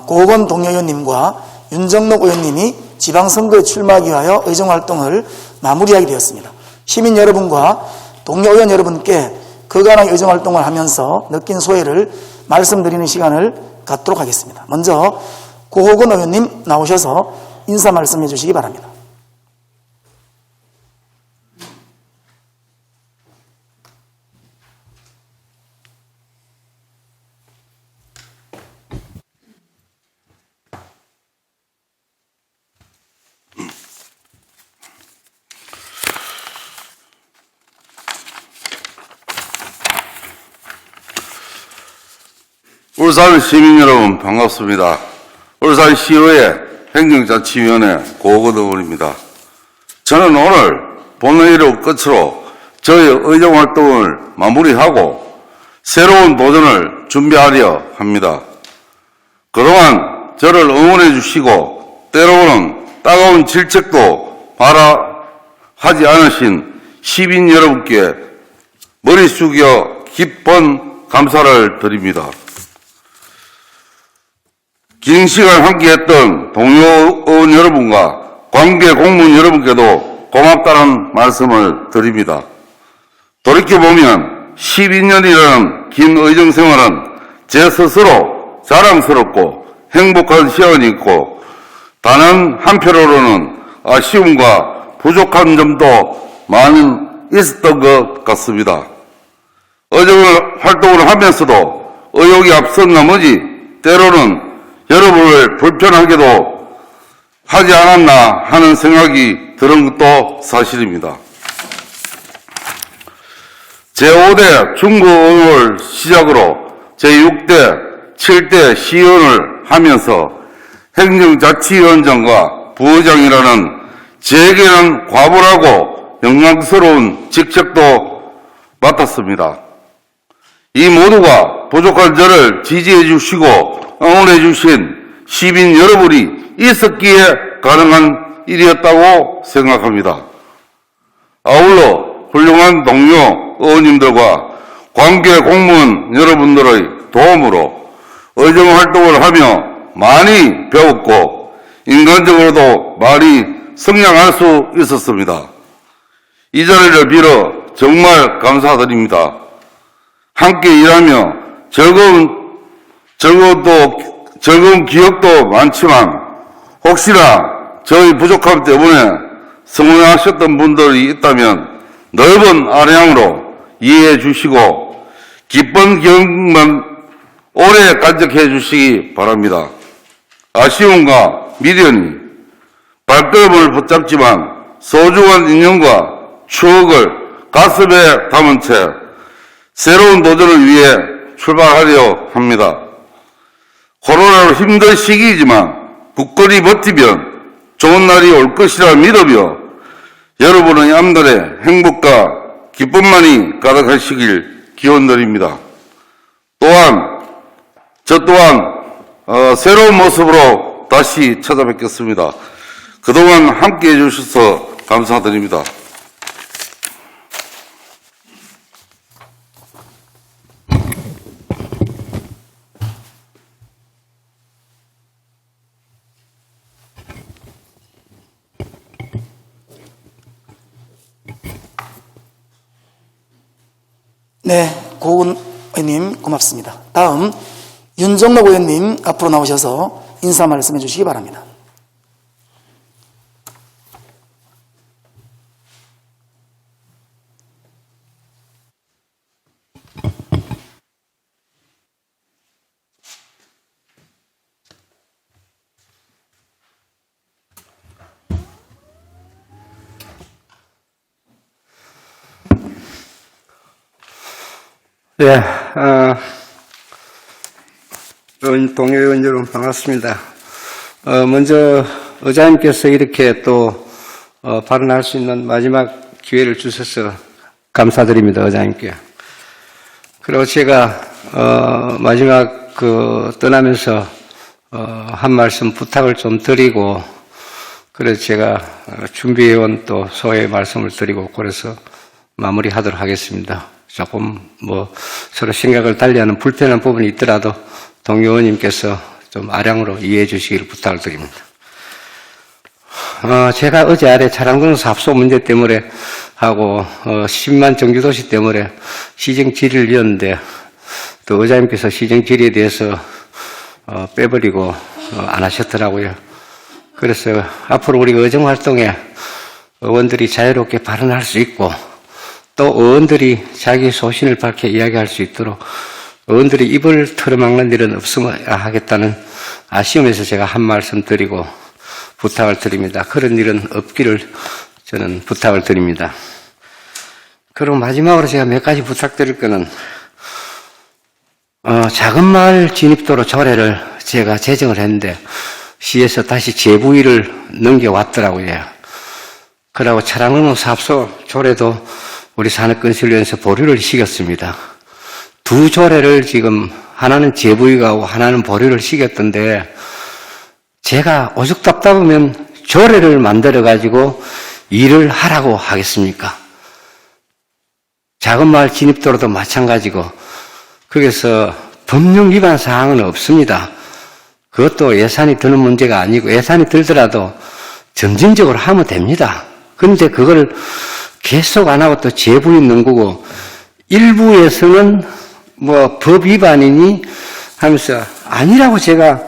고건 동료의원님과 윤정록 의원님이 지방선거에 출마하기 위하여 의정활동을 마무리하게 되었습니다. 시민 여러분과 동료 의원 여러분께 그간의 의정활동을 하면서 느낀 소회를 말씀드리는 시간을 갖도록 하겠습니다. 먼저 고건 의원님 나오셔서 인사 말씀해 주시기 바랍니다. 울산 시민 여러분 반갑습니다. 울산시의회 행정자치위원회 고건 의원입니다. 저는 오늘 본회의를 끝으로 저희 의정활동을 마무리하고 새로운 도전을 준비하려 합니다. 그동안 저를 응원해 주시고 때로는 따가운 질책도 바라하지 않으신 시민 여러분께 머리 숙여 깊은 감사를 드립니다. 긴 시간 함께했던 동료 의원 여러분과 관계 공무원 여러분께도 고맙다는 말씀을 드립니다. 돌이켜보면 12년이라는 긴 의정생활은 제 스스로 자랑스럽고 행복한 시간이 있고 다른 한편으로는 아쉬움과 부족한 점도 많이 있었던 것 같습니다. 의정활동을 하면서도 의욕이 앞선 나머지 때로는 여러분을 불편하게도 하지 않았나 하는 생각이 드는 것도 사실입니다. 제5대 중구의원을 시작으로 제6대, 7대 시의원을 하면서 행정자치위원장과 부의장이라는 제게는 과분하고 영광스러운 직책도 맡았습니다. 이 모두가 부족한 저를 지지해 주시고 응원해 주신 시민 여러분이 있었기에 가능한 일이었다고 생각합니다. 아울러 훌륭한 동료 의원님들과 관계 공무원 여러분들의 도움으로 의정활동을 하며 많이 배웠고 인간적으로도 많이 성장할 수 있었습니다. 이 자리를 빌어 정말 감사드립니다. 함께 일하며 즐거운 기억도 많지만 혹시나 저희 부족함 때문에 서운하셨던 분들이 있다면 넓은 아량으로 이해해 주시고 기쁜 기억만 오래 간직해 주시기 바랍니다. 아쉬움과 미련이 발걸음을 붙잡지만 소중한 인연과 추억을 가슴에 담은 채 새로운 도전을 위해 출발하려 합니다. 코로나로 힘든 시기이지만 굳건히 버티면 좋은 날이 올 것이라 믿으며 여러분의 앞날에 행복과 기쁨만이 가득하시길 기원드립니다. 또한 저 또한 새로운 모습으로 다시 찾아뵙겠습니다. 그동안 함께해 주셔서 감사드립니다. 네, 고은 의원님 고맙습니다. 다음 윤정록 의원님 앞으로 나오셔서 인사 말씀해 주시기 바랍니다. 네, 동료 의원 여러분 반갑습니다. 먼저 의장님께서 이렇게 또 발언할 수 있는 마지막 기회를 주셔서 감사드립니다, 의장님께. 그리고 제가 마지막 떠나면서 한 말씀 부탁을 좀 드리고, 그래서 제가 준비해온 또 소회 말씀을 드리고 그래서 마무리하도록 하겠습니다. 조금 서로 생각을 달리하는 불편한 부분이 있더라도 동료 의원님께서 좀 아량으로 이해해 주시기를 부탁을 드립니다. 제가 어제 아래 차량공사 합소 문제 때문에 하고 10만 정규도시 때문에 시정 질의를 이었는데 또 의장님께서 시정 질의에 대해서 빼버리고 안 하셨더라고요. 그래서 앞으로 우리 의정활동에 의원들이 자유롭게 발언할 수 있고 또 의원들이 자기 소신을 밝혀 이야기할 수 있도록 의원들이 입을 털어막는 일은 없으면 하겠다는 아쉬움에서 제가 한 말씀 드리고 부탁을 드립니다. 그런 일은 없기를 저는 부탁을 드립니다. 그리고 마지막으로 제가 몇 가지 부탁드릴 거는 작은 마을 진입도로 조례를 제가 제정을 했는데 시에서 다시 재부의를 넘겨왔더라고요. 그러고 차량공사 사업소 조례도 우리 산업건설위원회에서 보류를 시켰습니다. 두 조례를 지금 하나는 재부의가 하고 하나는 보류를 시켰던데 제가 오죽 답답하면 조례를 만들어가지고 일을 하라고 하겠습니까? 작은 마을 진입도로도 마찬가지고 그래서 법령 위반 사항은 없습니다. 그것도 예산이 드는 문제가 아니고 예산이 들더라도 점진적으로 하면 됩니다. 그런데 그걸 계속 안 하고 또 재부의 넘기고 일부에서는 법 위반이니 하면서 아니라고 제가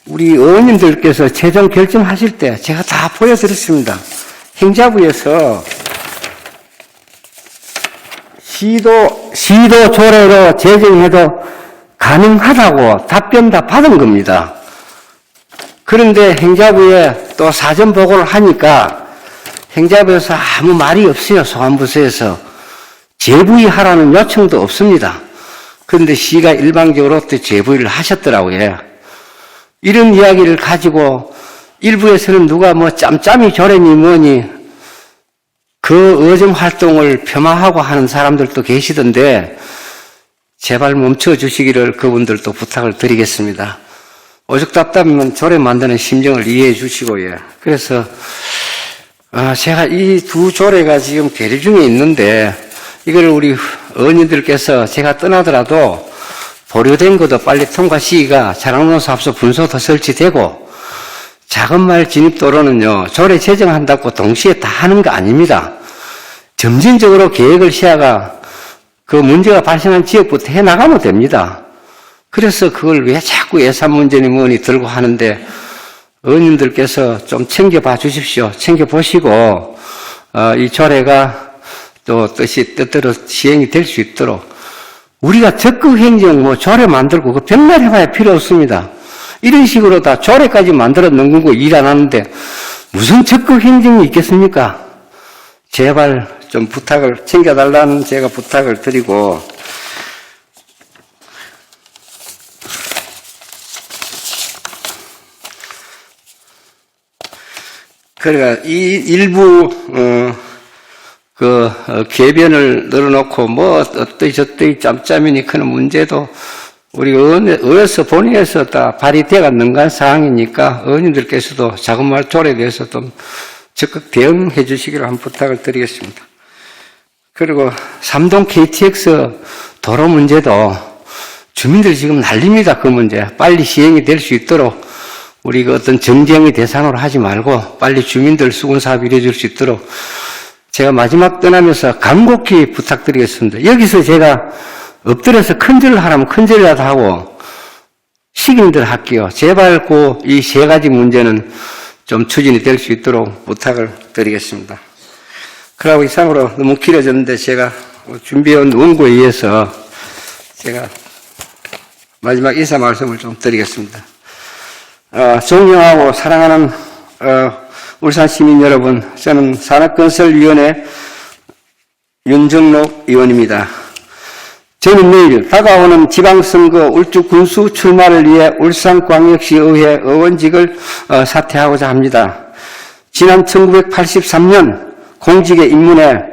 우리 의원님들께서 최종 결정하실 때 제가 다 보여드렸습니다. 행자부에서 시도 조례로 제정해도 가능하다고 답변 다 받은 겁니다. 그런데 행자부에 또 사전 보고를 하니까 행자부에서 아무 말이 없어요. 소환부서에서 재부의하라는 요청도 없습니다. 그런데 시가 일방적으로 또 재부의를 하셨더라고요. 이런 이야기를 가지고 일부에서는 누가 짬짬이 조례니 뭐니 그 의정 활동을 폄하하고 하는 사람들도 계시던데 제발 멈춰 주시기를 그분들도 부탁을 드리겠습니다. 오죽 답답하면 조례 만드는 심정을 이해해 주시고요. 그래서 제가 이 두 조례가 지금 계류 중에 있는데 이걸 우리 의원님들께서 제가 떠나더라도 보류된 것도 빨리 통과 시기가 차량공사 합소 분소도 설치되고 작은 마을 진입도로는요 조례 제정한다고 동시에 다 하는 거 아닙니다. 점진적으로 계획을 세워가 그 문제가 발생한 지역부터 해나가면 됩니다. 그래서 그걸 왜 자꾸 예산 문제니 뭐니 들고 하는데 의원님들께서 좀 챙겨봐 주십시오. 챙겨보시고 이 조례가 또 뜻대로 시행이 될 수 있도록 우리가 적극 행정 조례 만들고 그 백날 해봐야 필요 없습니다. 이런 식으로 다 조례까지 만들어 놓은 거 일 안 하는데 무슨 적극 행정이 있겠습니까? 제발 좀 부탁을 챙겨달라는 제가 부탁을 드리고 그러니까 이 일부 궤변을 늘어놓고 뭐 어떠이 저떠이 짬짬이니 그런 문제도 우리가 어디서 본의에서 다 발휘되어 갔는가 사항이니까 의원님들께서도 자금말 조례에 대해서 좀 적극 대응해 주시기를 한 부탁을 드리겠습니다. 그리고 삼동 KTX 도로 문제도 주민들이 지금 난립니다. 그 문제 빨리 시행이 될 수 있도록 우리가 어떤 정쟁의 대상으로 하지 말고 빨리 주민들 수군 사업이 이루어질 수 있도록 제가 마지막 떠나면서 간곡히 부탁드리겠습니다. 여기서 제가 엎드려서 큰절을 하라면 큰절이라도 하고 시민들 할게요. 제발 이 세 가지 문제는 좀 추진이 될 수 있도록 부탁을 드리겠습니다. 그러고 이상으로 너무 길어졌는데 제가 준비해온 원고에 의해서 제가 마지막 인사 말씀을 좀 드리겠습니다. 존경하고 사랑하는 울산 시민 여러분, 저는 산업건설위원회 윤정록 의원입니다. 저는 내일 다가오는 지방선거 울주 군수 출마를 위해 울산광역시의회 의원직을 사퇴하고자 합니다. 지난 1983년 공직에 입문해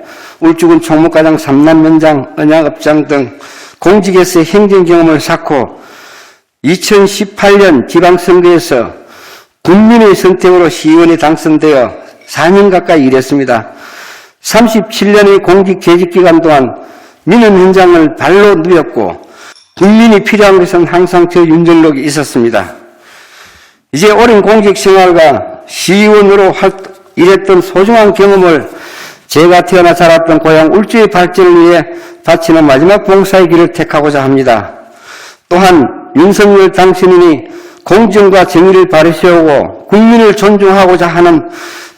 울주군 총무과장, 삼남면장, 언약업장 등 공직에서의 행정 경험을 쌓고 2018년 지방선거에서 국민의 선택으로 시의원에 당선되어 4년 가까이 일했습니다. 37년의 공직 재직 기간 동안 민원 현장을 발로 누렸고 국민이 필요한 것은 항상 저 윤정록이 있었습니다. 이제 오랜 공직 생활과 시의원으로 일했던 소중한 경험을 제가 태어나 자랐던 고향 울주의 발전을 위해 바치는 마지막 봉사의 길을 택하고자 합니다. 또한 윤석열 당선인이 공정과 정의를 바로세우고 국민을 존중하고자 하는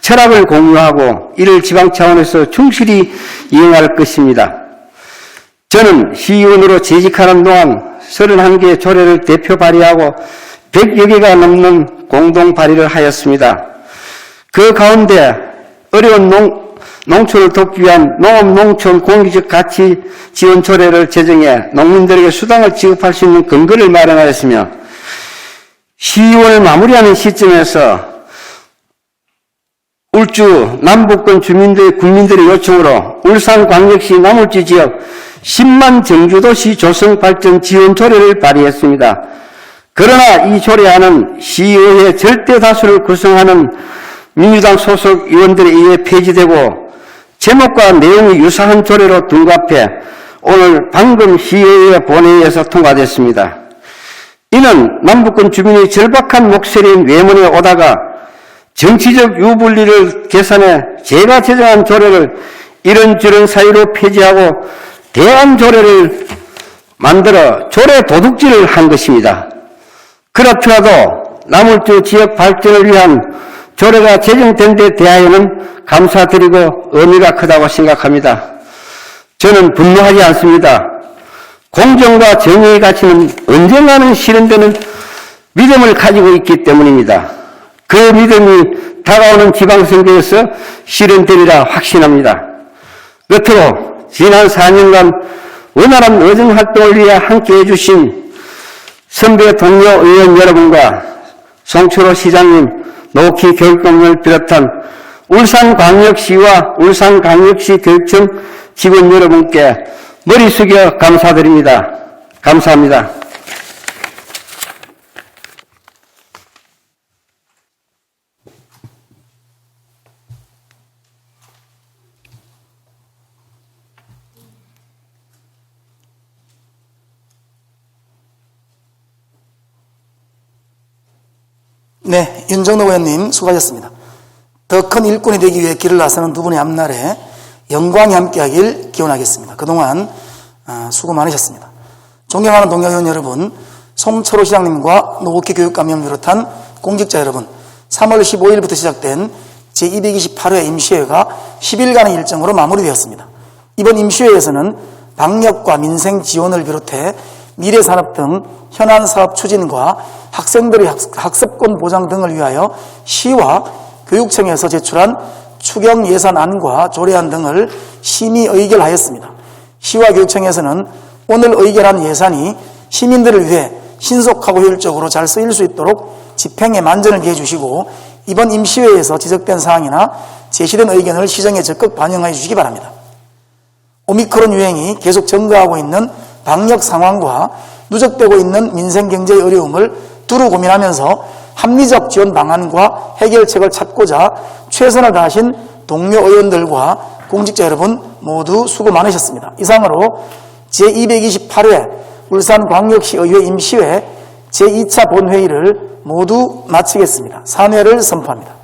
철학을 공유하고 이를 지방 차원에서 충실히 이행할 것입니다. 저는 시의원으로 재직하는 동안 31개의 조례를 대표 발의하고 100여 개가 넘는 공동 발의를 하였습니다. 그 가운데 어려운 농촌을 돕기 위한 농업-농촌 공익적 가치 지원 조례를 제정해 농민들에게 수당을 지급할 수 있는 근거를 마련하였으며 시의원을 마무리하는 시점에서 울주 남북권 국민들의 요청으로 울산광역시 남울주 지역 10만 정주도시 조성발전 지원 조례를 발의했습니다. 그러나 이 조례안은 시의회 절대 다수를 구성하는 민주당 소속 의원들에 의해 폐지되고 제목과 내용이 유사한 조례로 둔갑해 오늘 방금 시의회 본회의에서 통과됐습니다. 이는 남북권 주민의 절박한 목소리인 외문에 오다가 정치적 유불리를 계산해 제가 제정한 조례를 이런저런 사유로 폐지하고 대안 조례를 만들어 조례 도둑질을 한 것입니다. 그렇더라도 남울주 지역 발전을 위한 조례가 제정된 데 대하여는 감사드리고 의미가 크다고 생각합니다. 저는 분노하지 않습니다. 공정과 정의의 가치는 언젠가는 실현되는 믿음을 가지고 있기 때문입니다. 그 믿음이 다가오는 지방선거에서 실현되리라 확신합니다. 끝으로 지난 4년간 원활한 의정활동을 위해 함께해 주신 선배 동료 의원 여러분과 송철호 시장님, 노키 교육감을 비롯한 울산광역시와 울산광역시 교육청 직원 여러분께 머리 숙여 감사드립니다. 감사합니다. 네, 윤정록 의원님 수고하셨습니다. 더 큰 일꾼이 되기 위해 길을 나서는 두 분의 앞날에 영광이 함께하길 기원하겠습니다. 그동안 수고 많으셨습니다. 존경하는 동료 의원 여러분, 송철호 시장님과 노국희 교육감을 비롯한 공직자 여러분, 3월 15일부터 시작된 제228회 임시회가 10일간의 일정으로 마무리되었습니다. 이번 임시회에서는 방역과 민생 지원을 비롯해 미래산업 등 현안 사업 추진과 학생들의 학습권 보장 등을 위하여 시와 교육청에서 제출한 추경 예산안과 조례안 등을 심의 의결하였습니다. 시와 교육청에서는 오늘 의결한 예산이 시민들을 위해 신속하고 효율적으로 잘 쓰일 수 있도록 집행에 만전을 기해 주시고 이번 임시회에서 지적된 사항이나 제시된 의견을 시정에 적극 반영해 주시기 바랍니다. 오미크론 유행이 계속 증가하고 있는 방역 상황과 누적되고 있는 민생 경제의 어려움을 두루 고민하면서 합리적 지원 방안과 해결책을 찾고자 최선을 다하신 동료 의원들과 공직자 여러분 모두 수고 많으셨습니다. 이상으로 제228회 울산광역시의회 임시회 제2차 본회의를 모두 마치겠습니다. 산회를 선포합니다.